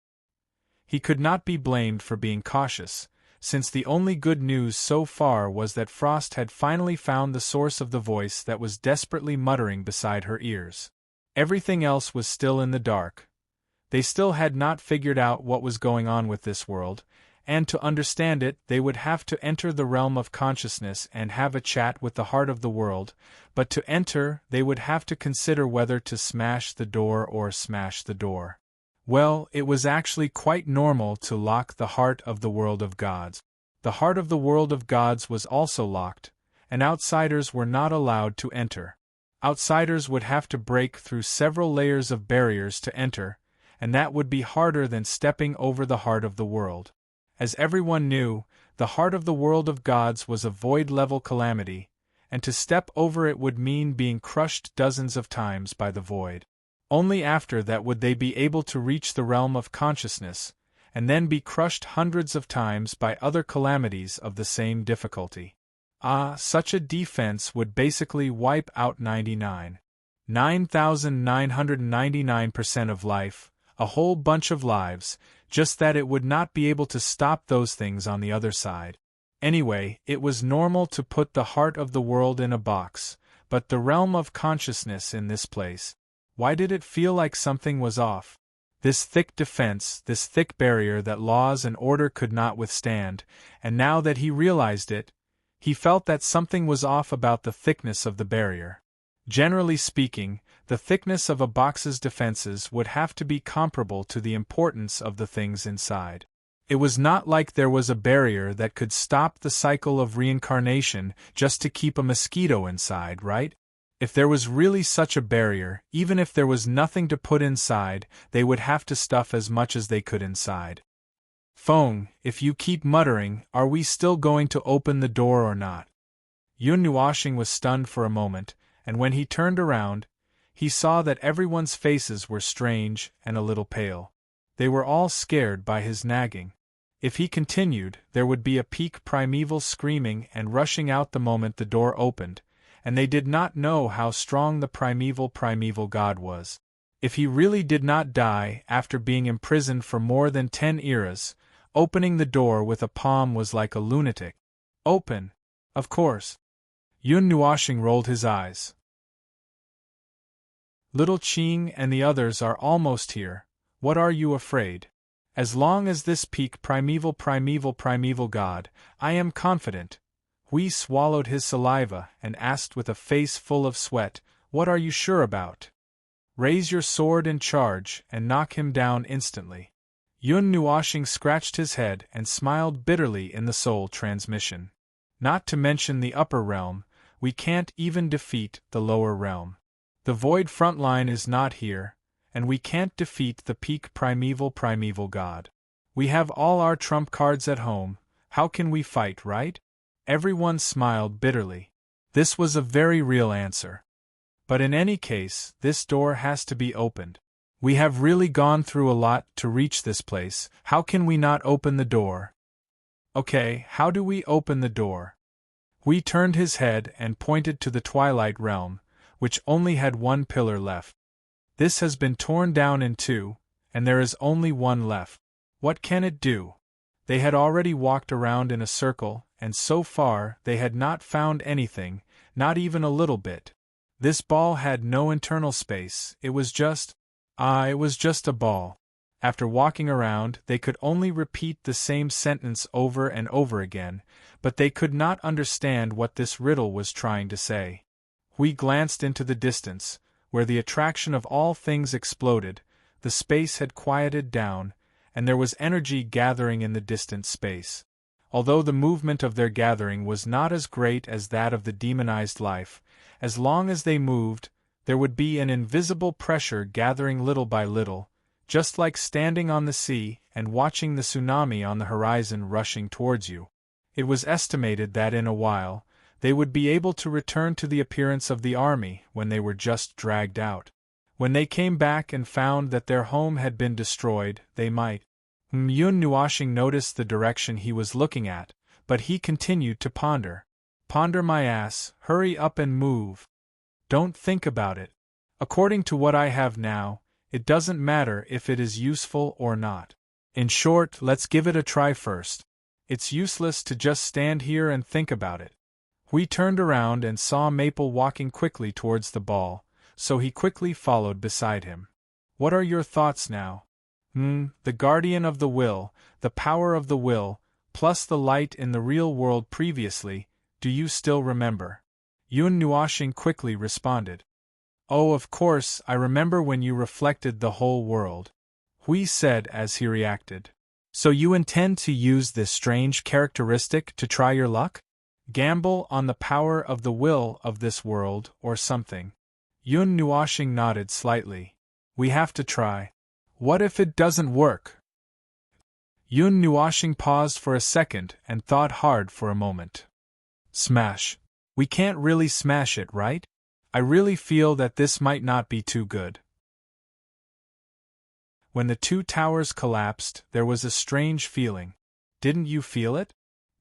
He could not be blamed for being cautious, since the only good news so far was that Frost had finally found the source of the voice that was desperately muttering beside her ears. Everything else was still in the dark. They still had not figured out what was going on with this world, and to understand it they would have to enter the realm of consciousness and have a chat with the heart of the world, but to enter they would have to consider whether to smash the door or smash the door. Well, it was actually quite normal to lock the heart of the world of gods. The heart of the world of gods was also locked, and outsiders were not allowed to enter. Outsiders would have to break through several layers of barriers to enter, and that would be harder than stepping over the heart of the world. As everyone knew, the heart of the world of gods was a void-level calamity, and to step over it would mean being crushed dozens of times by the void. Only after that would they be able to reach the realm of consciousness, and then be crushed hundreds of times by other calamities of the same difficulty. Such a defense would basically wipe out 9,999% of life, a whole bunch of lives, just that it would not be able to stop those things on the other side. Anyway, it was normal to put the heart of the world in a box, but the realm of consciousness in this place. Why did it feel like something was off? This thick defense, this thick barrier that laws and order could not withstand, and now that he realized it, he felt that something was off about the thickness of the barrier. Generally speaking, the thickness of a box's defenses would have to be comparable to the importance of the things inside. It was not like there was a barrier that could stop the cycle of reincarnation just to keep a mosquito inside, right? If there was really such a barrier, even if there was nothing to put inside, they would have to stuff as much as they could inside. Feng, if you keep muttering, are we still going to open the door or not? Yun Nuoshing was stunned for a moment, and when he turned around, he saw that everyone's faces were strange and a little pale. They were all scared by his nagging. If he continued, there would be a peak primeval screaming and rushing out the moment the door opened, and they did not know how strong the primeval god was. If he really did not die after being imprisoned for more than 10 eras, opening the door with a palm was like a lunatic. Open! Of course. Yun Nuoshing rolled his eyes. Little Qing and the others are almost here. What are you afraid? As long as this peak primeval god, I am confident. Hui swallowed his saliva and asked with a face full of sweat, what are you sure about? Raise your sword and charge, and knock him down instantly. Yun Nuoshing scratched his head and smiled bitterly in the soul transmission. Not to mention the upper realm, we can't even defeat the lower realm. The void front line is not here, and we can't defeat the peak primeval god. We have all our trump cards at home, how can we fight, right? Everyone smiled bitterly. This was a very real answer. But in any case, this door has to be opened. We have really gone through a lot to reach this place, how can we not open the door? Okay, how do we open the door? Hui turned his head and pointed to the Twilight Realm, which only had one pillar left. This has been torn down in two, and there is only one left. What can it do? They had already walked around in a circle, and so far they had not found anything, not even a little bit. This ball had no internal space, it was just a ball. After walking around, they could only repeat the same sentence over and over again, but they could not understand what this riddle was trying to say. Hui glanced into the distance, where the attraction of all things exploded, the space had quieted down, and there was energy gathering in the distant space. Although the movement of their gathering was not as great as that of the demonized life, as long as they moved, there would be an invisible pressure gathering little by little, just like standing on the sea and watching the tsunami on the horizon rushing towards you. It was estimated that in a while, they would be able to return to the appearance of the army when they were just dragged out. When they came back and found that their home had been destroyed, they might. Yun Nuoshing noticed the direction he was looking at, but he continued to ponder. Ponder my ass, hurry up and move. Don't think about it. According to what I have now, it doesn't matter if it is useful or not. In short, let's give it a try first. It's useless to just stand here and think about it. Hui turned around and saw Maple walking quickly towards the ball, so he quickly followed beside him. What are your thoughts now? The guardian of the will, the power of the will, plus the light in the real world previously, do you still remember? Yun Nuoshing quickly responded. Oh, of course, I remember when you reflected the whole world. Hui said as he reacted. So you intend to use this strange characteristic to try your luck? Gamble on the power of the will of this world or something. Yun Nuoshing nodded slightly. We have to try. What if it doesn't work? Yun Nuoshing paused for a second and thought hard for a moment. Smash. We can't really smash it, right? I really feel that this might not be too good. When the two towers collapsed, there was a strange feeling. Didn't you feel it?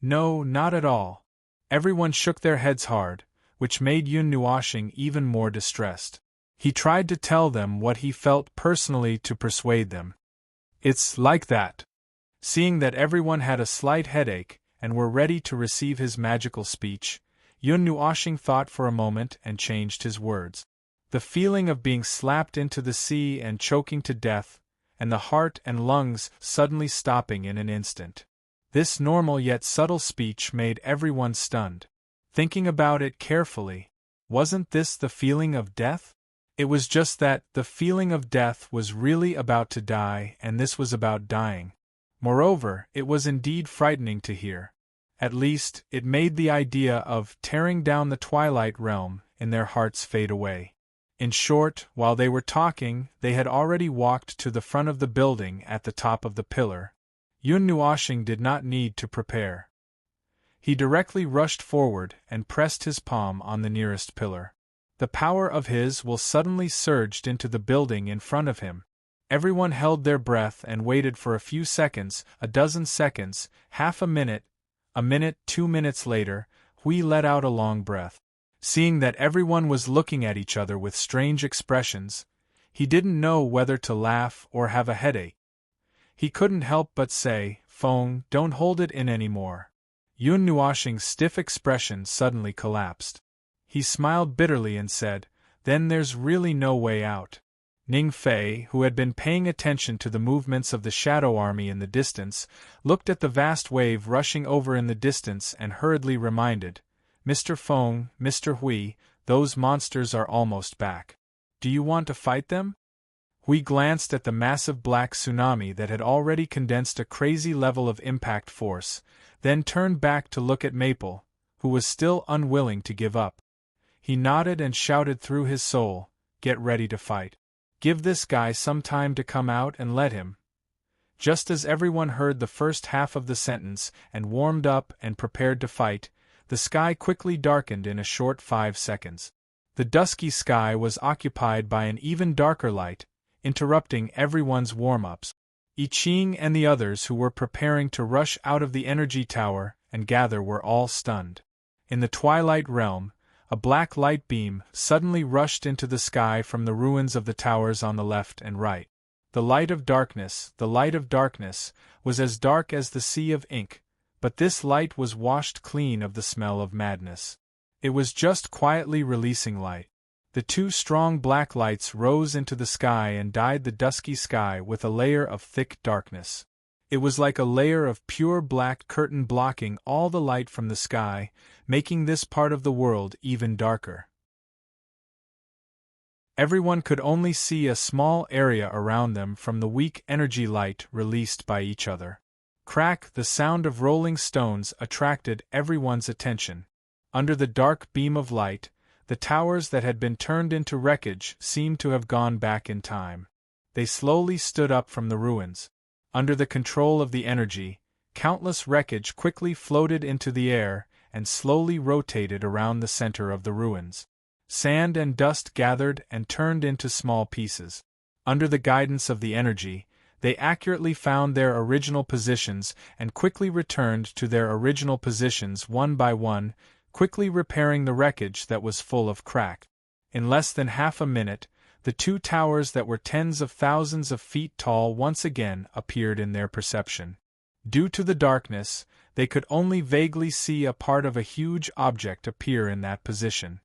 No, not at all. Everyone shook their heads hard, which made Yun Nuoshing even more distressed. He tried to tell them what he felt personally to persuade them. It's like that. Seeing that everyone had a slight headache and were ready to receive his magical speech, Yun Nuoshing thought for a moment and changed his words. The feeling of being slapped into the sea and choking to death, and the heart and lungs suddenly stopping in an instant. This normal yet subtle speech made everyone stunned. Thinking about it carefully, wasn't this the feeling of death? It was just that the feeling of death was really about to die and this was about dying. Moreover, it was indeed frightening to hear. At least, it made the idea of tearing down the twilight realm in their hearts fade away. In short, while they were talking, they had already walked to the front of the building at the top of the pillar. Yun Nuoshing did not need to prepare. He directly rushed forward and pressed his palm on the nearest pillar. The power of his will suddenly surged into the building in front of him. Everyone held their breath and waited for a few seconds, a dozen seconds, half a minute, 2 minutes later, Hui let out a long breath. Seeing that everyone was looking at each other with strange expressions, he didn't know whether to laugh or have a headache. He couldn't help but say, "Feng, don't hold it in anymore." Yun Nuoshing's stiff expression suddenly collapsed. He smiled bitterly and said, "Then there's really no way out." Ning Fei, who had been paying attention to the movements of the shadow army in the distance, looked at the vast wave rushing over in the distance and hurriedly reminded, "Mr. Feng, Mr. Hui, those monsters are almost back. Do you want to fight them?" Hui glanced at the massive black tsunami that had already condensed a crazy level of impact force, then turned back to look at Maple, who was still unwilling to give up. He nodded and shouted through his soul, "Get ready to fight. Give this guy some time to come out and let him." Just as everyone heard the first half of the sentence and warmed up and prepared to fight, the sky quickly darkened in a short 5 seconds. The dusky sky was occupied by an even darker light, interrupting everyone's warm-ups. I Ching and the others who were preparing to rush out of the energy tower and gather were all stunned. In the twilight realm, a black light beam suddenly rushed into the sky from the ruins of the towers on the left and right. The light of darkness, was as dark as the sea of ink, but this light was washed clean of the smell of madness. It was just quietly releasing light. The 2 strong black lights rose into the sky and dyed the dusky sky with a layer of thick darkness. It was like a layer of pure black curtain blocking all the light from the sky, making this part of the world even darker. Everyone could only see a small area around them from the weak energy light released by each other. Crack, the sound of rolling stones attracted everyone's attention. Under the dark beam of light, the towers that had been turned into wreckage seemed to have gone back in time. They slowly stood up from the ruins. Under the control of the energy, countless wreckage quickly floated into the air and slowly rotated around the center of the ruins. Sand and dust gathered and turned into small pieces. Under the guidance of the energy, they accurately found their original positions and quickly returned to their original positions one by one, quickly repairing the wreckage that was full of crack. In less than half a minute, the 2 towers that were tens of thousands of feet tall once again appeared in their perception. Due to the darkness, they could only vaguely see a part of a huge object appear in that position.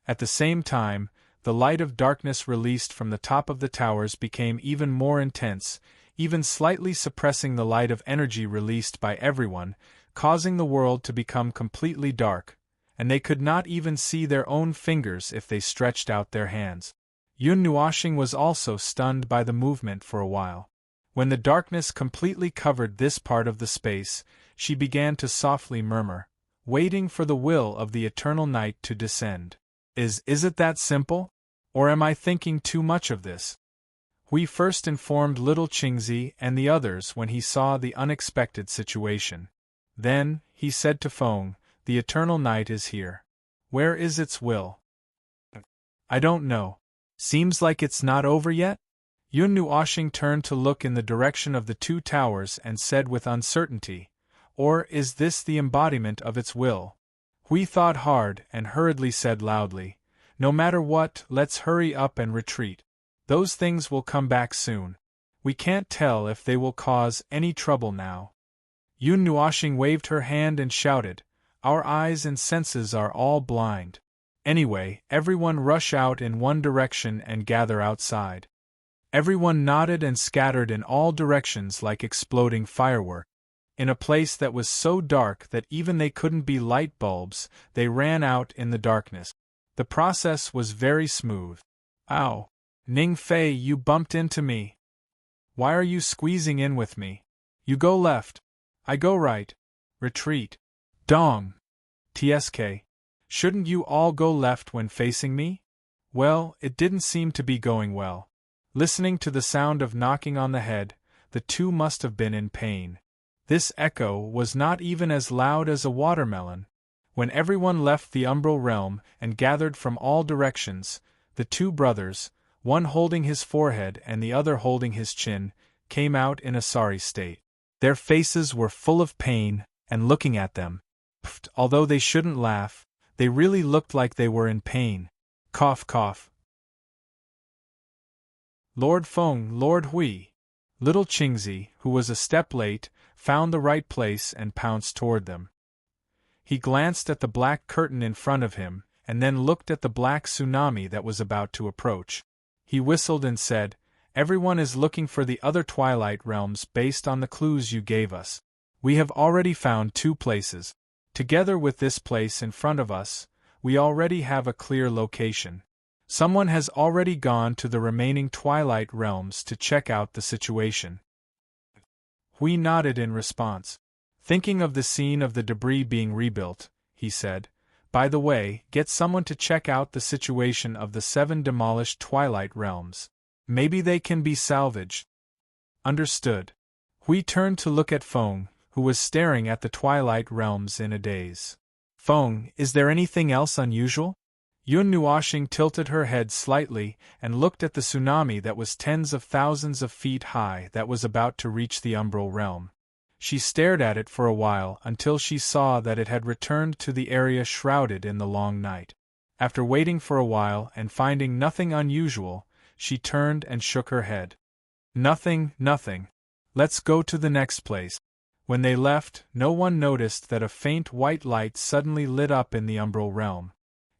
At the same time, the light of darkness released from the top of the towers became even more intense, even slightly suppressing the light of energy released by everyone, causing the world to become completely dark, and they could not even see their own fingers if they stretched out their hands. Yun Nuoshing was also stunned by the movement for a while. When the darkness completely covered this part of the space, she began to softly murmur, waiting for the will of the eternal night to descend. Is it that simple? Or am I thinking too much of this? Hui first informed little Qingzi and the others when he saw the unexpected situation. Then, he said to Feng, "The eternal night is here. Where is its will?" "I don't know. Seems like it's not over yet?" Yun Nuoshing turned to look in the direction of the 2 towers and said with uncertainty, "Or is this the embodiment of its will?" Hui thought hard and hurriedly said loudly, "No matter what, let's hurry up and retreat. Those things will come back soon. We can't tell if they will cause any trouble now." Yun Nuoshing waved her hand and shouted, "Our eyes and senses are all blind. Anyway, everyone rush out in one direction and gather outside." Everyone nodded and scattered in all directions like exploding fireworks. In a place that was so dark that even they couldn't be light bulbs, they ran out in the darkness. The process was very smooth. "Ow! Ning Fei, you bumped into me. Why are you squeezing in with me?" You go left. I go right. Retreat. Dong. TSK. Shouldn't you all go left when facing me? Well, it didn't seem to be going well. Listening to the sound of knocking on the head, the two must have been in pain. This echo was not even as loud as a watermelon. When everyone left the umbral realm and gathered from all directions, the two brothers, one holding his forehead and the other holding his chin, came out in a sorry state. Their faces were full of pain, and looking at them, although they shouldn't laugh, they really looked like they were in pain. Cough, cough. Lord Feng, Lord Hui. Little Qingzi, who was a step late, found the right place and pounced toward them. He glanced at the black curtain in front of him, and then looked at the black tsunami that was about to approach. He whistled and said, "Everyone is looking for the other Twilight Realms based on the clues you gave us. We have already found 2 places. Together with this place in front of us, we already have a clear location. Someone has already gone to the remaining Twilight Realms to check out the situation." Hui nodded in response. Thinking of the scene of the debris being rebuilt, he said, "By the way, get someone to check out the situation of the 7 demolished Twilight Realms. Maybe they can be salvaged." Understood. Hui turned to look at Feng, who was staring at the Twilight Realms in a daze. "Feng, is there anything else unusual?" Yun Nuoxing tilted her head slightly and looked at the tsunami that was tens of thousands of feet high that was about to reach the umbral realm. She stared at it for a while until she saw that it had returned to the area shrouded in the long night. After waiting for a while and finding nothing unusual, she turned and shook her head. "Nothing, nothing. Let's go to the next place." When they left, no one noticed that a faint white light suddenly lit up in the umbral realm.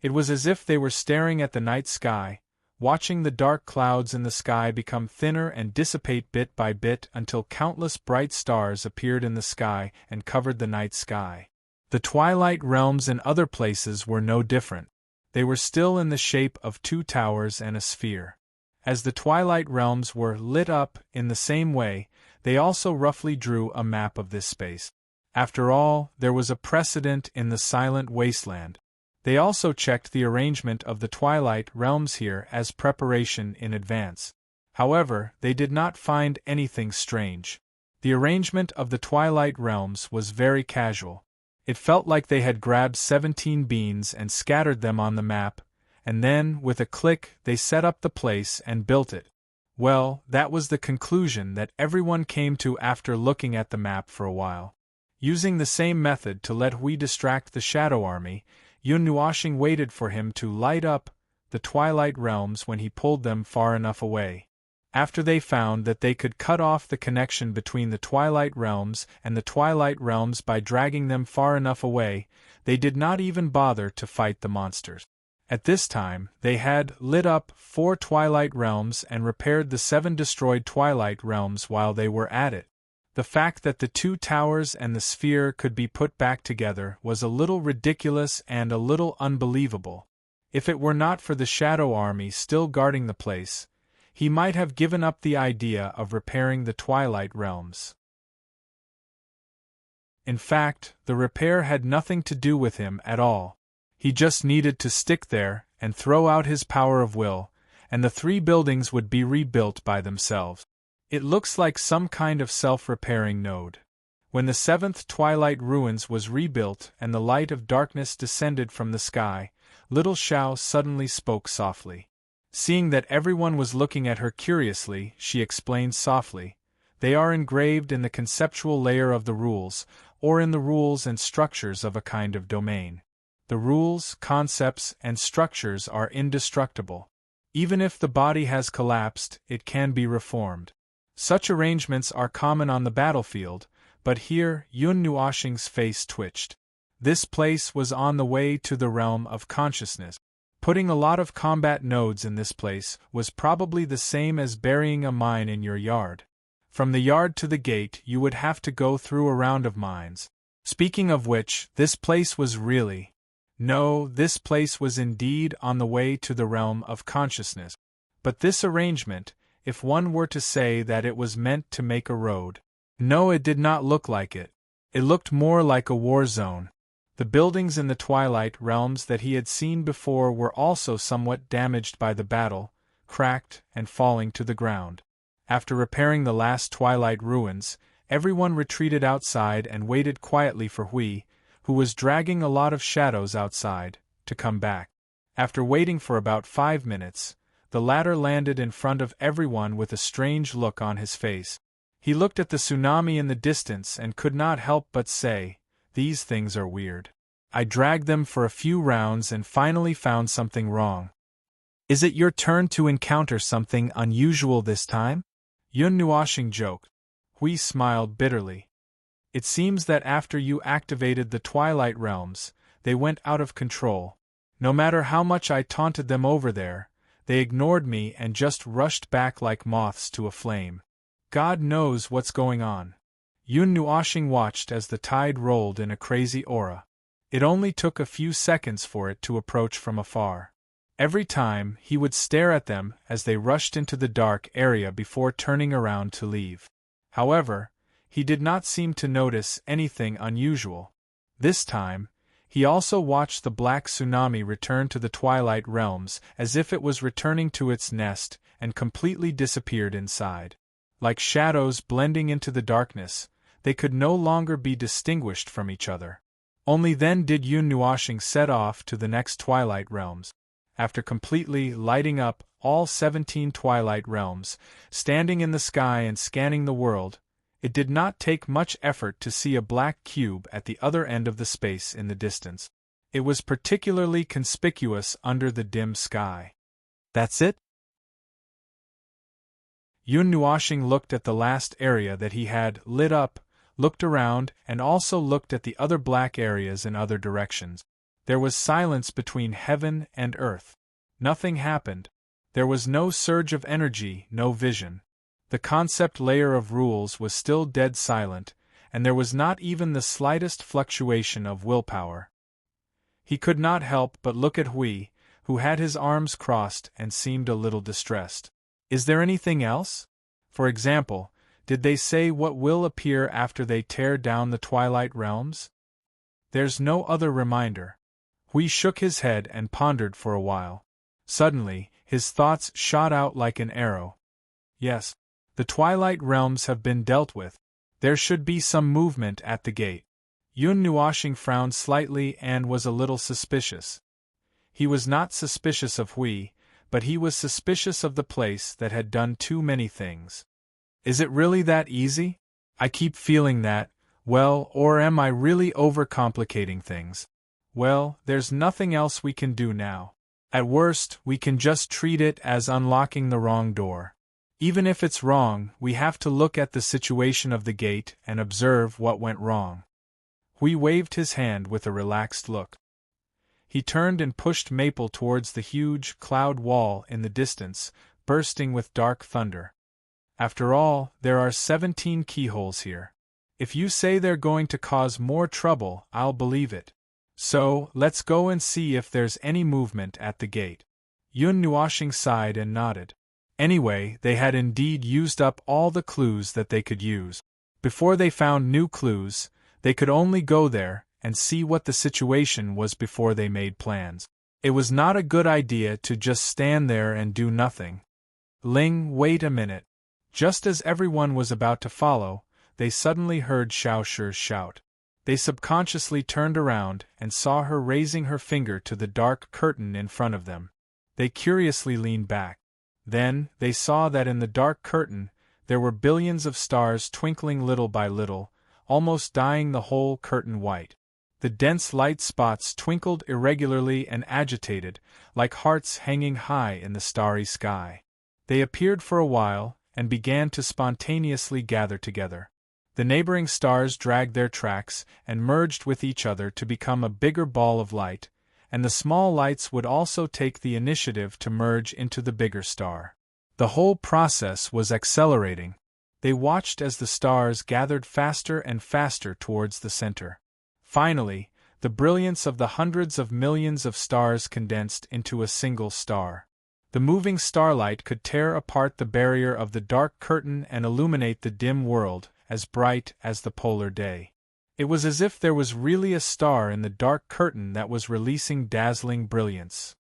It was as if they were staring at the night sky, watching the dark clouds in the sky become thinner and dissipate bit by bit until countless bright stars appeared in the sky and covered the night sky. The Twilight Realms in other places were no different. They were still in the shape of 2 towers and a sphere. As the Twilight Realms were lit up in the same way, they also roughly drew a map of this space. After all, there was a precedent in the Silent Wasteland. They also checked the arrangement of the Twilight Realms here as preparation in advance. However, they did not find anything strange. The arrangement of the Twilight Realms was very casual. It felt like they had grabbed 17 beans and scattered them on the map, and then, with a click, they set up the place and built it. Well, that was the conclusion that everyone came to after looking at the map for a while. Using the same method to let Hui distract the Shadow Army, Yun Nuoxing waited for him to light up the Twilight Realms when he pulled them far enough away. After they found that they could cut off the connection between the Twilight Realms and the Twilight Realms by dragging them far enough away, they did not even bother to fight the monsters. At this time, they had lit up 4 Twilight Realms and repaired the 7 destroyed Twilight Realms while they were at it. The fact that the 2 towers and the sphere could be put back together was a little ridiculous and a little unbelievable. If it were not for the Shadow Army still guarding the place, he might have given up the idea of repairing the Twilight Realms. In fact, the repair had nothing to do with him at all. He just needed to stick there and throw out his power of will, and the 3 buildings would be rebuilt by themselves. It looks like some kind of self-repairing node. When the 7th Twilight Ruins was rebuilt and the light of darkness descended from the sky, little Xiao suddenly spoke softly. Seeing that everyone was looking at her curiously, she explained softly, "They are engraved in the conceptual layer of the rules, or in the rules and structures of a kind of domain. The rules, concepts, and structures are indestructible. Even if the body has collapsed, it can be reformed. Such arrangements are common on the battlefield, but here Yun Nuoxing's face twitched. This place was on the way to the realm of consciousness. Putting a lot of combat nodes in this place was probably the same as burying a mine in your yard. From the yard to the gate you would have to go through a round of mines. Speaking of which, this place was really... No, this place was indeed on the way to the realm of consciousness. But this arrangement, if one were to say that it was meant to make a road, No, it did not look like it. It looked more like a war zone. The buildings in the Twilight Realms that he had seen before were also somewhat damaged by the battle, cracked and falling to the ground. After repairing the last Twilight ruins, everyone retreated outside and waited quietly for Hui, who was dragging a lot of shadows outside, to come back. After waiting for about 5 minutes, the latter landed in front of everyone with a strange look on his face. He looked at the tsunami in the distance and could not help but say, "These things are weird. I dragged them for a few rounds and finally found something wrong." "Is it your turn to encounter something unusual this time?" Yun Nuoxing joked. Hui smiled bitterly. "It seems that after you activated the Twilight Realms, they went out of control. No matter how much I taunted them over there, they ignored me and just rushed back like moths to a flame. God knows what's going on." Yun Nuoxing watched as the tide rolled in a crazy aura. It only took a few seconds for it to approach from afar. Every time, he would stare at them as they rushed into the dark area before turning around to leave. However, he did not seem to notice anything unusual. This time, he also watched the black tsunami return to the Twilight Realms as if it was returning to its nest and completely disappeared inside. Like shadows blending into the darkness, they could no longer be distinguished from each other. Only then did Yun Nuoxing set off to the next Twilight Realms. After completely lighting up all 17 Twilight Realms, standing in the sky and scanning the world, it did not take much effort to see a black cube at the other end of the space in the distance. It was particularly conspicuous under the dim sky. "That's it?" Yun Nuoxing looked at the last area that he had lit up, looked around, and also looked at the other black areas in other directions. There was silence between heaven and earth. Nothing happened. There was no surge of energy, no vision. The concept layer of rules was still dead silent, and there was not even the slightest fluctuation of willpower. He could not help but look at Hui, who had his arms crossed and seemed a little distressed. "Is there anything else? For example, did they say what will appear after they tear down the Twilight Realms?" "There's no other reminder." Hui shook his head and pondered for a while. Suddenly, his thoughts shot out like an arrow. "Yes, the Twilight Realms have been dealt with. There should be some movement at the gate." Yun Nuoxing frowned slightly and was a little suspicious. He was not suspicious of Hui, but he was suspicious of the place that had done too many things. "Is it really that easy? I keep feeling that, well, or am I really overcomplicating things? Well, there's nothing else we can do now. At worst, we can just treat it as unlocking the wrong door. Even if it's wrong, we have to look at the situation of the gate and observe what went wrong." Hui waved his hand with a relaxed look. He turned and pushed Maple towards the huge cloud wall in the distance, bursting with dark thunder. "After all, there are 17 keyholes here. If you say they're going to cause more trouble, I'll believe it. So, let's go and see if there's any movement at the gate." Yun Nuoxing sighed and nodded. Anyway, they had indeed used up all the clues that they could use. Before they found new clues, they could only go there and see what the situation was before they made plans. It was not a good idea to just stand there and do nothing. "Ling, wait a minute." Just as everyone was about to follow, they suddenly heard Xiao Shi's shout. They subconsciously turned around and saw her raising her finger to the dark curtain in front of them. They curiously leaned back. Then, they saw that in the dark curtain, there were billions of stars twinkling little by little, almost dyeing the whole curtain white. The dense light spots twinkled irregularly and agitated, like hearts hanging high in the starry sky. They appeared for a while, and began to spontaneously gather together. The neighboring stars dragged their tracks and merged with each other to become a bigger ball of light, and the small lights would also take the initiative to merge into the bigger star. The whole process was exhilarating. They watched as the stars gathered faster and faster towards the center. Finally, the brilliance of the hundreds of millions of stars condensed into a single star. The moving starlight could tear apart the barrier of the dark curtain and illuminate the dim world, as bright as the polar day. It was as if there was really a star in the dark curtain that was releasing dazzling brilliance.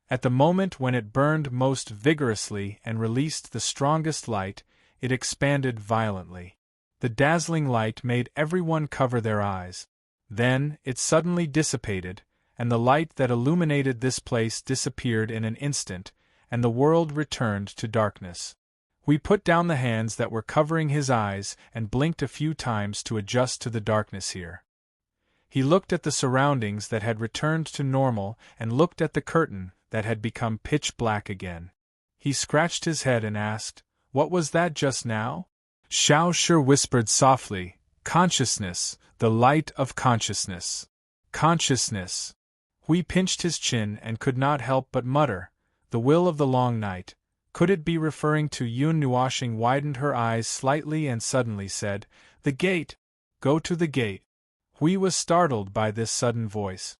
At the moment when it burned most vigorously and released the strongest light, it expanded violently. The dazzling light made everyone cover their eyes. Then, it suddenly dissipated, and the light that illuminated this place disappeared in an instant, and the world returned to darkness. We put down the hands that were covering his eyes and blinked a few times to adjust to the darkness here. He looked at the surroundings that had returned to normal and looked at the curtain that had become pitch black again. He scratched his head and asked, "What was that just now?" Xiao Shi whispered softly, "Consciousness, the light of consciousness. Consciousness." Hui pinched his chin and could not help but mutter, "The will of the long night." Could it be referring to Yun Nuoxing? Widened her eyes slightly and suddenly said, "The gate! Go to the gate." Hui was startled by this sudden voice.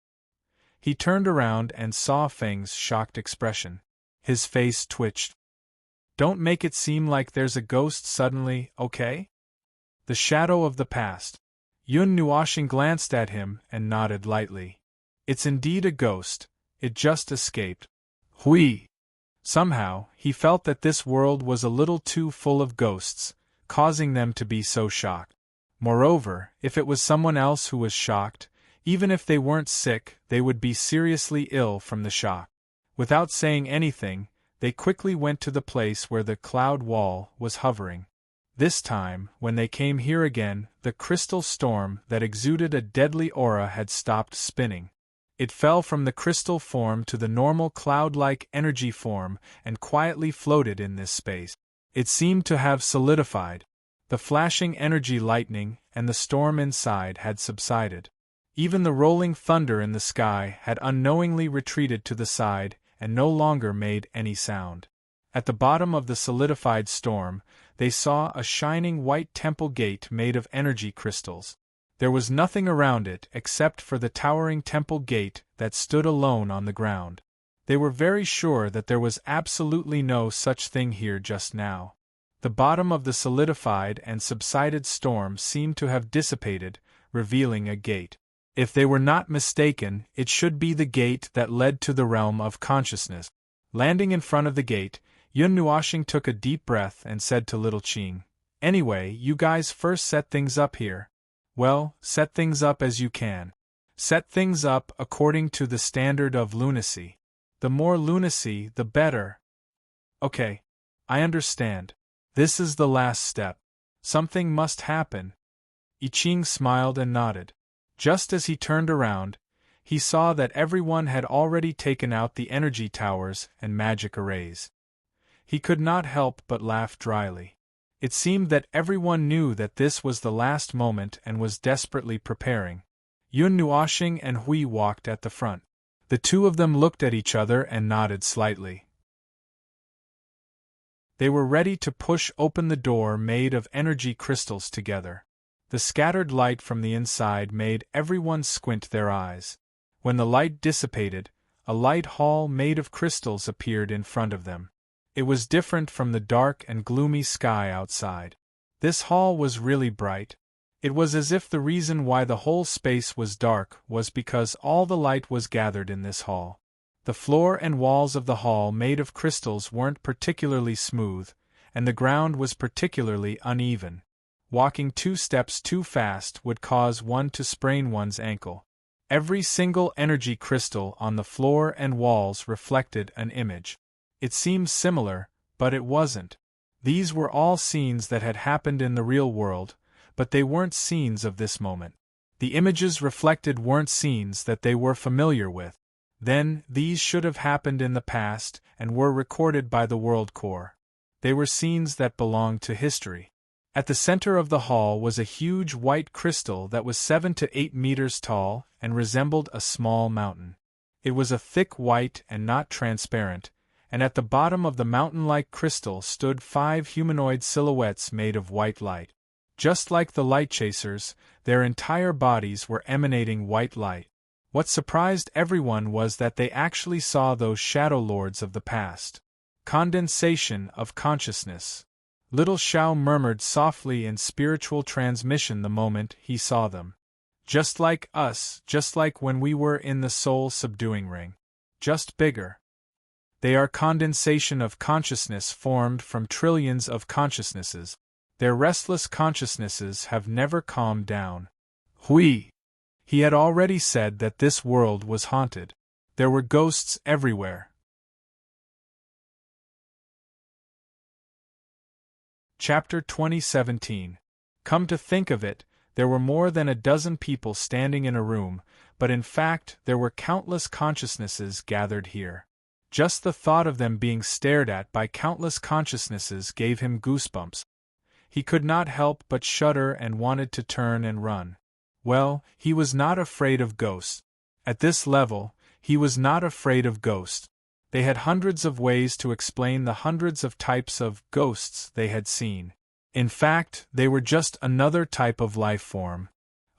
He turned around and saw Feng's shocked expression. His face twitched. "Don't make it seem like there's a ghost suddenly, okay?" The shadow of the past. Yun Nuoxing glanced at him and nodded lightly. "It's indeed a ghost, it just escaped." Hui. Somehow, he felt that this world was a little too full of ghosts, causing them to be so shocked. Moreover, if it was someone else who was shocked, even if they weren't sick, they would be seriously ill from the shock. Without saying anything, they quickly went to the place where the cloud wall was hovering. This time, when they came here again, the crystal storm that exuded a deadly aura had stopped spinning. It fell from the crystal form to the normal cloud-like energy form and quietly floated in this space. It seemed to have solidified. The flashing energy lightning and the storm inside had subsided. Even the rolling thunder in the sky had unknowingly retreated to the side and no longer made any sound. At the bottom of the solidified storm, they saw a shining white temple gate made of energy crystals. There was nothing around it except for the towering temple gate that stood alone on the ground. They were very sure that there was absolutely no such thing here just now. The bottom of the solidified and subsided storm seemed to have dissipated, revealing a gate. If they were not mistaken, it should be the gate that led to the realm of consciousness. Landing in front of the gate, Yun Nuoxing took a deep breath and said to Little Qing, "Anyway, you guys first set things up here." "Well, set things up as you can. Set things up according to the standard of lunacy. The more lunacy, the better." "Okay. I understand. This is the last step. Something must happen." I Ching smiled and nodded. Just as he turned around, he saw that everyone had already taken out the energy towers and magic arrays. He could not help but laugh dryly. It seemed that everyone knew that this was the last moment and was desperately preparing. Yun Nuoxing and Hui walked at the front. The two of them looked at each other and nodded slightly. They were ready to push open the door made of energy crystals together. The scattered light from the inside made everyone squint their eyes. When the light dissipated, a light hall made of crystals appeared in front of them. It was different from the dark and gloomy sky outside. This hall was really bright. It was as if the reason why the whole space was dark was because all the light was gathered in this hall. The floor and walls of the hall made of crystals weren't particularly smooth, and the ground was particularly uneven. Walking 2 steps too fast would cause one to sprain one's ankle. Every single energy crystal on the floor and walls reflected an image. It seemed similar, but it wasn't. These were all scenes that had happened in the real world, but they weren't scenes of this moment. The images reflected weren't scenes that they were familiar with. Then, these should have happened in the past and were recorded by the World Core. They were scenes that belonged to history. At the center of the hall was a huge white crystal that was 7 to 8 meters tall and resembled a small mountain. It was a thick white and not transparent, and at the bottom of the mountain-like crystal stood 5 humanoid silhouettes made of white light. Just like the light chasers, their entire bodies were emanating white light. What surprised everyone was that they actually saw those shadow lords of the past. Condensation of consciousness. Little Xiao murmured softly in spiritual transmission the moment he saw them. Just like us, just like when we were in the soul-subduing ring. Just bigger. They are condensation of consciousness formed from trillions of consciousnesses. Their restless consciousnesses have never calmed down. Hui! He had already said that this world was haunted. There were ghosts everywhere. Chapter 2017. Come to think of it, there were more than a dozen people standing in a room, but in fact there were countless consciousnesses gathered here. Just the thought of them being stared at by countless consciousnesses gave him goosebumps. He could not help but shudder and wanted to turn and run. Well, he was not afraid of ghosts. At this level, he was not afraid of ghosts. They had hundreds of ways to explain the hundreds of types of ghosts they had seen. In fact, they were just another type of life form.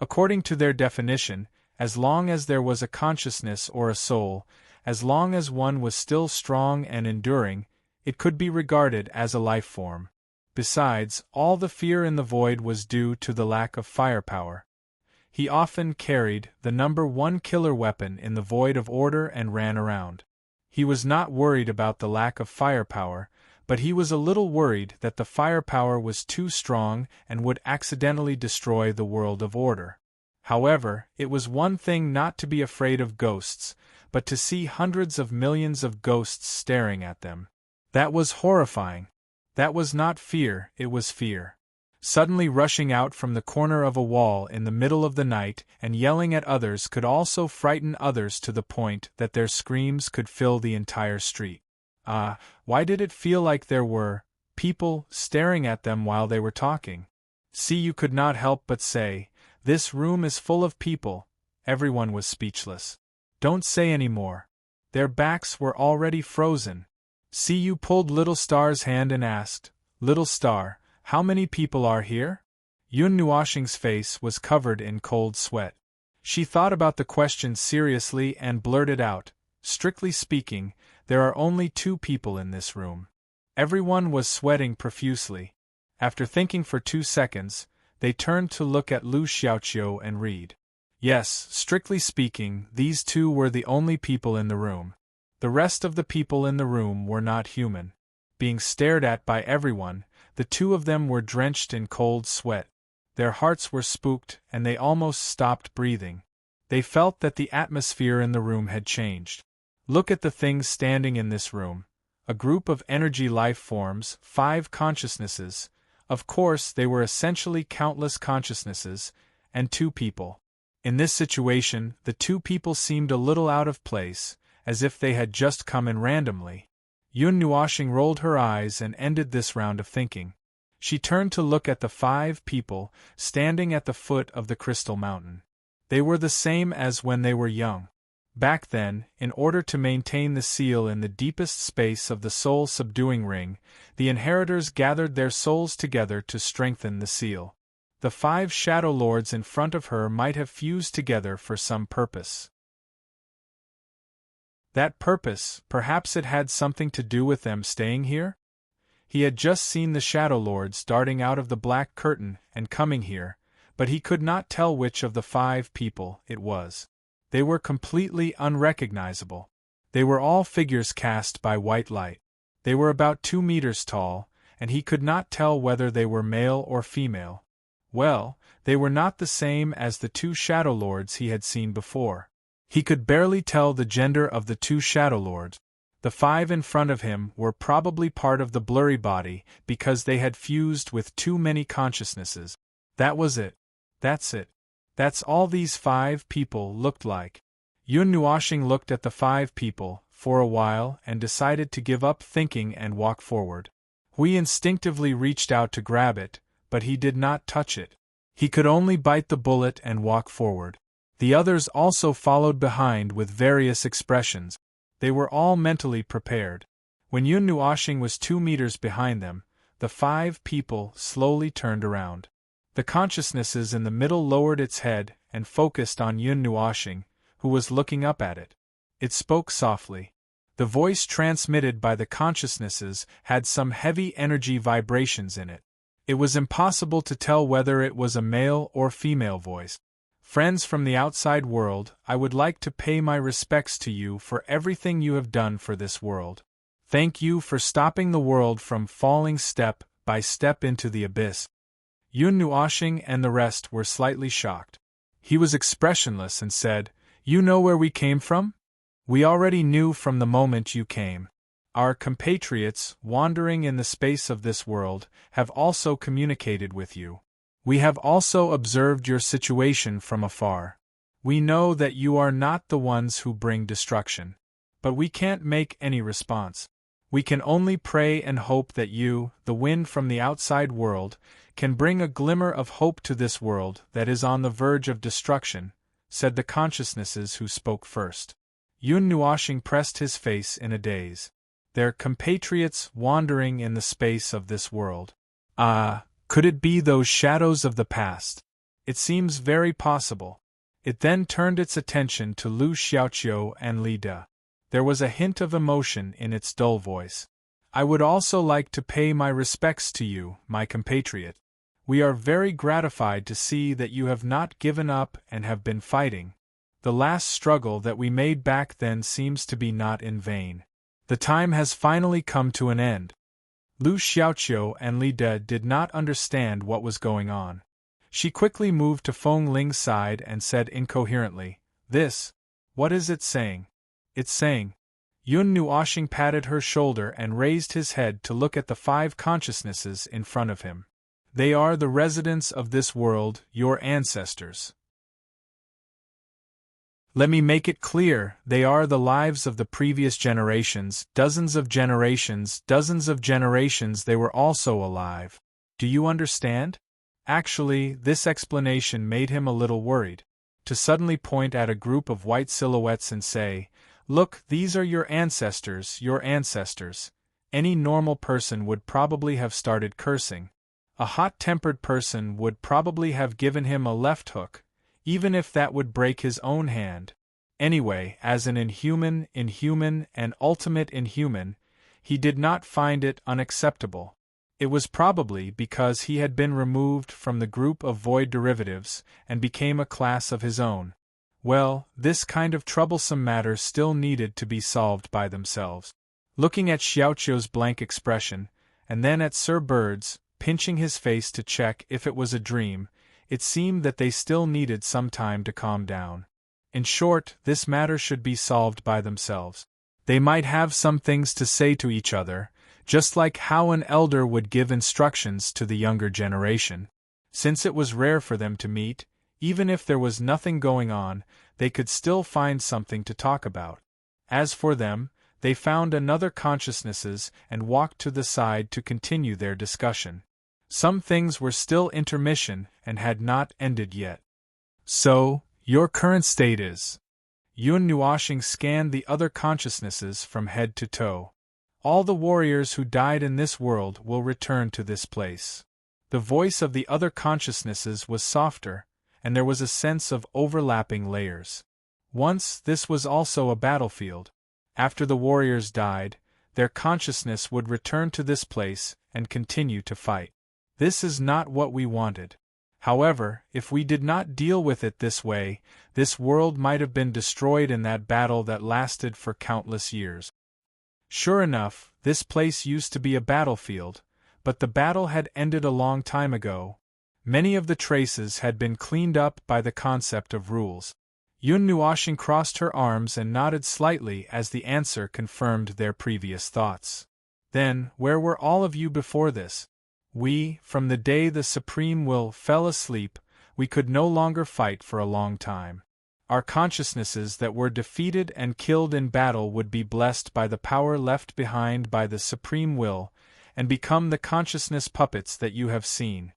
According to their definition, as long as there was a consciousness or a soul, as long as one was still strong and enduring, it could be regarded as a life form. Besides, all the fear in the void was due to the lack of firepower. He often carried the number one killer weapon in the void of order and ran around. He was not worried about the lack of firepower, but he was a little worried that the firepower was too strong and would accidentally destroy the world of order. However, it was one thing not to be afraid of ghosts, but to see hundreds of millions of ghosts staring at them. That was horrifying. That was not fear, it was fear. Suddenly rushing out from the corner of a wall in the middle of the night and yelling at others could also frighten others to the point that their screams could fill the entire street. Why did it feel like there were people staring at them while they were talking? See, you could not help but say, "This room is full of people." Everyone was speechless. Don't say any more. Their backs were already frozen. See, you pulled Little Star's hand and asked, "Little Star, how many people are here?" Yun Nuoshing's face was covered in cold sweat. She thought about the question seriously and blurted out, "Strictly speaking, there are only 2 people in this room." Everyone was sweating profusely. After thinking for 2 seconds, they turned to look at Lu Xiaoqiu and read. Yes, strictly speaking, these 2 were the only people in the room. The rest of the people in the room were not human. Being stared at by everyone, the 2 of them were drenched in cold sweat. Their hearts were spooked and they almost stopped breathing. They felt that the atmosphere in the room had changed. Look at the things standing in this room. A group of energy life forms, 5 consciousnesses. Of course, they were essentially countless consciousnesses, and 2 people. In this situation, the 2 people seemed a little out of place, as if they had just come in randomly. Yun Nuoshing rolled her eyes and ended this round of thinking. She turned to look at the 5 people standing at the foot of the crystal mountain. They were the same as when they were young. Back then, in order to maintain the seal in the deepest space of the soul-subduing ring, the inheritors gathered their souls together to strengthen the seal. The 5 shadow lords in front of her might have fused together for some purpose. That purpose, perhaps it had something to do with them staying here? He had just seen the Shadow Lords darting out of the black curtain and coming here, but he could not tell which of the 5 people it was. They were completely unrecognizable. They were all figures cast by white light. They were about 2 meters tall, and he could not tell whether they were male or female. Well, they were not the same as the 2 Shadow Lords he had seen before. He could barely tell the gender of the 2 Shadow Lords. The 5 in front of him were probably part of the blurry body because they had fused with too many consciousnesses. That was it. That's it. That's all these 5 people looked like. Yun Nuoshing looked at the 5 people for a while and decided to give up thinking and walk forward. Hui instinctively reached out to grab it, but he did not touch it. He could only bite the bullet and walk forward. The others also followed behind with various expressions. They were all mentally prepared. When Yun Nuoshing was 2 meters behind them, the 5 people slowly turned around. The consciousnesses in the middle lowered its head and focused on Yun Nuoshing, who was looking up at it. It spoke softly. The voice transmitted by the consciousnesses had some heavy energy vibrations in it. It was impossible to tell whether it was a male or female voice. Friends from the outside world, I would like to pay my respects to you for everything you have done for this world. Thank you for stopping the world from falling step by step into the abyss. Yun Nuoshing and the rest were slightly shocked. He was expressionless and said, "You know where we came from? We already knew from the moment you came. Our compatriots, wandering in the space of this world, have also communicated with you. We have also observed your situation from afar. We know that you are not the ones who bring destruction. But we can't make any response. We can only pray and hope that you, the wind from the outside world, can bring a glimmer of hope to this world that is on the verge of destruction," said the consciousnesses who spoke first. Yun Nuoshing pressed his face in a daze. Their compatriots wandering in the space of this world. Could it be those shadows of the past? It seems very possible. It then turned its attention to Lu Xiaoqiu and Li De. There was a hint of emotion in its dull voice. "I would also like to pay my respects to you, my compatriot. We are very gratified to see that you have not given up and have been fighting. The last struggle that we made back then seems to be not in vain. The time has finally come to an end." Lu Xiaoqiu and Li De did not understand what was going on. She quickly moved to Feng Ling's side and said incoherently, "What is it saying?" "It's saying." Yun Nuoshing patted her shoulder and raised his head to look at the 5 consciousnesses in front of him. "They are the residents of this world, your ancestors. Let me make it clear, they are the lives of the previous generations, dozens of generations they were also alive. Do you understand?" Actually, this explanation made him a little worried. To suddenly point at a group of white silhouettes and say, "Look, these are your ancestors. Any normal person would probably have started cursing. A hot-tempered person would probably have given him a left hook, even if that would break his own hand. Anyway, as an inhuman and ultimate inhuman, he did not find it unacceptable. It was probably because he had been removed from the group of void derivatives and became a class of his own. Well, this kind of troublesome matter still needed to be solved by themselves." Looking at Xiaoqiu's blank expression, and then at Sir Bird's, pinching his face to check if it was a dream, it seemed that they still needed some time to calm down. In short, this matter should be solved by themselves. They might have some things to say to each other, just like how an elder would give instructions to the younger generation. Since it was rare for them to meet, even if there was nothing going on, they could still find something to talk about. As for them, they found another consciousnesses and walked to the side to continue their discussion. Some things were still intermission and had not ended yet. "So, your current state is?" Yun Nuoshing scanned the other consciousnesses from head to toe. "All the warriors who died in this world will return to this place." The voice of the other consciousnesses was softer, and there was a sense of overlapping layers. Once this was also a battlefield. After the warriors died, their consciousness would return to this place and continue to fight. This is not what we wanted. However, if we did not deal with it this way, this world might have been destroyed in that battle that lasted for countless years. Sure enough, this place used to be a battlefield, but the battle had ended a long time ago. Many of the traces had been cleaned up by the concept of rules. Yun Nuoshing crossed her arms and nodded slightly as the answer confirmed their previous thoughts. "Then, where were all of you before this?" "We, from the day the Supreme Will fell asleep, we could no longer fight for a long time. Our consciousnesses that were defeated and killed in battle would be blessed by the power left behind by the Supreme Will, and become the consciousness puppets that you have seen."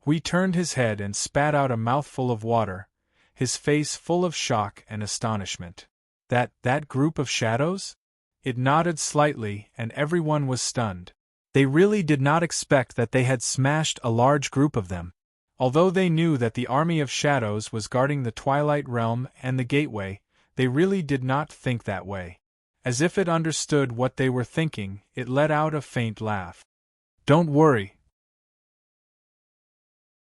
Hui turned his head and spat out a mouthful of water, his face full of shock and astonishment. That group of shadows? It nodded slightly, and everyone was stunned. They really did not expect that they had smashed a large group of them. Although they knew that the army of shadows was guarding the Twilight Realm and the gateway, they really did not think that way. As if it understood what they were thinking, it let out a faint laugh. Don't worry.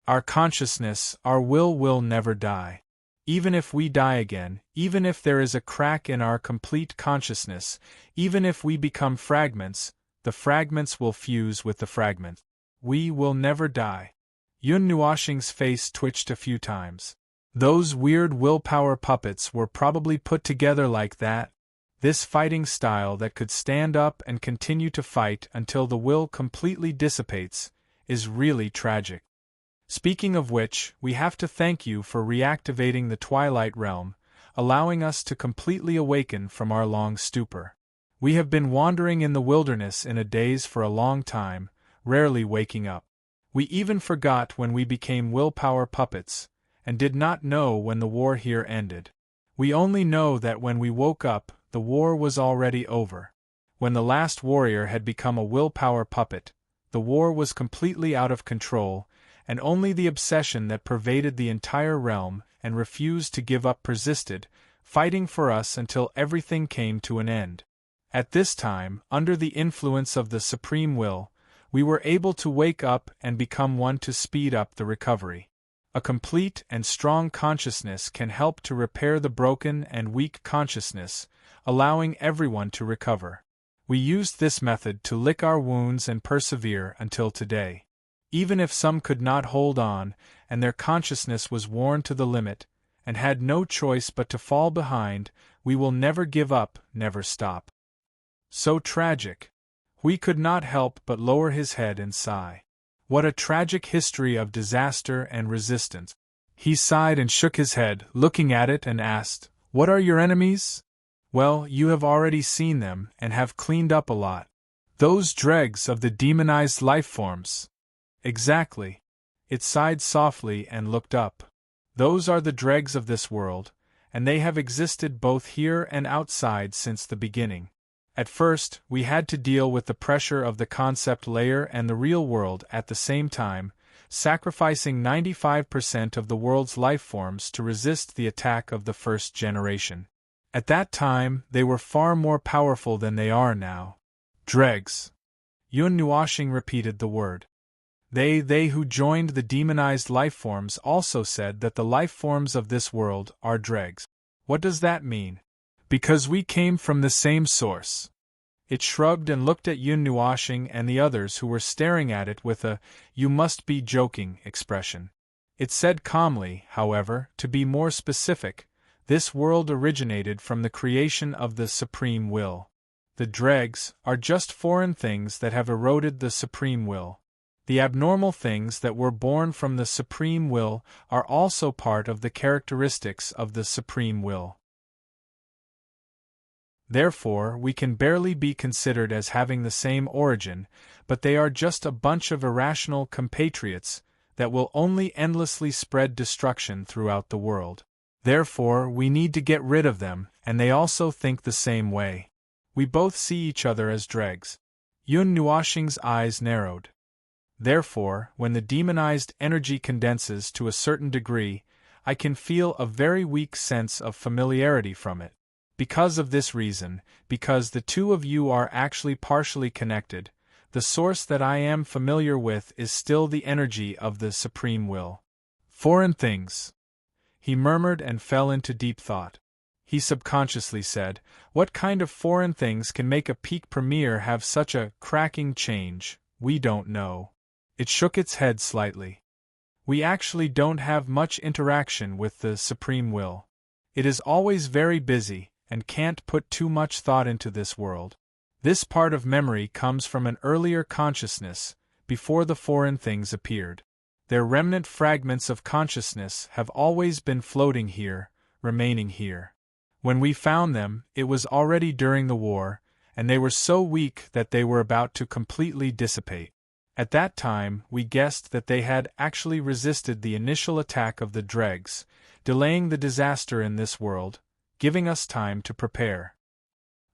Our consciousness, our will never die. Even if we die again, even if there is a crack in our complete consciousness, even if we become fragments, the fragments will fuse with the fragment. We will never die. Yun Nuoxing's face twitched a few times. Those weird willpower puppets were probably put together like that. This fighting style that could stand up and continue to fight until the will completely dissipates is really tragic. Speaking of which, we have to thank you for reactivating the Twilight Realm, allowing us to completely awaken from our long stupor. We have been wandering in the wilderness in a daze for a long time, rarely waking up. We even forgot when we became willpower puppets, and did not know when the war here ended. We only know that when we woke up, the war was already over. When the last warrior had become a willpower puppet, the war was completely out of control, and only the obsession that pervaded the entire realm and refused to give up persisted, fighting for us until everything came to an end. At this time, under the influence of the Supreme Will, we were able to wake up and become one to speed up the recovery. A complete and strong consciousness can help to repair the broken and weak consciousness, allowing everyone to recover. We used this method to lick our wounds and persevere until today. Even if some could not hold on, and their consciousness was worn to the limit, and had no choice but to fall behind, we will never give up, never stop. So tragic. We could not help but lower his head and sigh. What a tragic history of disaster and resistance. He sighed and shook his head, looking at it, and asked, "What are your enemies?" "Well, you have already seen them, and have cleaned up a lot. Those dregs of the demonized life forms." "Exactly." It sighed softly and looked up. "Those are the dregs of this world, and they have existed both here and outside since the beginning. At first, we had to deal with the pressure of the concept layer and the real world at the same time, sacrificing 95% of the world's life forms to resist the attack of the first generation. At that time, they were far more powerful than they are now." Dregs. Yun Nuoxing repeated the word. They who joined the demonized life forms also said that the life forms of this world are dregs. What does that mean? Because we came from the same source. It shrugged and looked at Yun Nuoxing and the others who were staring at it with a "you must be joking" expression. It said calmly, however, to be more specific, this world originated from the creation of the Supreme Will. The dregs are just foreign things that have eroded the Supreme Will. The abnormal things that were born from the Supreme Will are also part of the characteristics of the Supreme Will. Therefore, we can barely be considered as having the same origin, but they are just a bunch of irrational compatriots that will only endlessly spread destruction throughout the world. Therefore, we need to get rid of them, and they also think the same way. We both see each other as dregs. Yun Nuoxing's eyes narrowed. Therefore, when the demonized energy condenses to a certain degree, I can feel a very weak sense of familiarity from it. Because of this reason, because the two of you are actually partially connected, the source that I am familiar with is still the energy of the Supreme Will. Foreign things. He murmured and fell into deep thought. He subconsciously said, "What kind of foreign things can make a peak premier have such a cracking change? We don't know." It shook its head slightly. "We actually don't have much interaction with the Supreme Will. It is always very busy, and can't put too much thought into this world. This part of memory comes from an earlier consciousness, before the foreign things appeared. Their remnant fragments of consciousness have always been floating here, remaining here. When we found them, it was already during the war, and they were so weak that they were about to completely dissipate. At that time, we guessed that they had actually resisted the initial attack of the dregs, delaying the disaster in this world, giving us time to prepare."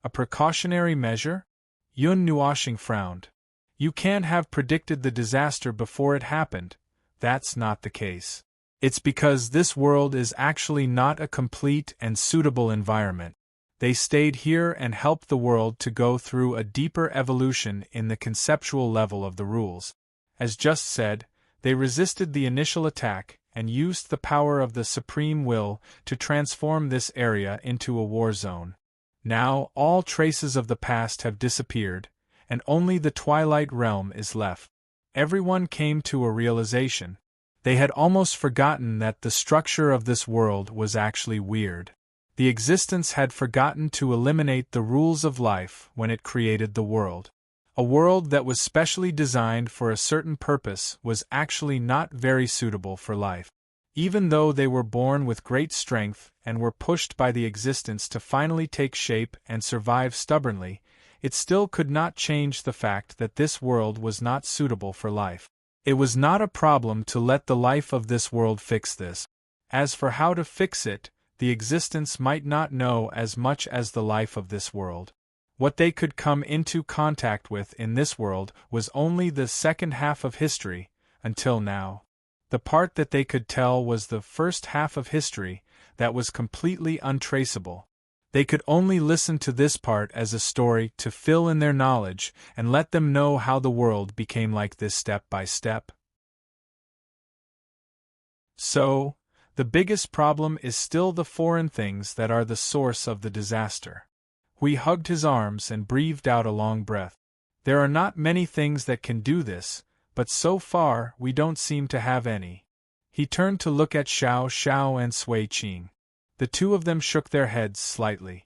"A precautionary measure?" Yun Nuoxing frowned. "You can't have predicted the disaster before it happened. That's not the case. It's because this world is actually not a complete and suitable environment. They stayed here and helped the world to go through a deeper evolution in the conceptual level of the rules. As just said, they resisted the initial attack and used the power of the supreme will to transform this area into a war zone. Now, all traces of the past have disappeared, and only the Twilight Realm is left. Everyone came to a realization. They had almost forgotten that the structure of this world was actually weird. The existence had forgotten to eliminate the rules of life when it created the world. A world that was specially designed for a certain purpose was actually not very suitable for life. Even though they were born with great strength and were pushed by the existence to finally take shape and survive stubbornly, it still could not change the fact that this world was not suitable for life. It was not a problem to let the life of this world fix this. As for how to fix it, the existence might not know as much as the life of this world. What they could come into contact with in this world was only the second half of history, until now. The part that they could tell was the first half of history, that was completely untraceable. They could only listen to this part as a story to fill in their knowledge and let them know how the world became like this step by step. So, the biggest problem is still the foreign things that are the source of the disaster. He hugged his arms and breathed out a long breath. There are not many things that can do this, but so far we don't seem to have any. He turned to look at Xiao Xiao and Sui Qing. The two of them shook their heads slightly.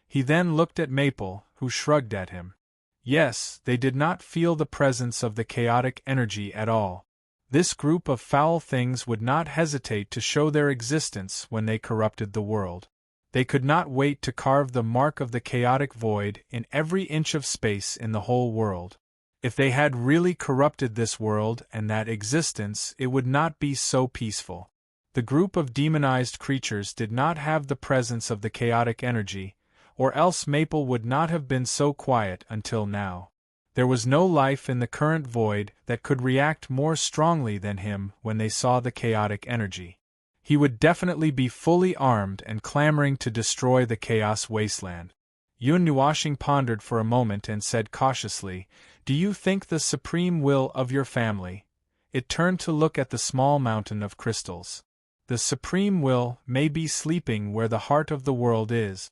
He then looked at Maple, who shrugged at him. Yes, they did not feel the presence of the chaotic energy at all. This group of foul things would not hesitate to show their existence when they corrupted the world. They could not wait to carve the mark of the chaotic void in every inch of space in the whole world. If they had really corrupted this world and that existence, it would not be so peaceful. The group of demonized creatures did not have the presence of the chaotic energy, or else Maple would not have been so quiet until now. There was no life in the current void that could react more strongly than him when they saw the chaotic energy. He would definitely be fully armed and clamoring to destroy the chaos wasteland. Yun Nuashing pondered for a moment and said cautiously, "Do you think the supreme will of your family?" It turned to look at the small mountain of crystals. The supreme will may be sleeping where the heart of the world is.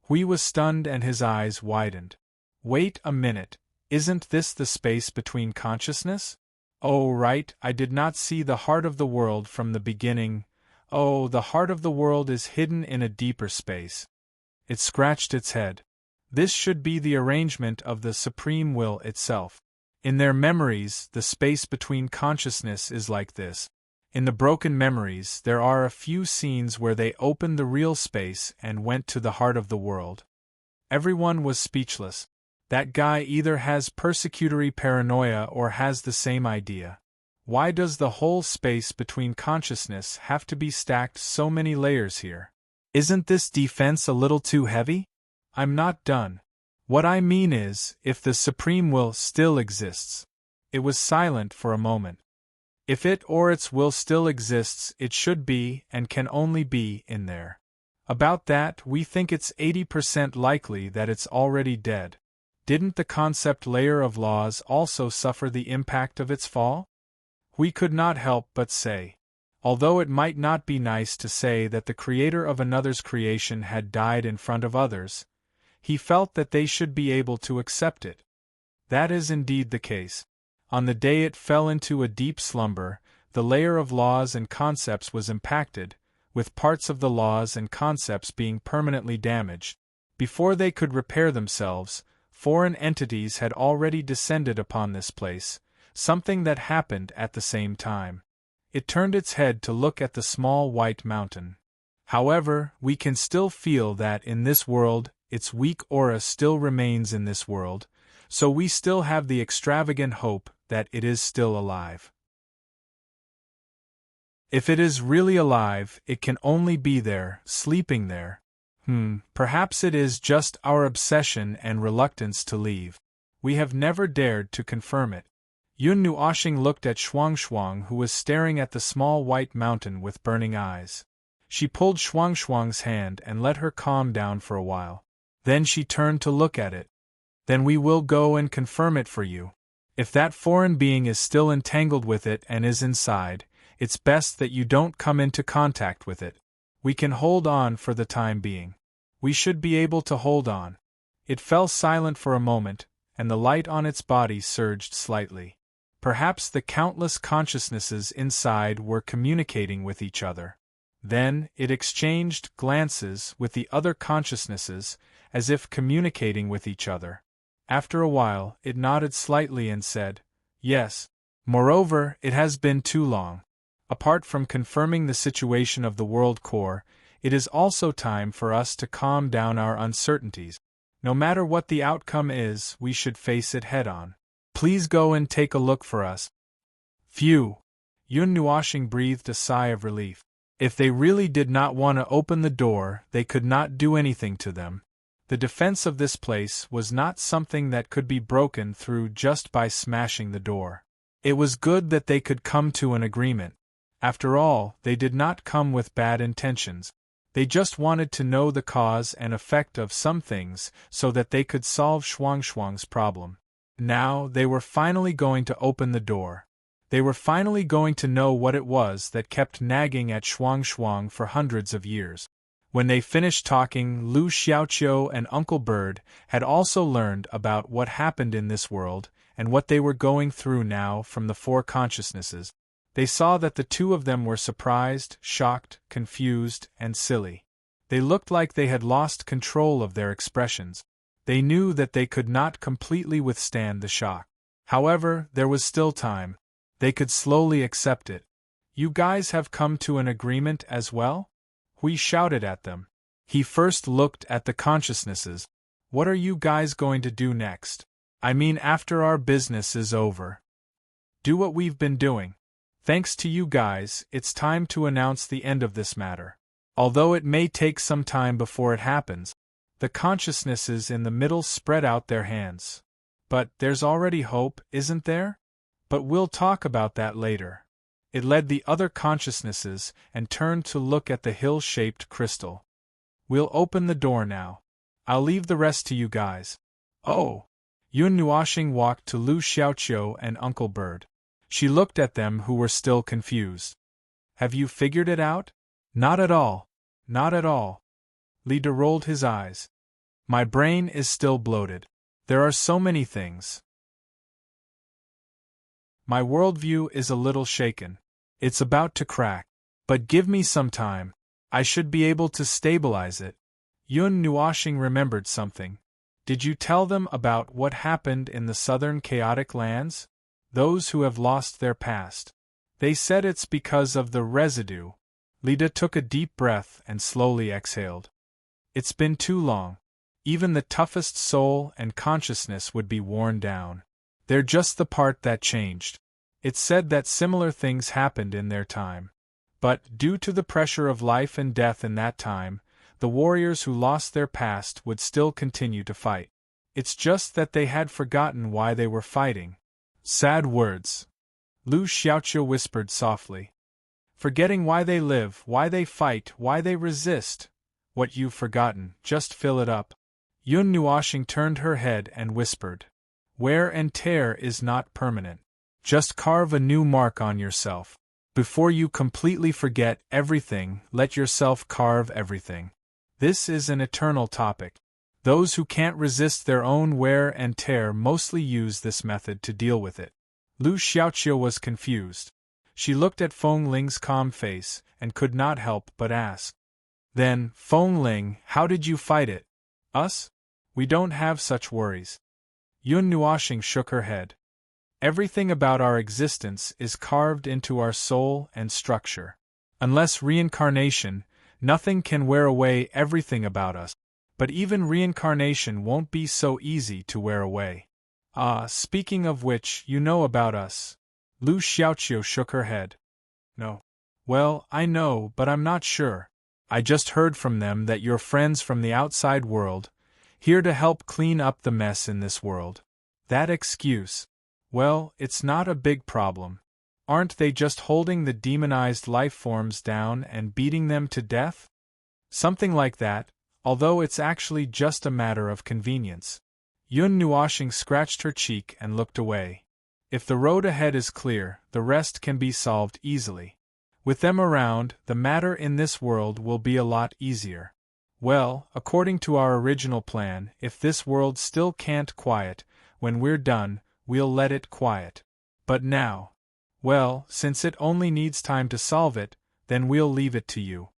Hui was stunned and his eyes widened. Wait a minute, isn't this the space between consciousness? Oh right, I did not see the heart of the world from the beginning. Oh, the heart of the world is hidden in a deeper space. It scratched its head. This should be the arrangement of the supreme will itself. In their memories, the space between consciousness is like this. In the broken memories, there are a few scenes where they opened the real space and went to the heart of the world. Everyone was speechless. That guy either has persecutory paranoia or has the same idea. Why does the whole space between consciousness have to be stacked so many layers here? Isn't this defense a little too heavy? I'm not done. What I mean is, if the supreme will still exists. It was silent for a moment. If it or its will still exists, it should be, and can only be, in there. About that, we think it's 80% likely that it's already dead. Didn't the concept layer of laws also suffer the impact of its fall? We could not help but say. Although it might not be nice to say that the creator of another's creation had died in front of others, he felt that they should be able to accept it. That is indeed the case. On the day it fell into a deep slumber, the layer of laws and concepts was impacted, with parts of the laws and concepts being permanently damaged. Before they could repair themselves, foreign entities had already descended upon this place, something that happened at the same time. It turned its head to look at the small white mountain. However, we can still feel that in this world, its weak aura still remains in this world, so we still have the extravagant hope that it is still alive. If it is really alive, it can only be there, sleeping there. Perhaps it is just our obsession and reluctance to leave. We have never dared to confirm it. Yun Nuashing looked at Shuang, who was staring at the small white mountain with burning eyes. She pulled Shuang's hand and let her calm down for a while. Then she turned to look at it. Then we will go and confirm it for you. If that foreign being is still entangled with it and is inside, it's best that you don't come into contact with it. We can hold on for the time being. We should be able to hold on. It fell silent for a moment, and the light on its body surged slightly. Perhaps the countless consciousnesses inside were communicating with each other. Then it exchanged glances with the other consciousnesses, as if communicating with each other. After a while, it nodded slightly and said, "Yes. Moreover, it has been too long. Apart from confirming the situation of the world core, it is also time for us to calm down our uncertainties. No matter what the outcome is, we should face it head-on. Please go and take a look for us." Phew! Yun Nuoshing breathed a sigh of relief. If they really did not want to open the door, they could not do anything to them. The defense of this place was not something that could be broken through just by smashing the door. It was good that they could come to an agreement. After all, they did not come with bad intentions. They just wanted to know the cause and effect of some things so that they could solve Shuang's problem. Now, they were finally going to open the door. They were finally going to know what it was that kept nagging at Shuang for hundreds of years. When they finished talking, Lu Xiaoqiu and Uncle Bird had also learned about what happened in this world and what they were going through now from the four consciousnesses. They saw that the two of them were surprised, shocked, confused, and silly. They looked like they had lost control of their expressions. They knew that they could not completely withstand the shock. However, there was still time. They could slowly accept it. "You guys have come to an agreement as well?" Hui shouted at them. He first looked at the consciousnesses. "What are you guys going to do next? I mean, after our business is over. Do what we've been doing. Thanks to you guys, it's time to announce the end of this matter. Although it may take some time before it happens." The consciousnesses in the middle spread out their hands. "But there's already hope, isn't there? But we'll talk about that later." It led the other consciousnesses and turned to look at the hill-shaped crystal. "We'll open the door now. I'll leave the rest to you guys." "Oh!" Yun Nuoshing walked to Lu Xiaoqiu and Uncle Bird. She looked at them who were still confused. "Have you figured it out?" "Not at all. Not at all." Li De rolled his eyes. "My brain is still bloated. There are so many things. My worldview is a little shaken. It's about to crack. But give me some time. I should be able to stabilize it." Yun Nuoshing remembered something. "Did you tell them about what happened in the southern chaotic lands? Those who have lost their past. They said it's because of the residue." Lida took a deep breath and slowly exhaled. "It's been too long. Even the toughest soul and consciousness would be worn down. They're just the part that changed. It's said that similar things happened in their time. But, due to the pressure of life and death in that time, the warriors who lost their past would still continue to fight. It's just that they had forgotten why they were fighting." "Sad words," Lu Xiaoqiu whispered softly. "Forgetting why they live, why they fight, why they resist. What you've forgotten, just fill it up." Yun Nuoshing turned her head and whispered. "Wear and tear is not permanent. Just carve a new mark on yourself. Before you completely forget everything, let yourself carve everything. This is an eternal topic. Those who can't resist their own wear and tear mostly use this method to deal with it." Lu Xiaoqiu was confused. She looked at Feng Ling's calm face and could not help but ask. "Then, Feng Ling, how did you fight it?" "Us? We don't have such worries." Yun Nuoshing shook her head. "Everything about our existence is carved into our soul and structure. Unless reincarnation, nothing can wear away everything about us. But even reincarnation won't be so easy to wear away." "Ah, speaking of which, you know about us." Lu Xiaoqiu shook her head. "No. Well, I know, but I'm not sure. I just heard from them that you're friends from the outside world, here to help clean up the mess in this world. That excuse. Well, it's not a big problem. Aren't they just holding the demonized life forms down and beating them to death? Something like that, although it's actually just a matter of convenience. Yun Nuoshing scratched her cheek and looked away. If the road ahead is clear, the rest can be solved easily. With them around, the matter in this world will be a lot easier. Well, according to our original plan, if this world still can't quiet, when we're done, we'll let it quiet. But now, well, since it only needs time to solve it, then we'll leave it to you.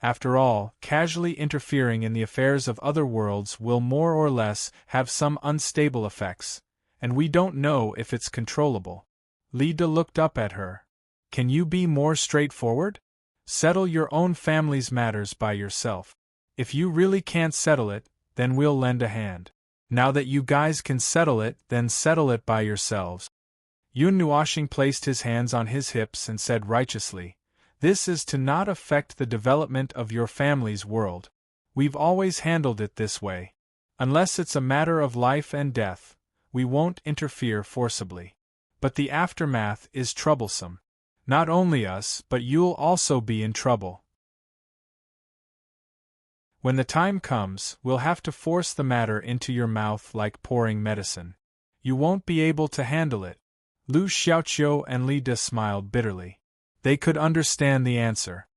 After all, casually interfering in the affairs of other worlds will more or less have some unstable effects, and we don't know if it's controllable. Lida looked up at her. Can you be more straightforward? Settle your own family's matters by yourself. If you really can't settle it, then we'll lend a hand. Now that you guys can settle it, then settle it by yourselves. Yun Nuoshing placed his hands on his hips and said righteously, "This is to not affect the development of your family's world. We've always handled it this way. Unless it's a matter of life and death, we won't interfere forcibly. But the aftermath is troublesome. Not only us, but you'll also be in trouble. When the time comes, we'll have to force the matter into your mouth like pouring medicine. You won't be able to handle it." Lu Xiaoqiu and Li De smiled bitterly. They could understand the answer.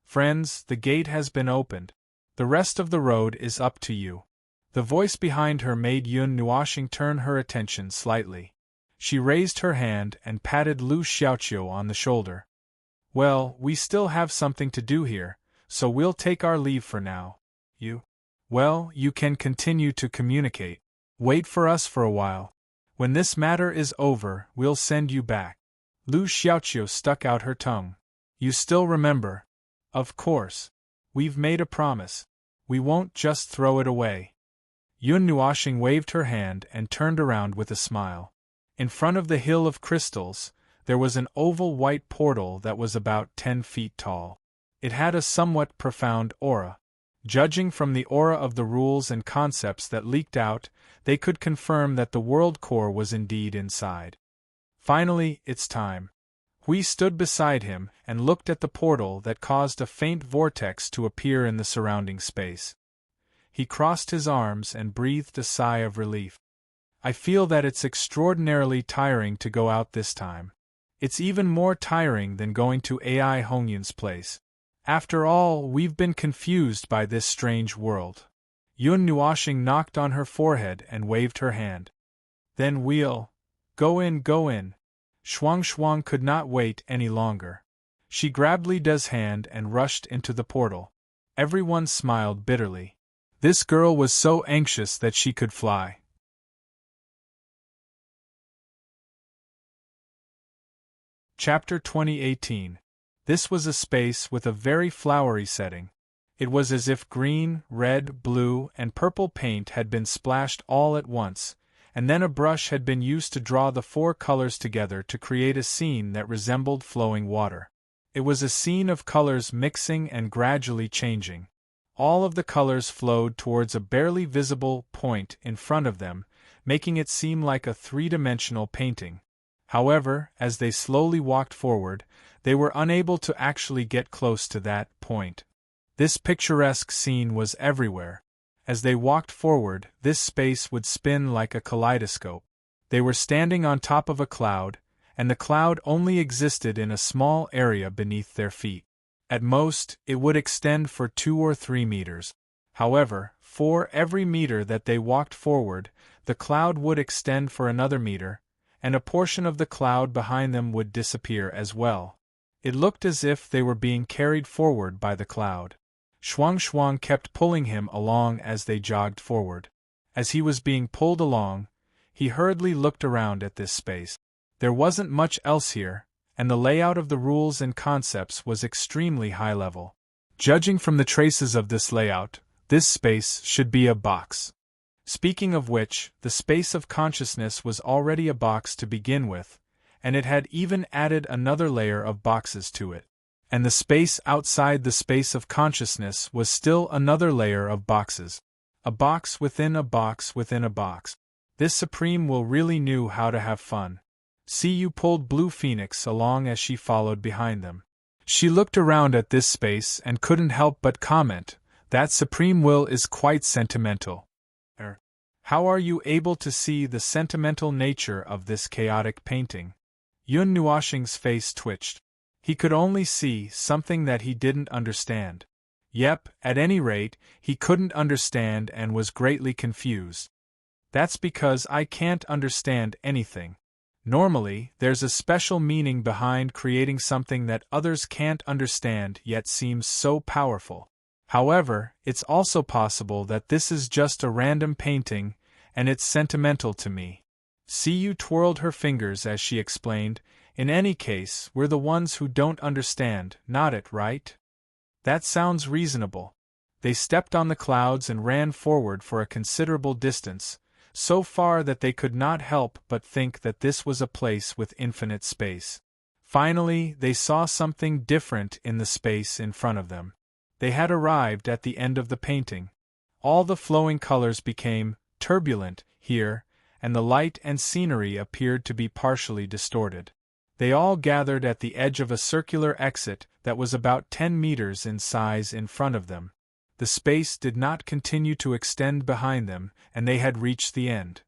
"Friends, the gate has been opened. The rest of the road is up to you." The voice behind her made Yun Nuoshing turn her attention slightly. She raised her hand and patted Lu Xiaoqiu on the shoulder. "Well, we still have something to do here, so we'll take our leave for now. You can continue to communicate. Wait for us for a while. When this matter is over, we'll send you back." Lu Xiaoqiu stuck out her tongue. "You still remember?" "Of course. We've made a promise. We won't just throw it away." Yun Nuoshing waved her hand and turned around with a smile. In front of the hill of crystals, there was an oval white portal that was about 10 feet tall. It had a somewhat profound aura. Judging from the aura of the rules and concepts that leaked out, they could confirm that the world core was indeed inside. "Finally, it's time." Hui stood beside him and looked at the portal that caused a faint vortex to appear in the surrounding space. He crossed his arms and breathed a sigh of relief. "I feel that it's extraordinarily tiring to go out this time. It's even more tiring than going to Ai Hongyun's place. After all, we've been confused by this strange world." Yun Nuoshing knocked on her forehead and waved her hand. "Then we'll go in. Shuang could not wait any longer. She grabbed Li De's hand and rushed into the portal. Everyone smiled bitterly. This girl was so anxious that she could fly. Chapter 2018. This was a space with a very flowery setting. It was as if green, red, blue, and purple paint had been splashed all at once, and then a brush had been used to draw the four colors together to create a scene that resembled flowing water. It was a scene of colors mixing and gradually changing. All of the colors flowed towards a barely visible point in front of them, making it seem like a three-dimensional painting. However, as they slowly walked forward, they were unable to actually get close to that point. This picturesque scene was everywhere. As they walked forward, this space would spin like a kaleidoscope. They were standing on top of a cloud, and the cloud only existed in a small area beneath their feet. At most, it would extend for 2 or 3 meters. However, for every meter that they walked forward, the cloud would extend for another meter, and a portion of the cloud behind them would disappear as well. It looked as if they were being carried forward by the cloud. Shuang kept pulling him along as they jogged forward. As he was being pulled along, he hurriedly looked around at this space. There wasn't much else here, and the layout of the rules and concepts was extremely high level. Judging from the traces of this layout, this space should be a box. Speaking of which, the space of consciousness was already a box to begin with, and it had even added another layer of boxes to it. And the space outside the space of consciousness was still another layer of boxes. A box within a box within a box. This Supreme will really knew how to have fun. Siyu pulled Blue Phoenix along as she followed behind them. She looked around at this space and couldn't help but comment, "That supreme will is quite sentimental." How are you able to see the sentimental nature of this chaotic painting? Yun Nuoshing's face twitched. He could only see something that he didn't understand. Yep, at any rate, he couldn't understand and was greatly confused. That's because I can't understand anything. Normally, there's a special meaning behind creating something that others can't understand yet seems so powerful. However, it's also possible that this is just a random painting, and it's sentimental to me. Siyu twirled her fingers as she explained, "In any case, we're the ones who don't understand, not it, right?" "That sounds reasonable." They stepped on the clouds and ran forward for a considerable distance, so far that they could not help but think that this was a place with infinite space. Finally, they saw something different in the space in front of them. They had arrived at the end of the painting. All the flowing colors became turbulent here, and the light and scenery appeared to be partially distorted. They all gathered at the edge of a circular exit that was about 10 meters in size in front of them. The space did not continue to extend behind them, and they had reached the end.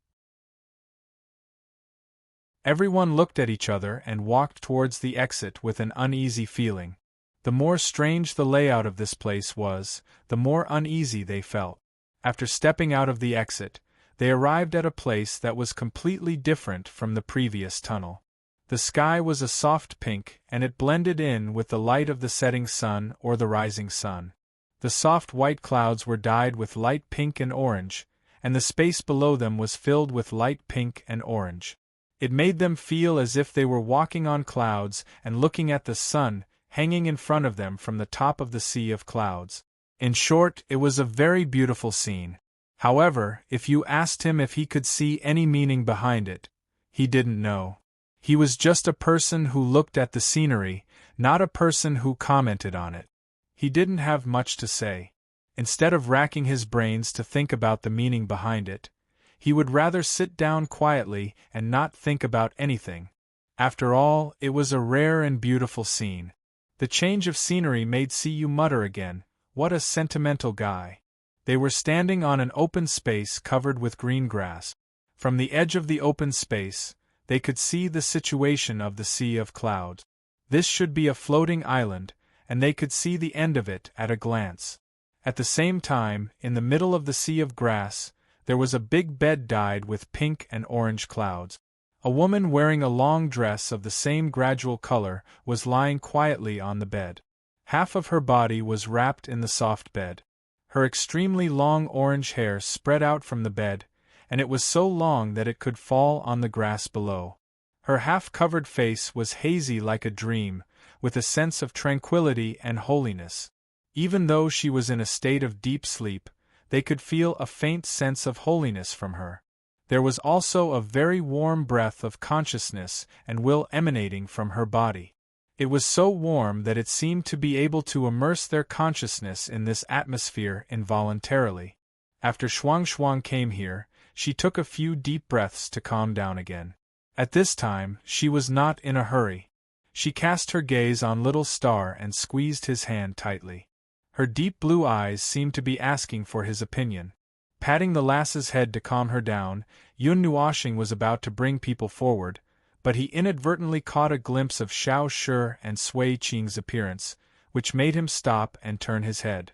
Everyone looked at each other and walked towards the exit with an uneasy feeling. The more strange the layout of this place was, the more uneasy they felt. After stepping out of the exit, they arrived at a place that was completely different from the previous tunnel. The sky was a soft pink, and it blended in with the light of the setting sun or the rising sun. The soft white clouds were dyed with light pink and orange, and the space below them was filled with light pink and orange. It made them feel as if they were walking on clouds and looking at the sun hanging in front of them from the top of the sea of clouds. In short, it was a very beautiful scene. However, if you asked him if he could see any meaning behind it, he didn't know. He was just a person who looked at the scenery, not a person who commented on it. He didn't have much to say. Instead of racking his brains to think about the meaning behind it, he would rather sit down quietly and not think about anything. After all, it was a rare and beautiful scene. The change of scenery made Siyu mutter again, "What a sentimental guy." They were standing on an open space covered with green grass. From the edge of the open space, they could see the situation of the sea of clouds. This should be a floating island, and they could see the end of it at a glance. At the same time, in the middle of the sea of grass, there was a big bed dyed with pink and orange clouds. A woman wearing a long dress of the same gradual color was lying quietly on the bed. Half of her body was wrapped in the soft bed. Her extremely long orange hair spread out from the bed, and it was so long that it could fall on the grass below. Her half-covered face was hazy like a dream, with a sense of tranquility and holiness. Even though she was in a state of deep sleep, they could feel a faint sense of holiness from her. There was also a very warm breath of consciousness and will emanating from her body. It was so warm that it seemed to be able to immerse their consciousness in this atmosphere involuntarily. After Shuang came here, she took a few deep breaths to calm down again. At this time, she was not in a hurry. She cast her gaze on Little Star and squeezed his hand tightly. Her deep blue eyes seemed to be asking for his opinion. Patting the lass's head to calm her down, Yun Nuoshing was about to bring people forward, but he inadvertently caught a glimpse of Xiao Shi and Sui Qing's appearance, which made him stop and turn his head.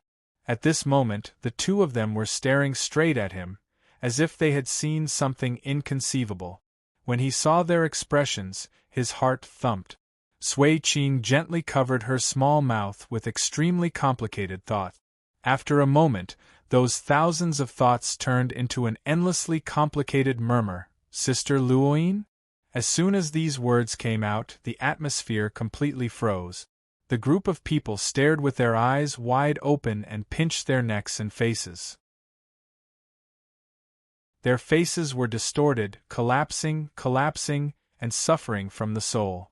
At this moment, the two of them were staring straight at him, as if they had seen something inconceivable. When he saw their expressions, his heart thumped. Sui Qing gently covered her small mouth with extremely complicated thought. After a moment, those thousands of thoughts turned into an endlessly complicated murmur, "Sister Luoyin?" As soon as these words came out, the atmosphere completely froze. The group of people stared with their eyes wide open and pinched their necks and faces. Their faces were distorted, collapsing, and suffering from the soul.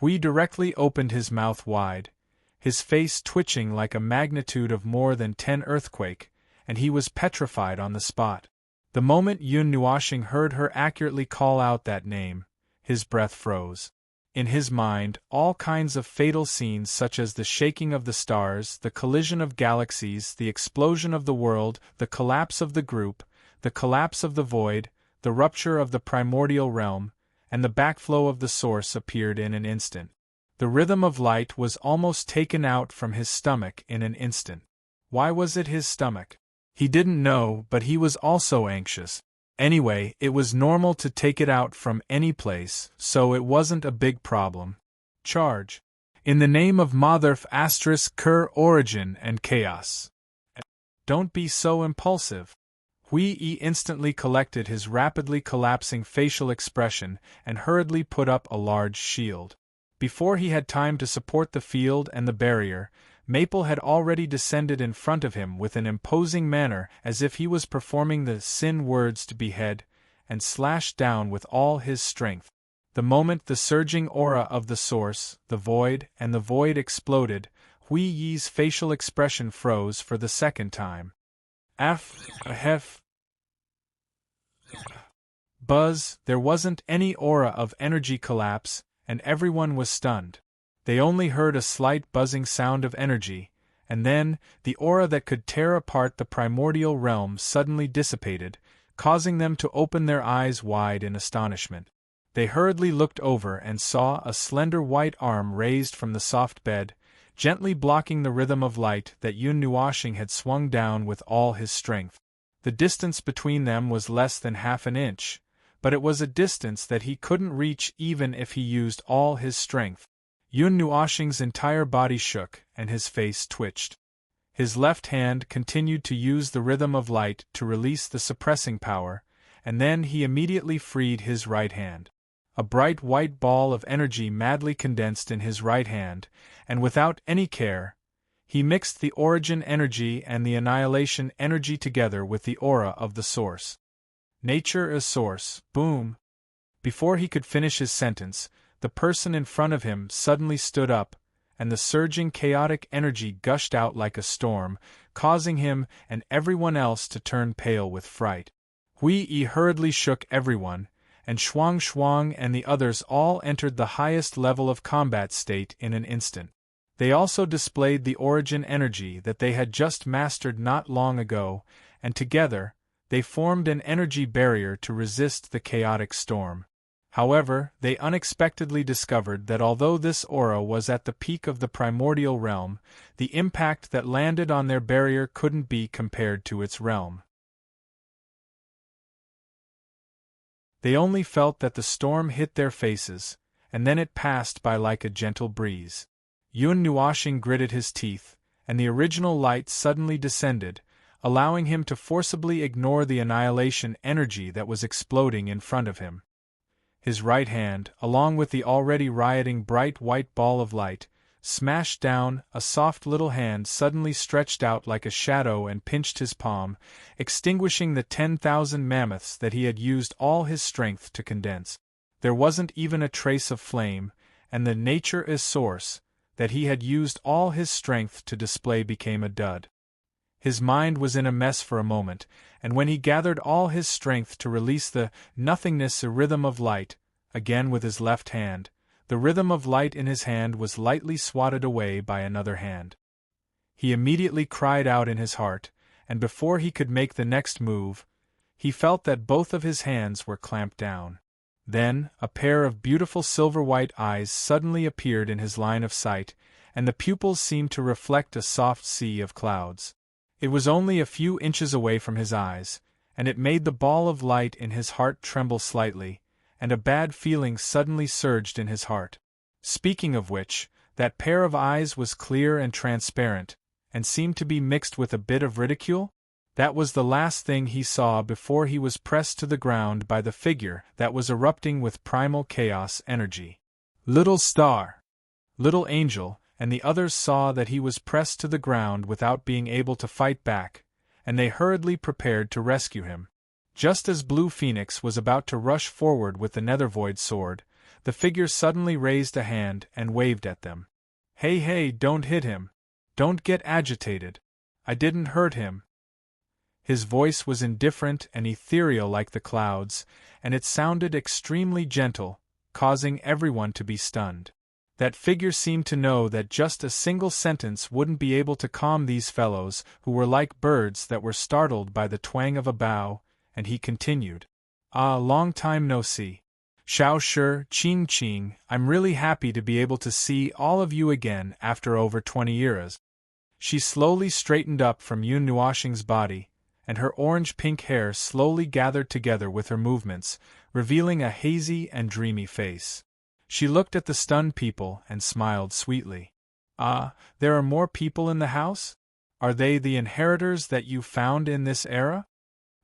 Hui directly opened his mouth wide, his face twitching like a magnitude of more than 10 earthquake, and he was petrified on the spot. The moment Yun Nuoshing heard her accurately call out that name, His breath froze. In his mind, all kinds of fatal scenes such as the shaking of the stars, the collision of galaxies, the explosion of the world, the collapse of the group, the collapse of the void, the rupture of the primordial realm, and the backflow of the source appeared in an instant. The rhythm of light was almost taken out from his stomach in an instant. Why was it his stomach? He didn't know, but he was also anxious. Anyway, it was normal to take it out from any place, so it wasn't a big problem. Charge. In the name of Motherf Cur Origin and Chaos. Don't be so impulsive. Hui instantly collected his rapidly collapsing facial expression and hurriedly put up a large shield. Before he had time to support the field and the barrier, Maple had already descended in front of him with an imposing manner as if he was performing the sin words to behead, and slashed down with all his strength. The moment the surging aura of the source, the void, and the void exploded, Hui Yi's facial expression froze for the second time. Buzz, there wasn't any aura of energy collapse, and everyone was stunned. They only heard a slight buzzing sound of energy, and then, the aura that could tear apart the primordial realm suddenly dissipated, causing them to open their eyes wide in astonishment. They hurriedly looked over and saw a slender white arm raised from the soft bed, gently blocking the rhythm of light that Yun Nuoshing had swung down with all his strength. The distance between them was less than half an inch, but it was a distance that he couldn't reach even if he used all his strength. Yun Nuoshing's entire body shook, and his face twitched. His left hand continued to use the rhythm of light to release the suppressing power, and then he immediately freed his right hand. A bright white ball of energy madly condensed in his right hand, and without any care, he mixed the origin energy and the annihilation energy together with the aura of the source. Nature is source, boom! Before he could finish his sentence, the person in front of him suddenly stood up, and the surging chaotic energy gushed out like a storm, causing him and everyone else to turn pale with fright. Hui Yi hurriedly shook everyone, and Shuang and the others all entered the highest level of combat state in an instant. They also displayed the origin energy that they had just mastered not long ago, and together, they formed an energy barrier to resist the chaotic storm. However, they unexpectedly discovered that although this aura was at the peak of the primordial realm, the impact that landed on their barrier couldn't be compared to its realm. They only felt that the storm hit their faces, and then it passed by like a gentle breeze. Yun Nuoshing gritted his teeth, and the original light suddenly descended, allowing him to forcibly ignore the annihilation energy that was exploding in front of him. His right hand, along with the already rioting bright white ball of light, smashed down. A soft little hand suddenly stretched out like a shadow and pinched his palm, extinguishing the 10,000 mammoths that he had used all his strength to condense. There wasn't even a trace of flame, and the nature is source that he had used all his strength to display became a dud. His mind was in a mess for a moment, and when he gathered all his strength to release the nothingness rhythm of light, again with his left hand, the rhythm of light in his hand was lightly swatted away by another hand. He immediately cried out in his heart, and before he could make the next move, he felt that both of his hands were clamped down. Then, a pair of beautiful silver-white eyes suddenly appeared in his line of sight, and the pupils seemed to reflect a soft sea of clouds. It was only a few inches away from his eyes, and it made the ball of light in his heart tremble slightly, and a bad feeling suddenly surged in his heart. Speaking of which, that pair of eyes was clear and transparent, and seemed to be mixed with a bit of ridicule? That was the last thing he saw before he was pressed to the ground by the figure that was erupting with primal chaos energy. Little Star, Little Angel, and the others saw that he was pressed to the ground without being able to fight back, and they hurriedly prepared to rescue him. Just as Blue Phoenix was about to rush forward with the Nethervoid sword, the figure suddenly raised a hand and waved at them. Hey, don't hit him. Don't get agitated. I didn't hurt him. His voice was indifferent and ethereal like the clouds, and it sounded extremely gentle, causing everyone to be stunned. That figure seemed to know that just a single sentence wouldn't be able to calm these fellows, who were like birds that were startled by the twang of a bow, and he continued. "Ah, long time no see. Shao Shi, Ching Ching, I'm really happy to be able to see all of you again after over 20 years." She slowly straightened up from Yun Nuoxing's body, and her orange-pink hair slowly gathered together with her movements, revealing a hazy and dreamy face. She looked at the stunned people and smiled sweetly. "Ah, there are more people in the house? Are they the inheritors that you found in this era?"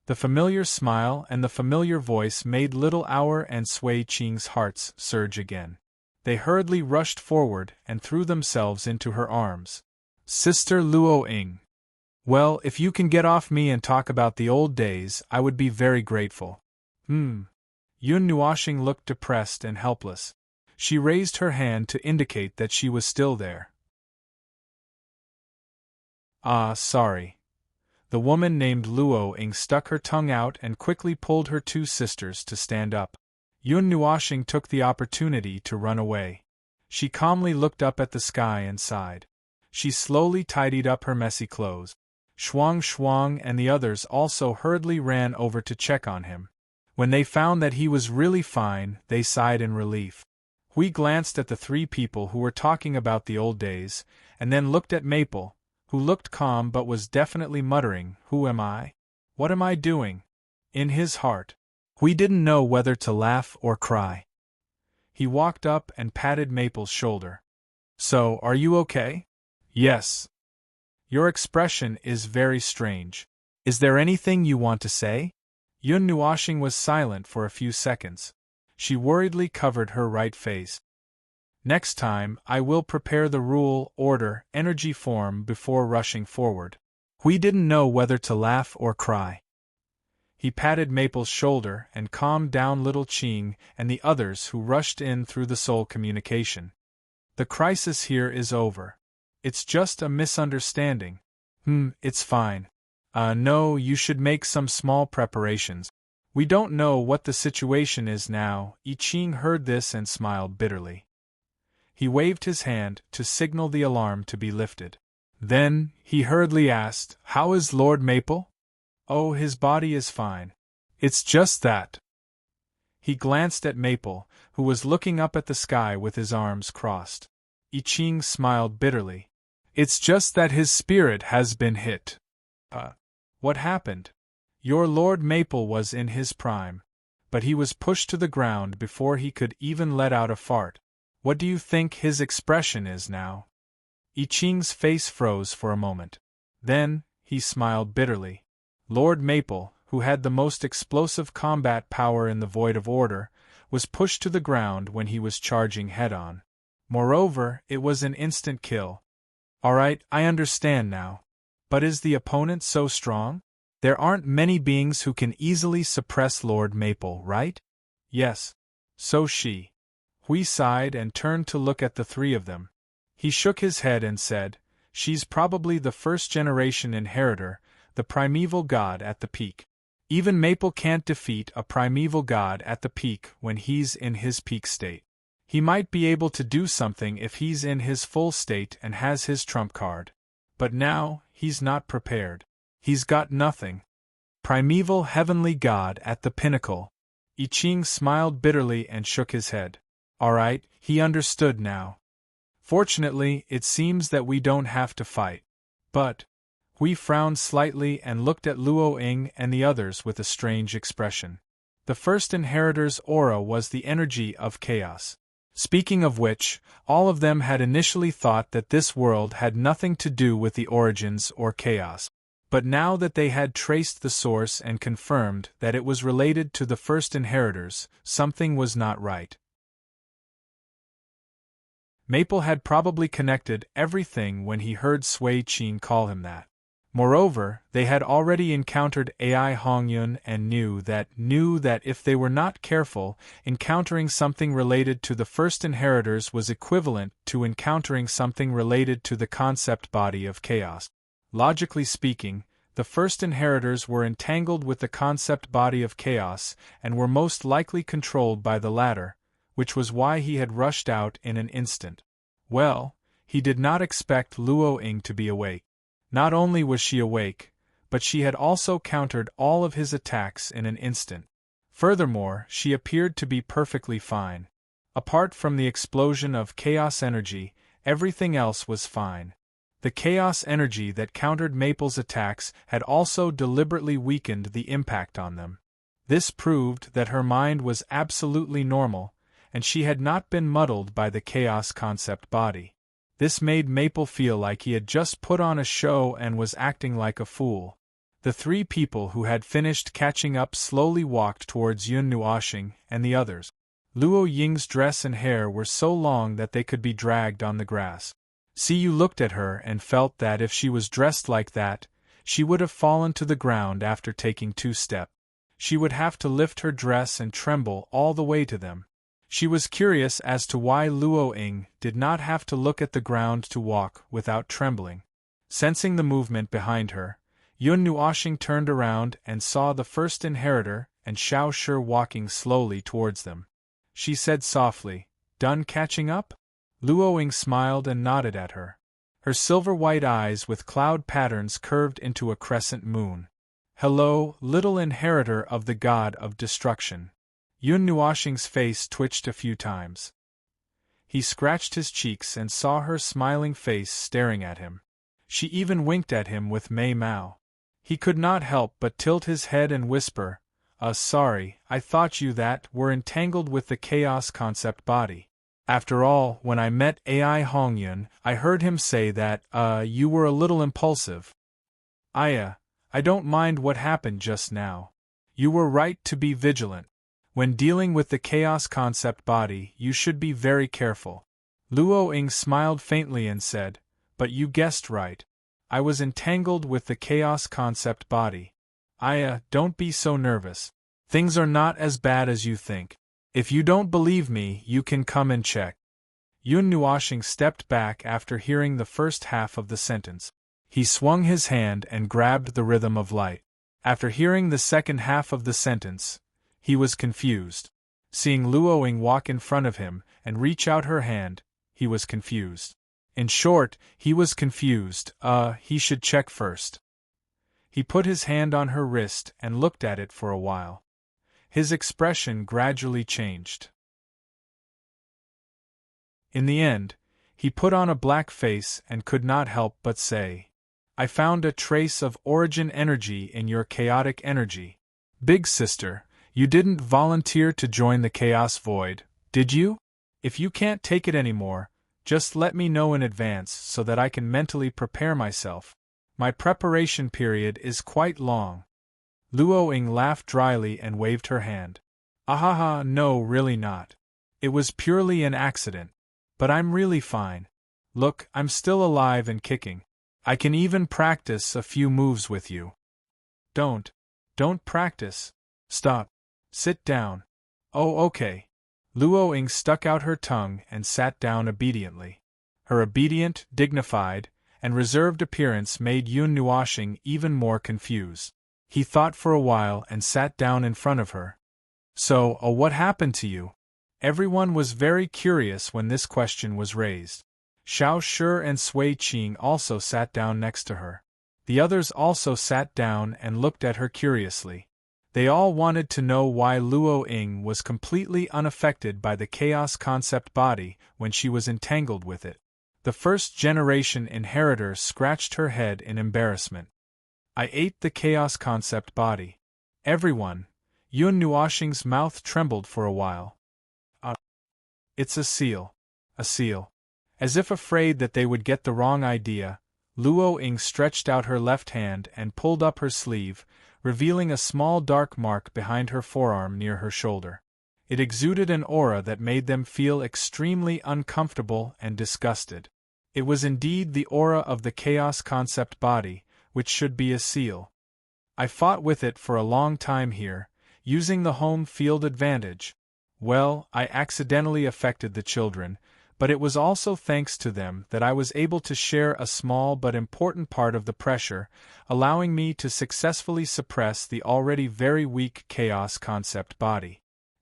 The familiar smile and the familiar voice made little Hour and Sui Qing's hearts surge again. They hurriedly rushed forward and threw themselves into her arms. "Sister Luo Ying. Well, if you can get off me and talk about the old days, I would be very grateful." Yun Nuoxing looked depressed and helpless. She raised her hand to indicate that she was still there. "Ah, sorry." The woman named Luo Ying stuck her tongue out and quickly pulled her two sisters to stand up. Yun Nuoxing took the opportunity to run away. She calmly looked up at the sky and sighed. She slowly tidied up her messy clothes. Shuang Shuang and the others also hurriedly ran over to check on him. When they found that he was really fine, they sighed in relief. Hui glanced at the three people who were talking about the old days, and then looked at Maple, who looked calm but was definitely muttering, "Who am I? What am I doing?" In his heart, Hui didn't know whether to laugh or cry. He walked up and patted Maple's shoulder. "So, are you okay?" "Yes." "Your expression is very strange. Is there anything you want to say?" Yun Nuoxing was silent for a few seconds. She worriedly covered her right face. "Next time, I will prepare the rule, order, energy form before rushing forward." Hui didn't know whether to laugh or cry. He patted Maple's shoulder and calmed down little Qing and the others who rushed in through the soul communication. "The crisis here is over. It's just a misunderstanding." It's fine." No, you should make some small preparations. We don't know what the situation is now." I Ching heard this and smiled bitterly. He waved his hand to signal the alarm to be lifted. Then, he hurriedly asked, "How is Lord Maple?" "Oh, his body is fine. It's just that." He glanced at Maple, who was looking up at the sky with his arms crossed. I Ching smiled bitterly. "It's just that his spirit has been hit." What happened?" "Your Lord Maple was in his prime. But he was pushed to the ground before he could even let out a fart. What do you think his expression is now?" I Ching's face froze for a moment. Then, he smiled bitterly. Lord Maple, who had the most explosive combat power in the Void of Order, was pushed to the ground when he was charging head-on. Moreover, it was an instant kill. "Alright, I understand now. But is the opponent so strong? There aren't many beings who can easily suppress Lord Maple, right?" "Yes." "So she." Hui sighed and turned to look at the three of them. He shook his head and said, "She's probably the first-generation inheritor, the primeval god at the peak. Even Maple can't defeat a primeval god at the peak when he's in his peak state. He might be able to do something if he's in his full state and has his trump card. But now, he's not prepared. He's got nothing. Primeval heavenly god at the pinnacle." I Ching smiled bitterly and shook his head. Alright, he understood now. "Fortunately, it seems that we don't have to fight. But..." Hui frowned slightly and looked at Luo Ying and the others with a strange expression. The first inheritor's aura was the energy of chaos. Speaking of which, all of them had initially thought that this world had nothing to do with the origins or chaos. But now that they had traced the source and confirmed that it was related to the first inheritors, something was not right. Maple had probably connected everything when he heard Sui Qing call him that. Moreover, they had already encountered Ai Hongyun and knew that if they were not careful, encountering something related to the first inheritors was equivalent to encountering something related to the concept body of chaos. Logically speaking, the first inheritors were entangled with the concept body of chaos and were most likely controlled by the latter, which was why he had rushed out in an instant. Well, he did not expect Luo Ying to be awake. Not only was she awake, but she had also countered all of his attacks in an instant. Furthermore, she appeared to be perfectly fine. Apart from the explosion of chaos energy, everything else was fine. The chaos energy that countered Maple's attacks had also deliberately weakened the impact on them. This proved that her mind was absolutely normal, and she had not been muddled by the chaos concept body. This made Maple feel like he had just put on a show and was acting like a fool. The three people who had finished catching up slowly walked towards Yun Nuoxing and the others. Luo Ying's dress and hair were so long that they could be dragged on the grass. Siyu looked at her and felt that if she was dressed like that, she would have fallen to the ground after taking 2 steps. She would have to lift her dress and tremble all the way to them. She was curious as to why Luo Ying did not have to look at the ground to walk without trembling. Sensing the movement behind her, Yun Nuoxing turned around and saw the first inheritor and Xiao Shi walking slowly towards them. She said softly, "Done catching up?" Luo Ying smiled and nodded at her. Her silver-white eyes with cloud patterns curved into a crescent moon. "Hello, little inheritor of the god of destruction." Yun Nuoxing's face twitched a few times. He scratched his cheeks and saw her smiling face staring at him. She even winked at him with Mei Mao. He could not help but tilt his head and whisper, Sorry, I thought you that were entangled with the chaos concept body. After all, when I met Ai Hongyun, I heard him say that, you were a little impulsive." "I don't mind what happened just now. You were right to be vigilant. When dealing with the chaos concept body, you should be very careful." Luo Ying smiled faintly and said, "But you guessed right. I was entangled with the chaos concept body. Don't be so nervous. Things are not as bad as you think. If you don't believe me, you can come and check." Yun Nuoxing stepped back after hearing the first half of the sentence. He swung his hand and grabbed the rhythm of light. After hearing the second half of the sentence, he was confused. Seeing Luo Ying walk in front of him and reach out her hand, he was confused. In short, he was confused. He should check first. He put his hand on her wrist and looked at it for a while. His expression gradually changed. In the end, he put on a black face and could not help but say, "I found a trace of origin energy in your chaotic energy. Big sister, you didn't volunteer to join the chaos void, did you? If you can't take it anymore, just let me know in advance so that I can mentally prepare myself. My preparation period is quite long." Luo Ying laughed dryly and waved her hand. "Ahaha, no, really not. It was purely an accident. But I'm really fine. Look, I'm still alive and kicking. I can even practice a few moves with you." Don't practice. Stop. Sit down." "Oh, okay." Luo Ying stuck out her tongue and sat down obediently. Her obedient, dignified, and reserved appearance made Yun Nuoxing even more confused. He thought for a while and sat down in front of her. "So, what happened to you?" Everyone was very curious when this question was raised. Xiao Shi and Sui Qing also sat down next to her. The others also sat down and looked at her curiously. They all wanted to know why Luo Ying was completely unaffected by the chaos concept body when she was entangled with it. The first-generation inheritor scratched her head in embarrassment. "I ate the chaos concept body." Everyone. Yun Nuoxing's mouth trembled for a while. It's a seal. A seal." As if afraid that they would get the wrong idea, Luo Ying stretched out her left hand and pulled up her sleeve, revealing a small dark mark behind her forearm near her shoulder. It exuded an aura that made them feel extremely uncomfortable and disgusted. It was indeed the aura of the chaos concept body, which should be a seal. "I fought with it for a long time here, using the home field advantage. Well, I accidentally affected the children, but it was also thanks to them that I was able to share a small but important part of the pressure, allowing me to successfully suppress the already very weak chaos concept body.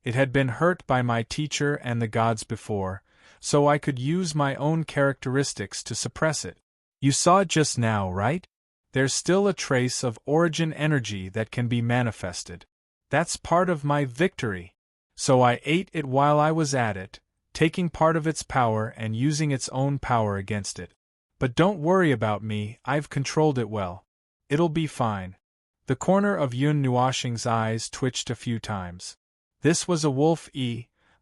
It had been hurt by my teacher and the gods before, so I could use my own characteristics to suppress it. You saw it just now, right? There's still a trace of origin energy that can be manifested. That's part of my victory. So I ate it while I was at it, taking part of its power and using its own power against it. But don't worry about me, I've controlled it well. It'll be fine. The corner of Yun Nuoxing's eyes twitched a few times. This was a wolf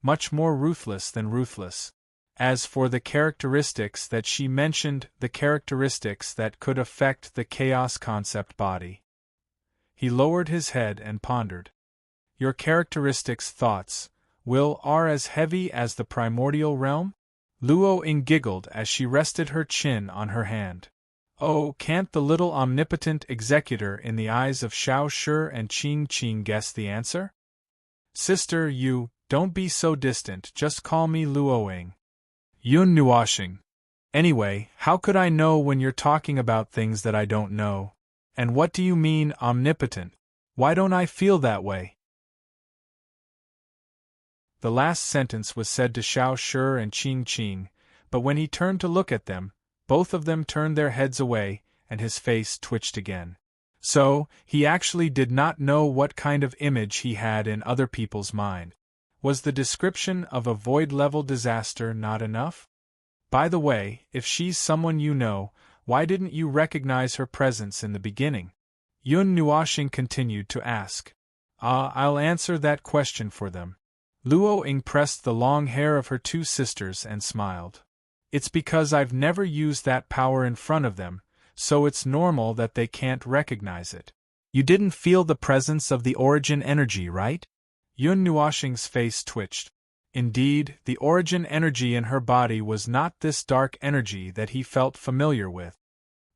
much more ruthless than ruthless. As for the characteristics that she mentioned, the characteristics that could affect the chaos concept body. He lowered his head and pondered. Your characteristics, thoughts, will are as heavy as the primordial realm? Luo Ying giggled as she rested her chin on her hand. Oh, can't the little omnipotent executor in the eyes of Xiao Shi and Qing Qing guess the answer? Sister, don't be so distant, just call me Luo Ying. Yun Nuoxing. Anyway, how could I know when you're talking about things that I don't know? And what do you mean, omnipotent? Why don't I feel that way? The last sentence was said to Xiao Shi and Qing Qing, but when he turned to look at them, both of them turned their heads away, and his face twitched again. So, he actually did not know what kind of image he had in other people's mind. Was the description of a void-level disaster not enough? By the way, if she's someone you know, why didn't you recognize her presence in the beginning? Yun Nuoxing continued to ask. I'll answer that question for them. Luo Ying pressed the long hair of her two sisters and smiled. It's because I've never used that power in front of them, so it's normal that they can't recognize it. You didn't feel the presence of the origin energy, right? Yun Nuoxing's face twitched. Indeed, the origin energy in her body was not this dark energy that he felt familiar with.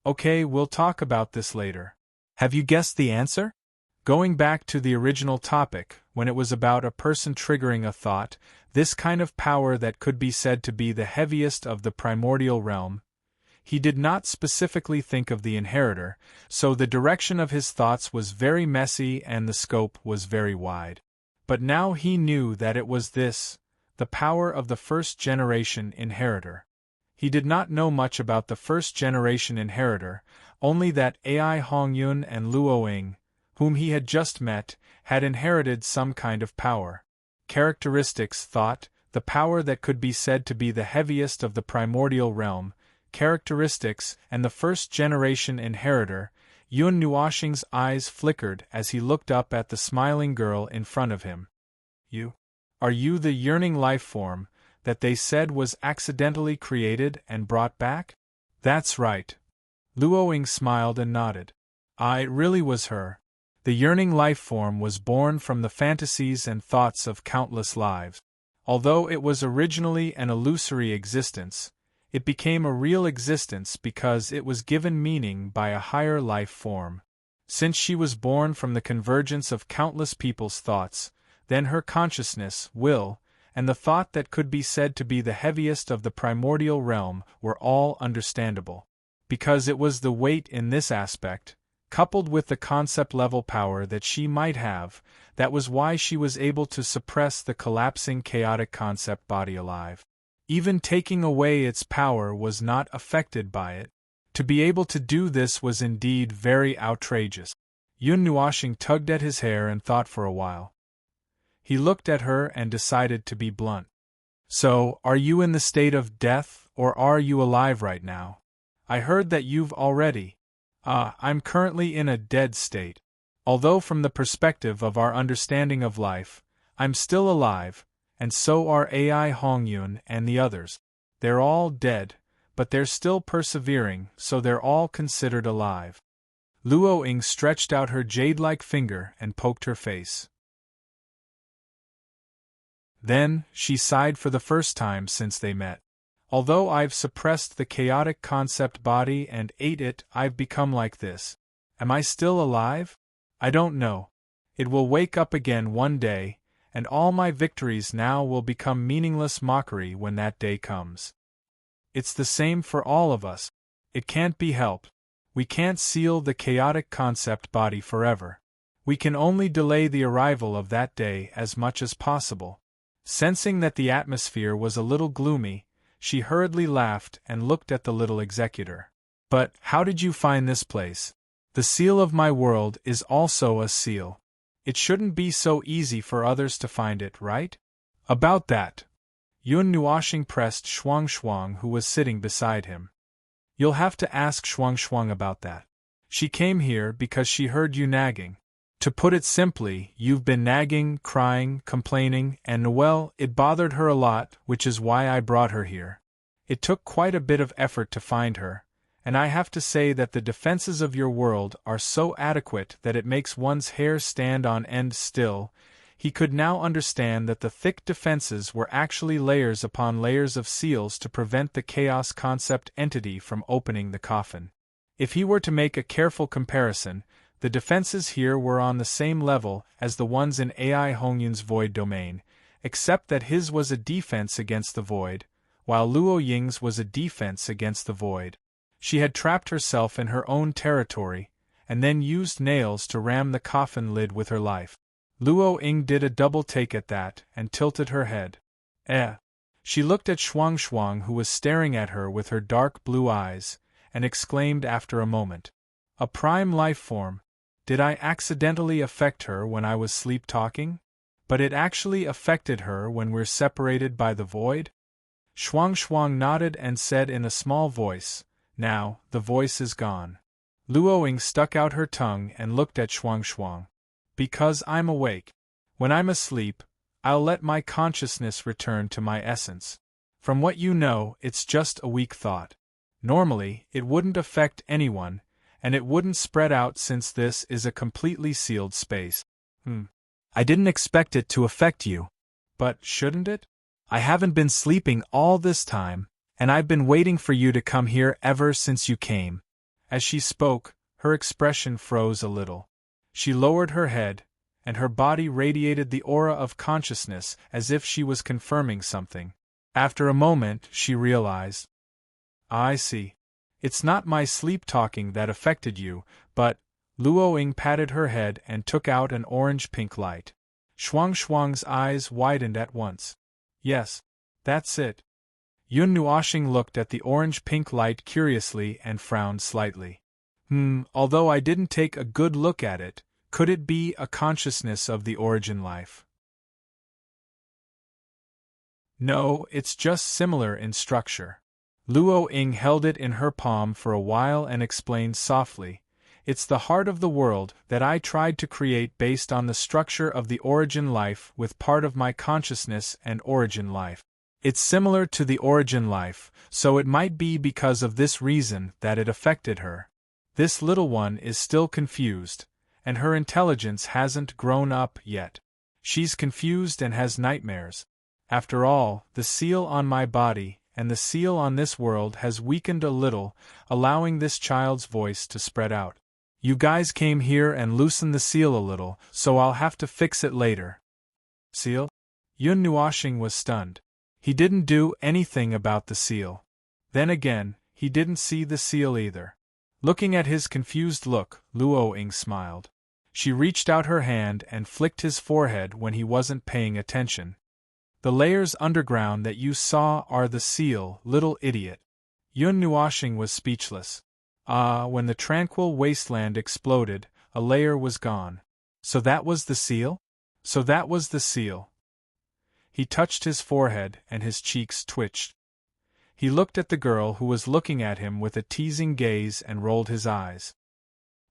Okay, we'll talk about this later. Have you guessed the answer? Going back to the original topic, when it was about a person triggering a thought, this kind of power that could be said to be the heaviest of the primordial realm, he did not specifically think of the inheritor, so the direction of his thoughts was very messy and the scope was very wide. But now he knew that it was this, the power of the first-generation inheritor. He did not know much about the first-generation inheritor, only that Ai Hongyun and Luo Ying, whom he had just met, had inherited some kind of power. Characteristics, thought, the power that could be said to be the heaviest of the primordial realm, characteristics, and the first-generation inheritor. Yun Nuoxing's eyes flickered as he looked up at the smiling girl in front of him. Are you the yearning life form that they said was accidentally created and brought back? That's right. Luo Ying smiled and nodded. It really was her. The yearning life form was born from the fantasies and thoughts of countless lives. Although it was originally an illusory existence, it became a real existence because it was given meaning by a higher life form. Since she was born from the convergence of countless people's thoughts, then her consciousness, will, and the thought that could be said to be the heaviest of the primordial realm were all understandable. Because it was the weight in this aspect, coupled with the concept-level power that she might have, that was why she was able to suppress the collapsing chaotic concept body alive. Even taking away its power was not affected by it. To be able to do this was indeed very outrageous. Yun Nuoxing tugged at his hair and thought for a while. He looked at her and decided to be blunt. So, are you in the state of death, or are you alive right now? I heard that you've already. I'm currently in a dead state. Although from the perspective of our understanding of life, I'm still alive, and so are Ai Hongyun and the others. They're all dead, but they're still persevering, so they're all considered alive. Luo Ying stretched out her jade-like finger and poked her face. Then, she sighed for the first time since they met. Although I've suppressed the chaotic concept body and ate it, I've become like this. Am I still alive? I don't know. It will wake up again one day, and all my victories now will become meaningless mockery when that day comes. It's the same for all of us. It can't be helped. We can't seal the chaotic concept body forever. We can only delay the arrival of that day as much as possible. Sensing that the atmosphere was a little gloomy, she hurriedly laughed and looked at the little executor. But how did you find this place? The seal of my world is also a seal. It shouldn't be so easy for others to find it, right? About that. Yun Nuoshing pressed Shuang Shuang, who was sitting beside him. You'll have to ask Shuang Shuang about that. She came here because she heard you nagging. To put it simply, you've been nagging, crying, complaining, and well, it bothered her a lot, which is why I brought her here. It took quite a bit of effort to find her, and I have to say that the defenses of your world are so adequate that it makes one's hair stand on end still. He could now understand that the thick defenses were actually layers upon layers of seals to prevent the chaos concept entity from opening the coffin. If he were to make a careful comparison, the defenses here were on the same level as the ones in AI Hongyun's void domain, except that his was a defense against the void, while Luo Ying's was a defense against the void. She had trapped herself in her own territory, and then used nails to ram the coffin lid with her life. Luo Ying did a double take at that and tilted her head. She looked at Shuang Shuang, who was staring at her with her dark blue eyes, and exclaimed after a moment, "A prime life form. Did I accidentally affect her when I was sleep-talking? But it actually affected her when we're separated by the void?" Shuang Shuang nodded and said in a small voice, "Now, the voice is gone." Luo Ying stuck out her tongue and looked at Shuang Shuang. "Because I'm awake. When I'm asleep, I'll let my consciousness return to my essence. From what you know, it's just a weak thought. Normally, it wouldn't affect anyone, and it wouldn't spread out since this is a completely sealed space." I didn't expect it to affect you. But shouldn't it? I haven't been sleeping all this time, and I've been waiting for you to come here ever since you came. As she spoke, her expression froze a little. She lowered her head, and her body radiated the aura of consciousness as if she was confirming something. After a moment, she realized. I see. It's not my sleep-talking that affected you, but... Luo Ying patted her head and took out an orange-pink light. Shuang Shuang's eyes widened at once. Yes, that's it. Yun Nuoshing looked at the orange-pink light curiously and frowned slightly. Although I didn't take a good look at it, could it be a consciousness of the origin life? No, it's just similar in structure. Luo Ying held it in her palm for a while and explained softly, "It's the heart of the world that I tried to create based on the structure of the origin life with part of my consciousness and origin life. It's similar to the origin life, so it might be because of this reason that it affected her. This little one is still confused, and her intelligence hasn't grown up yet. She's confused and has nightmares. After all, the seal on my body and the seal on this world has weakened a little, allowing this child's voice to spread out. You guys came here and loosened the seal a little, so I'll have to fix it later." "Seal?" Yun Nuoshing was stunned. He didn't do anything about the seal. Then again, he didn't see the seal either. Looking at his confused look, Luo Ying smiled. She reached out her hand and flicked his forehead when he wasn't paying attention. "The layers underground that you saw are the seal, little idiot." Yun Nuoshing was speechless. When the tranquil wasteland exploded, a layer was gone. So that was the seal? So that was the seal. He touched his forehead and his cheeks twitched. He looked at the girl who was looking at him with a teasing gaze and rolled his eyes.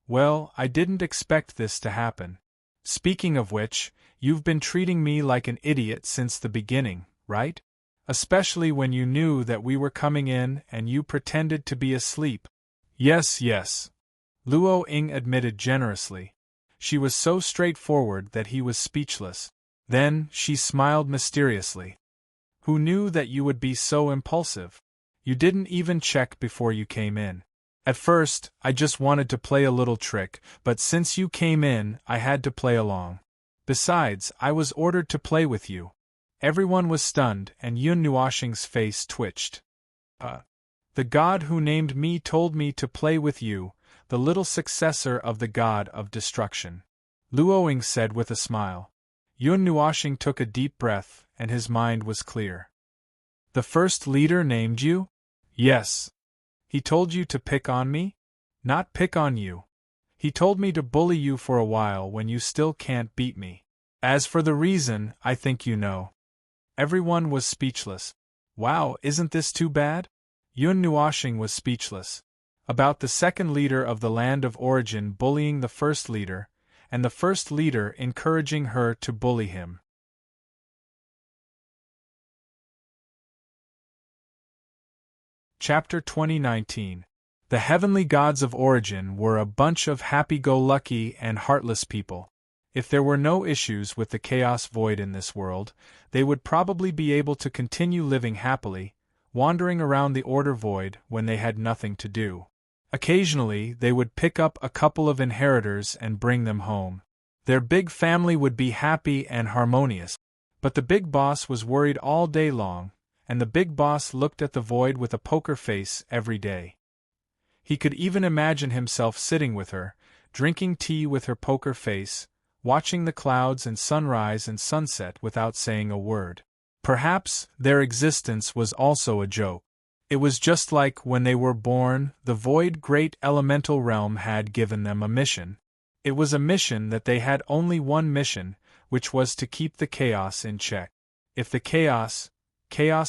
"Well, I didn't expect this to happen. Speaking of which, you've been treating me like an idiot since the beginning, right? Especially when you knew that we were coming in and you pretended to be asleep." Yes, Luo Ying admitted generously. She was so straightforward that he was speechless. Then, she smiled mysteriously. "Who knew that you would be so impulsive? You didn't even check before you came in. At first, I just wanted to play a little trick, but since you came in, I had to play along. Besides, I was ordered to play with you." Everyone was stunned and Yun Nuoshing's face twitched. The god who named me told me to play with you, the little successor of the god of destruction." Luoying said with a smile. Yun Nuoxing took a deep breath, and his mind was clear. The first leader named you? Yes. He told you to pick on me? Not pick on you. He told me to bully you for a while when you still can't beat me. As for the reason, I think you know. Everyone was speechless. Wow, isn't this too bad? Yun Nuoxing was speechless. About the second leader of the land of origin bullying the first leader, and the first leader encouraging her to bully him. Chapter 2019. The heavenly gods of origin were a bunch of happy-go-lucky and heartless people. If there were no issues with the chaos void in this world, they would probably be able to continue living happily, wandering around the order void when they had nothing to do. Occasionally, they would pick up a couple of inheritors and bring them home. Their big family would be happy and harmonious. But the big boss was worried all day long, and the big boss looked at the void with a poker face every day. He could even imagine himself sitting with her, drinking tea with her poker face, watching the clouds and sunrise and sunset without saying a word. Perhaps their existence was also a joke. It was just like when they were born, the void great elemental realm had given them a mission. It was a mission that they had only one mission, which was to keep the chaos in check. If the chaos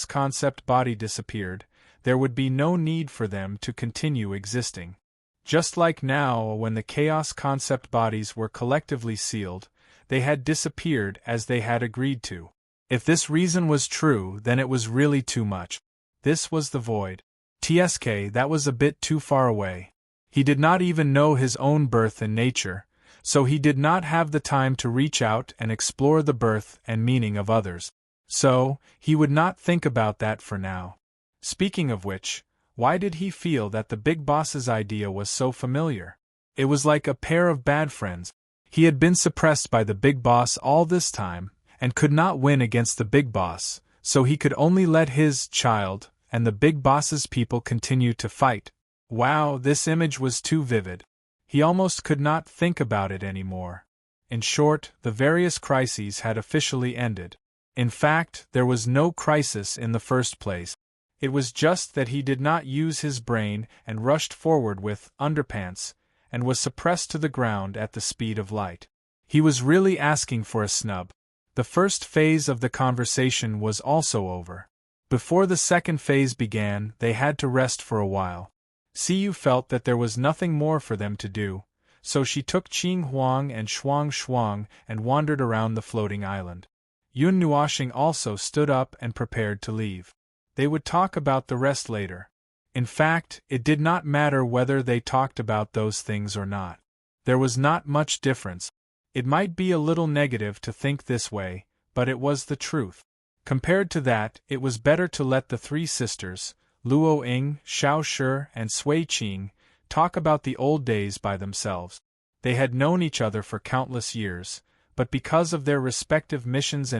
concept body disappeared, there would be no need for them to continue existing. Just like now, when the chaos concept bodies were collectively sealed, they had disappeared as they had agreed to. If this reason was true, then it was really too much. This was the void. That was a bit too far away. He did not even know his own birth and nature, so he did not have the time to reach out and explore the birth and meaning of others. So, he would not think about that for now. Speaking of which, why did he feel that the big boss's idea was so familiar? It was like a pair of bad friends. He had been suppressed by the big boss all this time, and could not win against the big boss, so he could only let his child and the big boss's people continue to fight. Wow, this image was too vivid. He almost could not think about it anymore. In short, the various crises had officially ended. In fact, there was no crisis in the first place. It was just that he did not use his brain and rushed forward with underpants, and was suppressed to the ground at the speed of light. He was really asking for a snub. The first phase of the conversation was also over. Before the second phase began, they had to rest for a while. Siyu felt that there was nothing more for them to do, so she took Qing Huang and Shuang Shuang and wandered around the floating island. Yun Nuoxing also stood up and prepared to leave. They would talk about the rest later. In fact, it did not matter whether they talked about those things or not. There was not much difference. It might be a little negative to think this way, but it was the truth. Compared to that, it was better to let the three sisters, Luo Ying, Xiao Shi, and Sui Qing, talk about the old days by themselves. They had known each other for countless years, but because of their respective missions,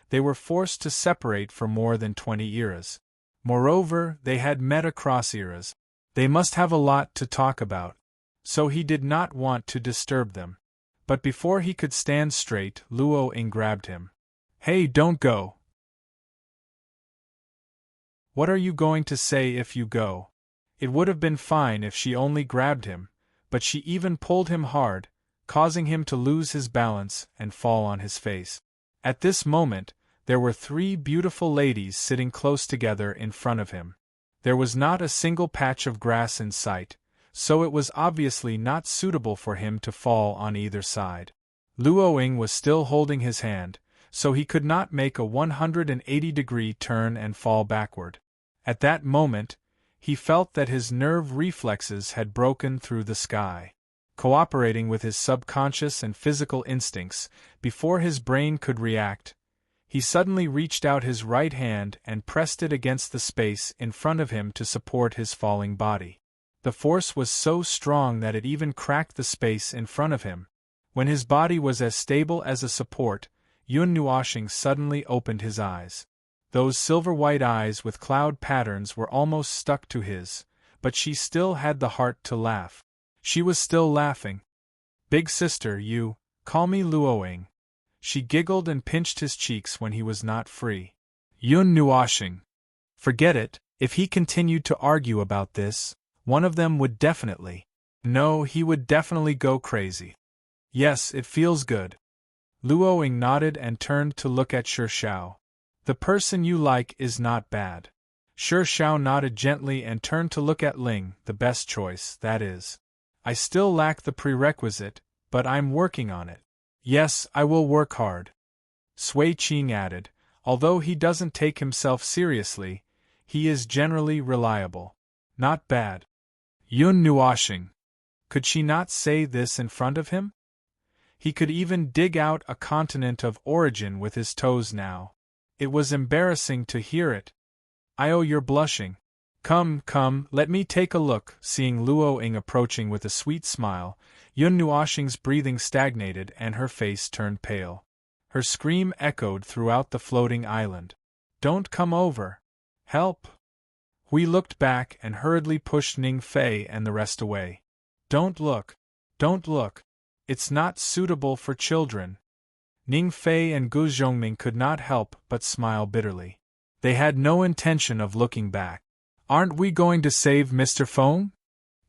they were forced to separate for more than 20 eras. Moreover, they had met across eras. They must have a lot to talk about. So he did not want to disturb them. But before he could stand straight, Luo Ying grabbed him. Hey, don't go. What are you going to say if you go? It would have been fine if she only grabbed him, but she even pulled him hard, causing him to lose his balance and fall on his face. At this moment, there were three beautiful ladies sitting close together in front of him. There was not a single patch of grass in sight, so it was obviously not suitable for him to fall on either side. Luo Ying was still holding his hand, so he could not make a 180-degree turn and fall backward. At that moment, he felt that his nerve reflexes had broken through the sky. Cooperating with his subconscious and physical instincts, before his brain could react, he suddenly reached out his right hand and pressed it against the space in front of him to support his falling body. The force was so strong that it even cracked the space in front of him. When his body was as stable as a support, Yun Nuoxing suddenly opened his eyes. Those silver-white eyes with cloud patterns were almost stuck to his, but she still had the heart to laugh. She was still laughing. Big sister, you Call me Luoing. She giggled and pinched his cheeks when he was not free. Yun Nuoshing. Forget it, if he continued to argue about this, one of them would definitely. No, he would definitely go crazy. Yes, it feels good. Luoing nodded and turned to look at Shi Shao. The person you like is not bad. Shi Shao nodded gently and turned to look at Ling, the best choice, that is. I still lack the prerequisite, but I'm working on it. Yes, I will work hard. Sui Qing added, although he doesn't take himself seriously, he is generally reliable. Not bad. Yun Nuoshing. Could she not say this in front of him? He could even dig out a continent of origin with his toes now. It was embarrassing to hear it. Oh, you're blushing. Come, come, let me take a look. Seeing Luoing approaching with a sweet smile, Yun Nuoshing's breathing stagnated and her face turned pale. Her scream echoed throughout the floating island. Don't come over. Help! Hui looked back and hurriedly pushed Ning Fei and the rest away. Don't look. Don't look. It's not suitable for children. Ning Fei and Gu Zhongming could not help but smile bitterly. They had no intention of looking back. Aren't we going to save Mr. Feng?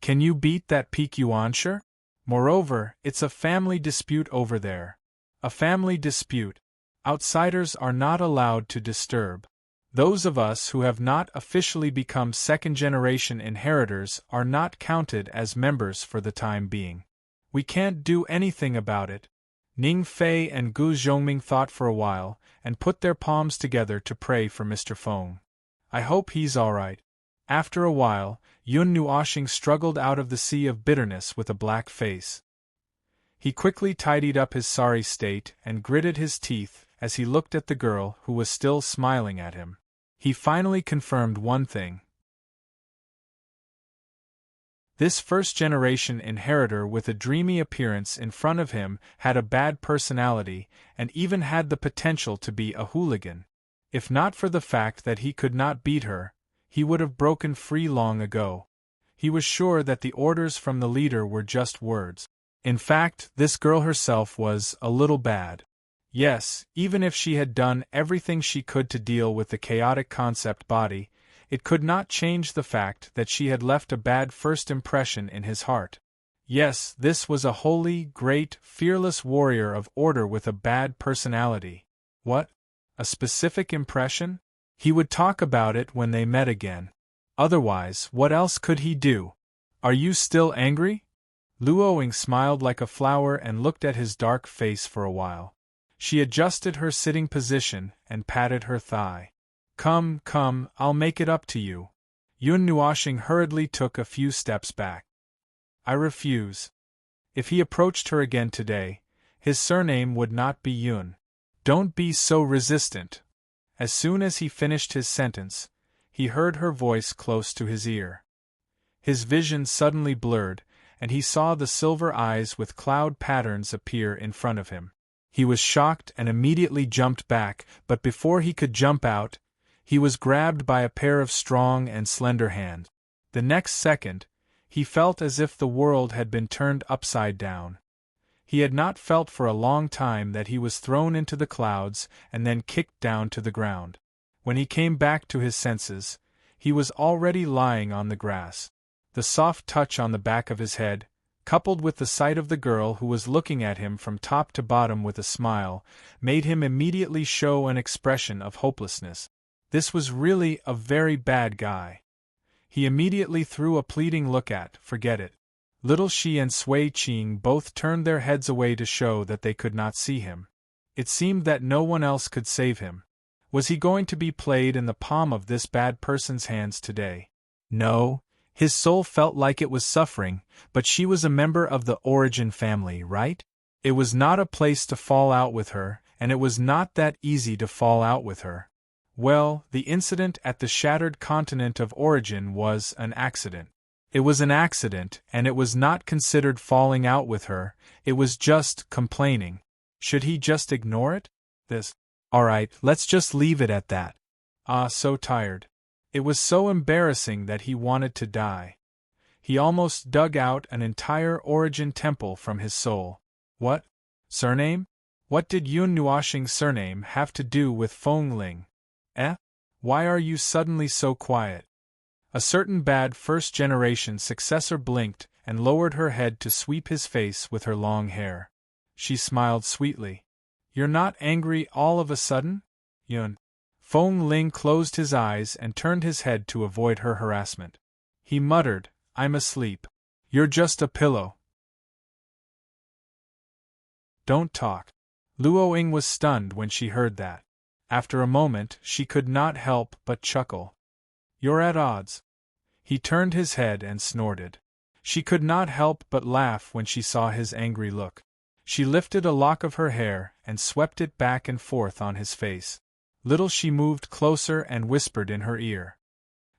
Can you beat that Peak Yuanshi? Moreover, it's a family dispute over there. A family dispute. Outsiders are not allowed to disturb. Those of us who have not officially become second-generation inheritors are not counted as members for the time being. We can't do anything about it. Ning Fei and Gu Zhongming thought for a while, and put their palms together to pray for Mr. Feng. I hope he's all right. After a while, Yun Nuoshing struggled out of the sea of bitterness with a black face. He quickly tidied up his sorry state and gritted his teeth as he looked at the girl who was still smiling at him. He finally confirmed one thing. This first-generation inheritor with a dreamy appearance in front of him had a bad personality and even had the potential to be a hooligan. If not for the fact that he could not beat her, he would have broken free long ago. He was sure that the orders from the leader were just words. In fact, this girl herself was a little bad. Yes, even if she had done everything she could to deal with the chaotic concept body, it could not change the fact that she had left a bad first impression in his heart. Yes, this was a holy, great, fearless warrior of order with a bad personality. What? A specific impression? He would talk about it when they met again. Otherwise, what else could he do? Are you still angry? Luoing smiled like a flower and looked at his dark face for a while. She adjusted her sitting position and patted her thigh. Come, come, I'll make it up to you. Yun Nuoshing hurriedly took a few steps back. I refuse. If he approached her again today, his surname would not be Yun. Don't be so resistant. As soon as he finished his sentence, he heard her voice close to his ear. His vision suddenly blurred, and he saw the silver eyes with cloud patterns appear in front of him. He was shocked and immediately jumped back, but before he could jump out, he was grabbed by a pair of strong and slender hands. The next second, he felt as if the world had been turned upside down. He had not felt for a long time that he was thrown into the clouds and then kicked down to the ground. When he came back to his senses, he was already lying on the grass. The soft touch on the back of his head, coupled with the sight of the girl who was looking at him from top to bottom with a smile, made him immediately show an expression of hopelessness. This was really a very bad guy. He immediately threw a pleading look at, forget it. Little Shi and Sui Qing both turned their heads away to show that they could not see him. It seemed that no one else could save him. Was he going to be played in the palm of this bad person's hands today? No, his soul felt like it was suffering, but she was a member of the origin family, right? It was not a place to fall out with her, and it was not that easy to fall out with her. Well, the incident at the shattered continent of origin was an accident. It was an accident, and it was not considered falling out with her, it was just complaining. Should he just ignore it? Alright, let's just leave it at that. So tired. It was so embarrassing that he wanted to die. He almost dug out an entire origin temple from his soul. What? Surname? What did Yun Nuoxing's surname have to do with Feng Ling? Eh? Why are you suddenly so quiet? A certain bad first-generation successor blinked and lowered her head to sweep his face with her long hair. She smiled sweetly. You're not angry all of a sudden, Yun? Feng Ling closed his eyes and turned his head to avoid her harassment. He muttered, I'm asleep. You're just a pillow. Don't talk. Luo Ying was stunned when she heard that. After a moment, she could not help but chuckle. You're at odds. He turned his head and snorted. She could not help but laugh when she saw his angry look. She lifted a lock of her hair and swept it back and forth on his face. Little she moved closer and whispered in her ear.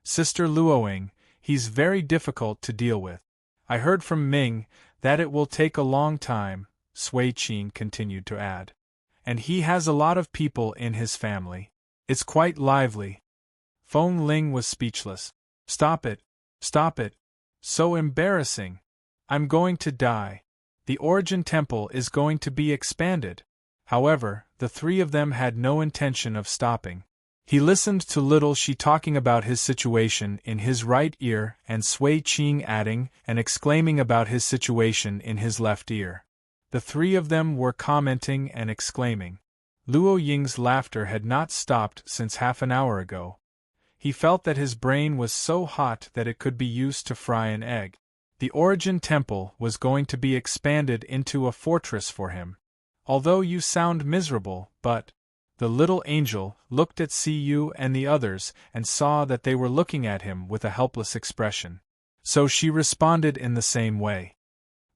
Sister Luo Ying, he's very difficult to deal with. I heard from Ming that it will take a long time, Sui Qing continued to add. And he has a lot of people in his family. It's quite lively. Feng Ling was speechless. Stop it. Stop it. So embarrassing. I'm going to die. The Origin Temple is going to be expanded. However, the three of them had no intention of stopping. He listened to little she talking about his situation in his right ear and Sui Qing adding and exclaiming about his situation in his left ear. The three of them were commenting and exclaiming. Luo Ying's laughter had not stopped since half an hour ago. He felt that his brain was so hot that it could be used to fry an egg. The Origin Temple was going to be expanded into a fortress for him. Although you sound miserable, but... The little angel looked at Cu and the others and saw that they were looking at him with a helpless expression. So she responded in the same way.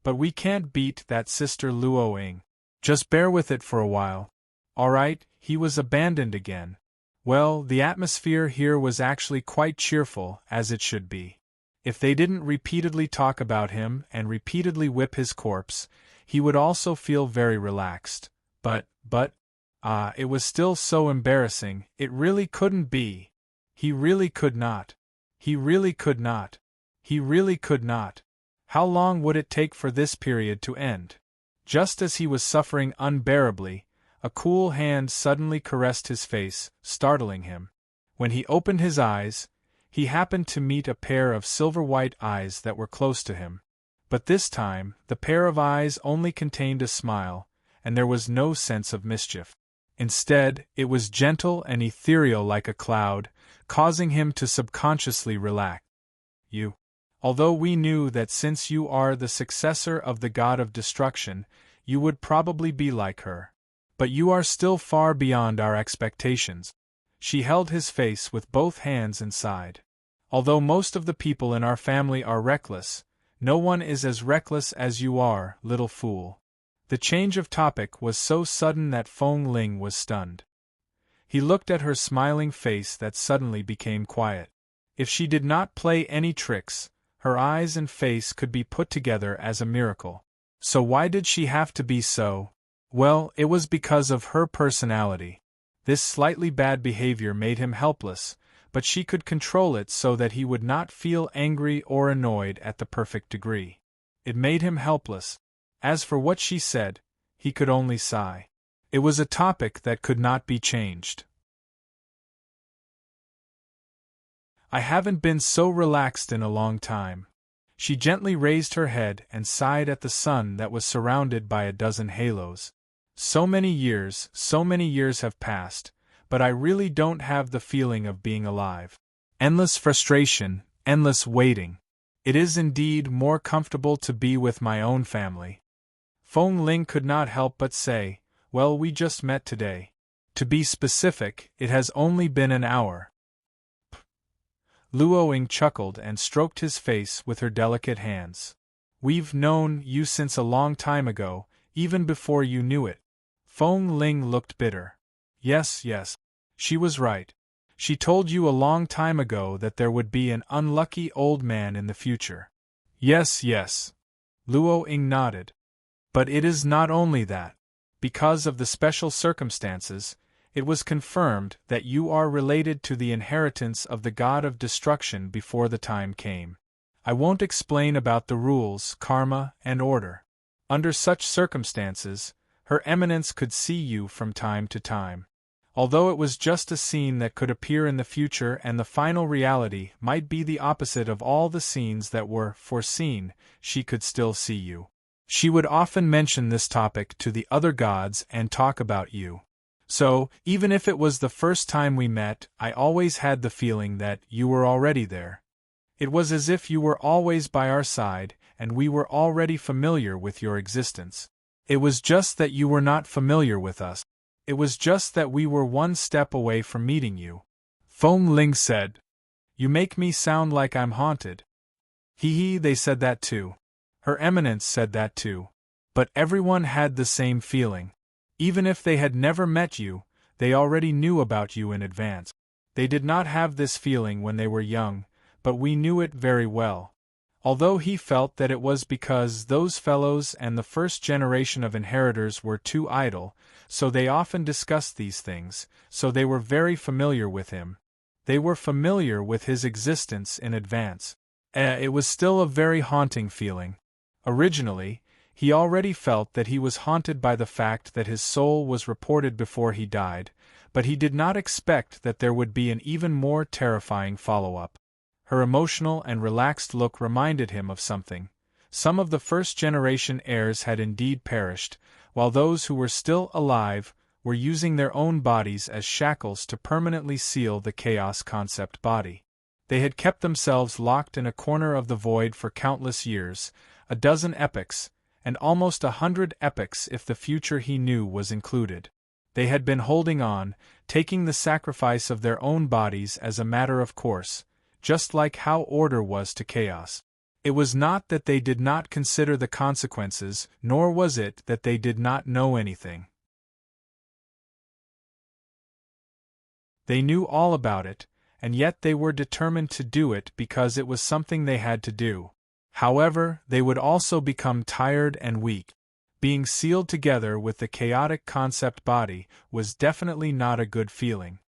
But we can't beat that, Sister Luo Ying. Just bear with it for a while. Alright, he was abandoned again. Well, the atmosphere here was actually quite cheerful, as it should be. If they didn't repeatedly talk about him and repeatedly whip his corpse, he would also feel very relaxed. But, it was still so embarrassing, it really couldn't be. He really could not. He really could not. He really could not. How long would it take for this period to end? Just as he was suffering unbearably, a cool hand suddenly caressed his face, startling him. When he opened his eyes, he happened to meet a pair of silver-white eyes that were close to him. But this time, the pair of eyes only contained a smile, and there was no sense of mischief. Instead, it was gentle and ethereal like a cloud, causing him to subconsciously relax. You. Although we knew that since you are the successor of the god of destruction, you would probably be like her. But you are still far beyond our expectations. She held his face with both hands and sighed. Although most of the people in our family are reckless, no one is as reckless as you are, little fool. The change of topic was so sudden that Feng Ling was stunned. He looked at her smiling face that suddenly became quiet. If she did not play any tricks, her eyes and face could be put together as a miracle. So why did she have to be so? Well, it was because of her personality. This slightly bad behavior made him helpless, but she could control it so that he would not feel angry or annoyed at the perfect degree. It made him helpless. As for what she said, he could only sigh. It was a topic that could not be changed. I haven't been so relaxed in a long time. She gently raised her head and sighed at the sun that was surrounded by a dozen halos. So many years have passed, but I really don't have the feeling of being alive. Endless frustration, endless waiting. It is indeed more comfortable to be with my own family. Feng Ling could not help but say, well, we just met today. To be specific, it has only been an hour. Luo Ying chuckled and stroked his face with her delicate hands. We've known you since a long time ago, even before you knew it. Feng Ling looked bitter. Yes, she was right. She told you a long time ago that there would be an unlucky old man in the future. Yes. Luo Ying nodded. But it is not only that. Because of the special circumstances, it was confirmed that you are related to the inheritance of the god of destruction before the time came. I won't explain about the rules, karma, and order. Under such circumstances, Her Eminence could see you from time to time. Although it was just a scene that could appear in the future and the final reality might be the opposite of all the scenes that were foreseen, she could still see you. She would often mention this topic to the other gods and talk about you. So, even if it was the first time we met, I always had the feeling that you were already there. It was as if you were always by our side, and we were already familiar with your existence. It was just that you were not familiar with us. It was just that we were one step away from meeting you. Feng Ling said. You make me sound like I'm haunted. Hee, they said that too. Her Eminence said that too. But everyone had the same feeling. Even if they had never met you, they already knew about you in advance. They did not have this feeling when they were young, but we knew it very well. Although he felt that it was because those fellows and the first generation of inheritors were too idle, so they often discussed these things, so they were very familiar with him. They were familiar with his existence in advance. It was still a very haunting feeling. Originally, he already felt that he was haunted by the fact that his soul was reported before he died, but he did not expect that there would be an even more terrifying follow-up. Her emotional and relaxed look reminded him of something. Some of the first-generation heirs had indeed perished, while those who were still alive were using their own bodies as shackles to permanently seal the chaos concept body. They had kept themselves locked in a corner of the void for countless years, a dozen epochs, and almost 100 epochs if the future he knew was included. They had been holding on, taking the sacrifice of their own bodies as a matter of course, just like how order was to chaos. It was not that they did not consider the consequences, nor was it that they did not know anything. They knew all about it, and yet they were determined to do it because it was something they had to do. However, they would also become tired and weak. Being sealed together with the chaotic concept body was definitely not a good feeling.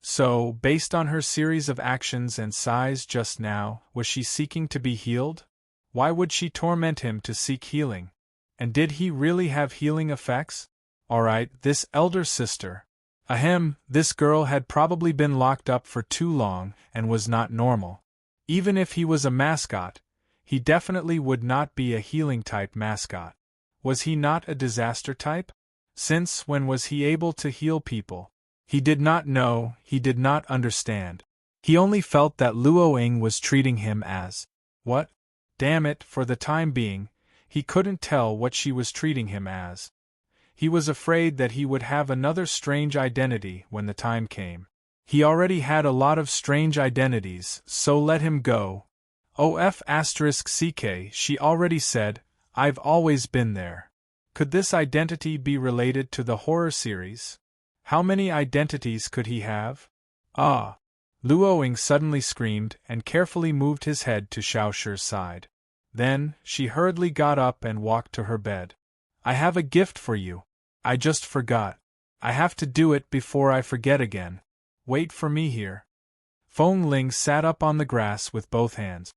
So, based on her series of actions and sighs just now, was she seeking to be healed? Why would she torment him to seek healing? And did he really have healing effects? Alright, this elder sister. Ahem, this girl had probably been locked up for too long and was not normal. Even if he was a mascot, he definitely would not be a healing-type mascot. Was he not a disaster type? Since when was he able to heal people? He did not know, he did not understand. He only felt that Luo Ying was treating him as what? Damn it, for the time being, he couldn't tell what she was treating him as. He was afraid that he would have another strange identity when the time came. He already had a lot of strange identities, so let him go. OF*CK, she already said, I've always been there. Could this identity be related to the horror series? How many identities could he have? Ah! Luo Ying suddenly screamed and carefully moved his head to Xiao Shi's side. Then, she hurriedly got up and walked to her bed. I have a gift for you. I just forgot. I have to do it before I forget again. Wait for me here. Feng Ling sat up on the grass with both hands.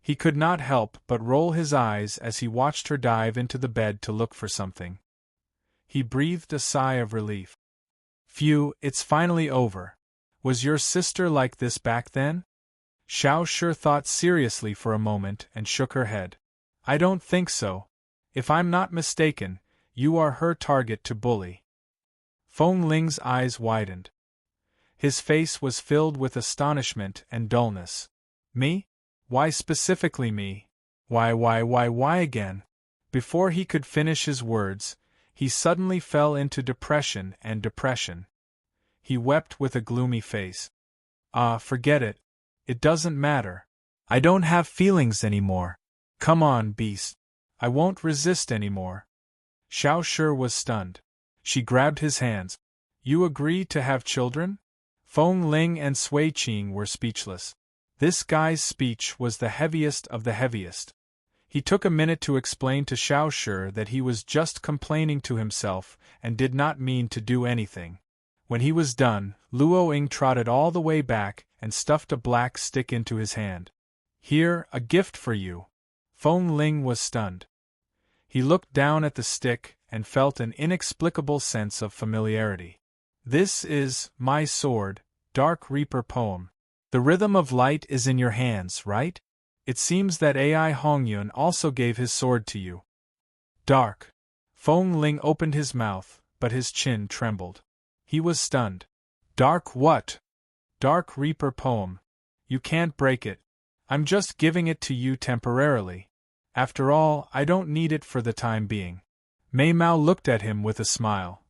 He could not help but roll his eyes as he watched her dive into the bed to look for something. He breathed a sigh of relief. Phew, it's finally over. Was your sister like this back then? Xiao Shi thought seriously for a moment and shook her head. I don't think so. If I'm not mistaken, you are her target to bully. Feng Ling's eyes widened. His face was filled with astonishment and dullness. Me? Why specifically me? Why again? Before he could finish his words, he suddenly fell into depression. He wept with a gloomy face. Ah, forget it. It doesn't matter. I don't have feelings anymore. Come on, beast. I won't resist anymore. Xiao Shi was stunned. She grabbed his hands. You agree to have children? Feng Ling and Sui Qing were speechless. This guy's speech was the heaviest of the heaviest. He took a minute to explain to Xiao Shi that he was just complaining to himself and did not mean to do anything. When he was done, Luo Ying trotted all the way back and stuffed a black stick into his hand. Here, a gift for you. Feng Ling was stunned. He looked down at the stick and felt an inexplicable sense of familiarity. This is my sword, Dark Reaper poem. The rhythm of light is in your hands, right? It seems that Ai Hongyun also gave his sword to you. Dark. Feng Ling opened his mouth, but his chin trembled. He was stunned. Dark what? Dark Reaper poem. You can't break it. I'm just giving it to you temporarily. After all, I don't need it for the time being. Mei Mao looked at him with a smile.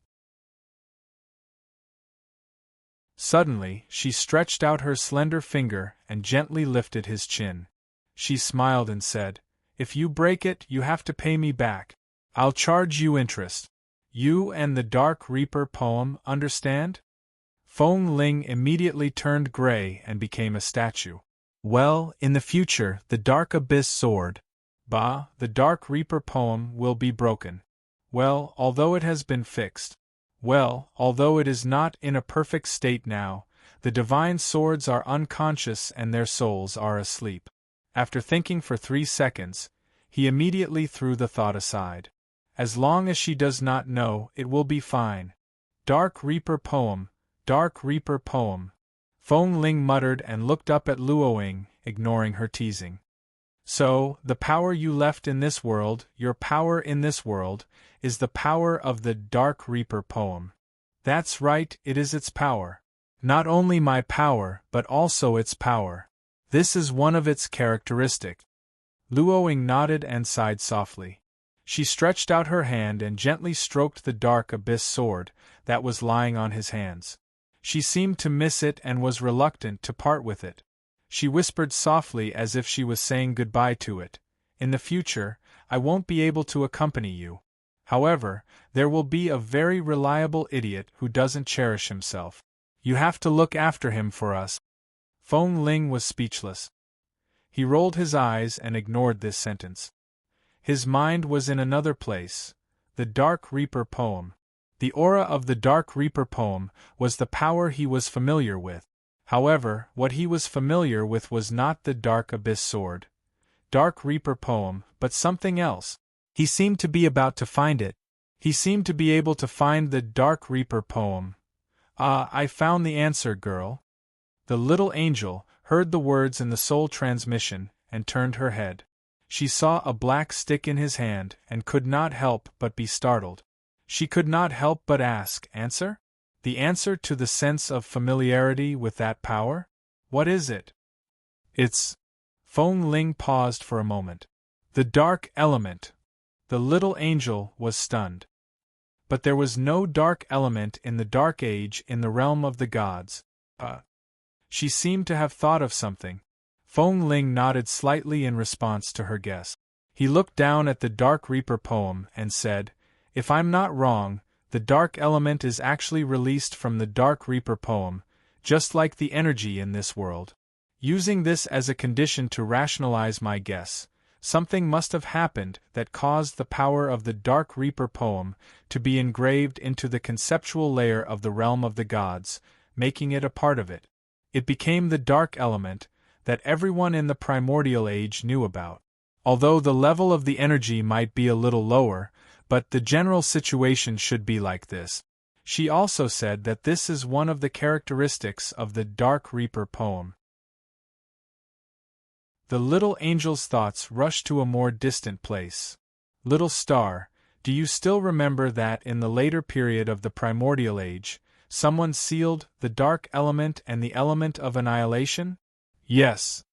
Suddenly, she stretched out her slender finger and gently lifted his chin. She smiled and said, "If you break it, you have to pay me back. I'll charge you interest. You and the Dark Reaper poem, understand?" Feng Ling immediately turned gray and became a statue. Well, in the future, the Dark Abyss sword, the Dark Reaper poem will be broken. Well, although it has been fixed. Well, although it is not in a perfect state now, the divine swords are unconscious and their souls are asleep. After thinking for 3 seconds, he immediately threw the thought aside. As long as she does not know, it will be fine. Dark Reaper poem, Dark Reaper poem. Feng Ling muttered and looked up at Luoying, ignoring her teasing. So, the power you left in this world, your power in this world, is the power of the Dark Reaper poem. That's right, it is its power. Not only my power, but also its power. This is one of its characteristics. Luoying nodded and sighed softly. She stretched out her hand and gently stroked the Dark Abyss sword that was lying on his hands. She seemed to miss it and was reluctant to part with it. She whispered softly as if she was saying goodbye to it. "In the future, I won't be able to accompany you. However, there will be a very reliable idiot who doesn't cherish himself. You have to look after him for us." Feng Ling was speechless. He rolled his eyes and ignored this sentence. His mind was in another place. The Dark Reaper poem. The aura of the Dark Reaper poem was the power he was familiar with. However, what he was familiar with was not the Dark Abyss sword, Dark Reaper poem, but something else. He seemed to be about to find it. He seemed to be able to find the Dark Reaper poem. "Ah, I found the answer, girl." The little angel heard the words in the soul transmission and turned her head. She saw a black stick in his hand and could not help but be startled. She could not help but ask, "Answer? The answer to the sense of familiarity with that power? What is it?" "It's..." Feng Ling paused for a moment. "The dark element." The little angel was stunned. But there was no dark element in the Dark Age in the realm of the gods. She seemed to have thought of something. Feng Ling nodded slightly in response to her guess. He looked down at the Dark Reaper poem and said, "If I'm not wrong, the dark element is actually released from the Dark Reaper poem, just like the energy in this world. Using this as a condition to rationalize my guess, something must have happened that caused the power of the Dark Reaper poem to be engraved into the conceptual layer of the realm of the gods, making it a part of it. It became the dark element that everyone in the primordial age knew about. Although the level of the energy might be a little lower, but the general situation should be like this." She also said that this is one of the characteristics of the Dark Reaper poem. The little angel's thoughts rushed to a more distant place. "Little star, do you still remember that in the later period of the primordial age, someone sealed the dark element and the element of annihilation?" "Yes."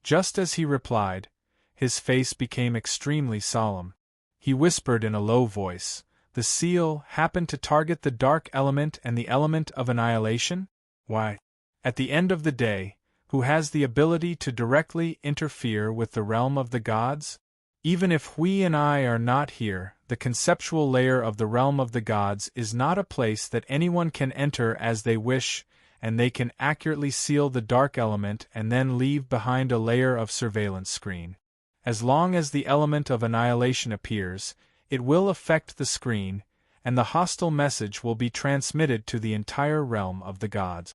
Just as he replied, his face became extremely solemn. He whispered in a low voice, "The seal happened to target the dark element and the element of annihilation? Why? At the end of the day, who has the ability to directly interfere with the realm of the gods? Even if we and I are not here, the conceptual layer of the realm of the gods is not a place that anyone can enter as they wish, and they can accurately seal the dark element and then leave behind a layer of surveillance screen. As long as the element of annihilation appears, it will affect the screen, and the hostile message will be transmitted to the entire realm of the gods."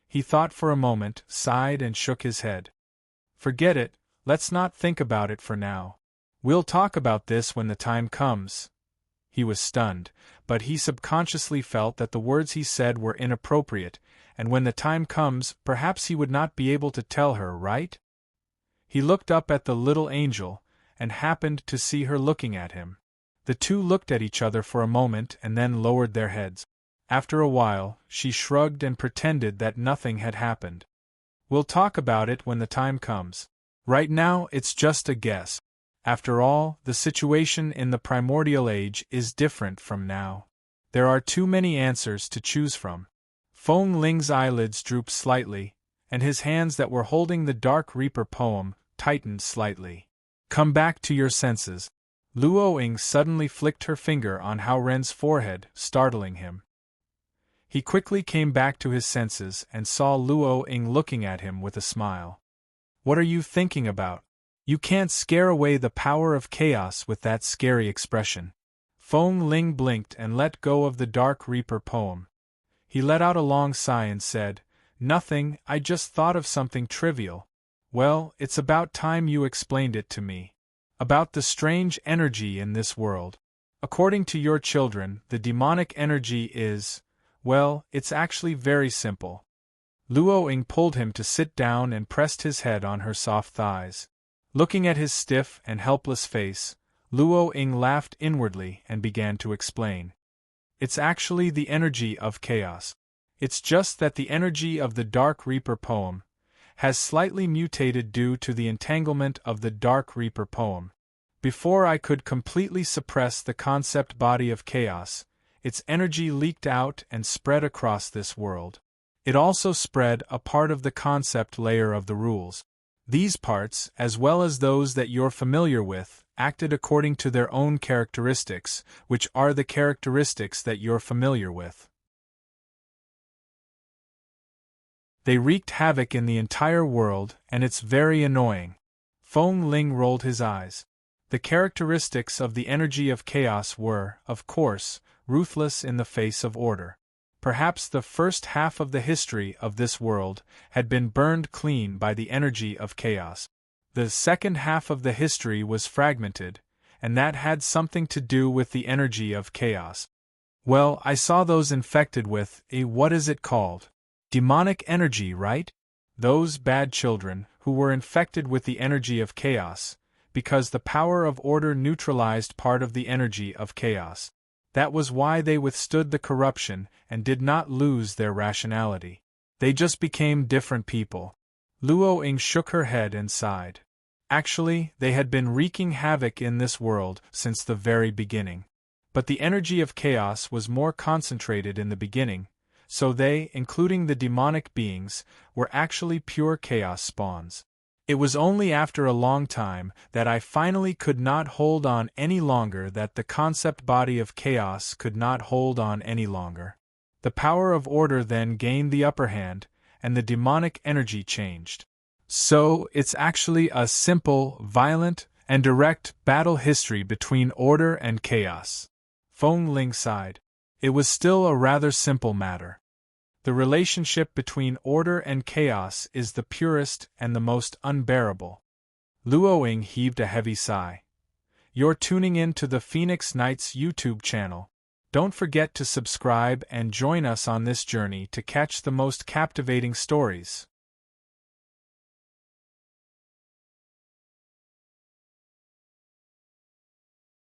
He thought for a moment, sighed and shook his head. "Forget it, let's not think about it for now. We'll talk about this when the time comes." He was stunned, but he subconsciously felt that the words he said were inappropriate, and when the time comes, perhaps he would not be able to tell her, right? He looked up at the little angel, and happened to see her looking at him. The two looked at each other for a moment and then lowered their heads. After a while, she shrugged and pretended that nothing had happened. We'll talk about it when the time comes. Right now, it's just a guess. After all, the situation in the primordial age is different from now. There are too many answers to choose from. Feng Ling's eyelids drooped slightly, and his hands that were holding the Dark Reaper poem tightened slightly. Come back to your senses. Luo Ying suddenly flicked her finger on Hao Ren's forehead, startling him. He quickly came back to his senses and saw Luo Ying looking at him with a smile. What are you thinking about? You can't scare away the power of chaos with that scary expression. Feng Ling blinked and let go of the Dark Reaper poem. He let out a long sigh and said, Nothing, I just thought of something trivial. Well, it's about time you explained it to me. About the strange energy in this world. According to your children, the demonic energy is, well, it's actually very simple. Luo Ying pulled him to sit down and pressed his head on her soft thighs. Looking at his stiff and helpless face, Luo Ying laughed inwardly and began to explain. It's actually the energy of chaos. It's just that the energy of the Dark Reaper poem has slightly mutated due to the entanglement of the Dark Reaper poem. Before I could completely suppress the concept body of chaos, its energy leaked out and spread across this world. It also spread a part of the concept layer of the rules. These parts, as well as those that you're familiar with, acted according to their own characteristics, which are the characteristics that you're familiar with. They wreaked havoc in the entire world, and it's very annoying. Feng Ling rolled his eyes. The characteristics of the energy of chaos were, of course, ruthless in the face of order. Perhaps the first half of the history of this world had been burned clean by the energy of chaos. The second half of the history was fragmented, and that had something to do with the energy of chaos. Well, I saw those infected with what is it called? Demonic energy, right? Those bad children who were infected with the energy of chaos, because the power of order neutralized part of the energy of chaos. That was why they withstood the corruption and did not lose their rationality. They just became different people. Luo Ying shook her head and sighed. Actually, they had been wreaking havoc in this world since the very beginning. But the energy of chaos was more concentrated in the beginning, so they, including the demonic beings, were actually pure chaos spawns. It was only after a long time that I finally could not hold on any longer, that the concept body of chaos could not hold on any longer. The power of order then gained the upper hand, and the demonic energy changed. So, it's actually a simple, violent, and direct battle history between order and chaos. Feng Ling sighed. It was still a rather simple matter. The relationship between order and chaos is the purest and the most unbearable. Luo Ying heaved a heavy sigh. You're tuning in to the Phoenix Knights YouTube channel. Don't forget to subscribe and join us on this journey to catch the most captivating stories.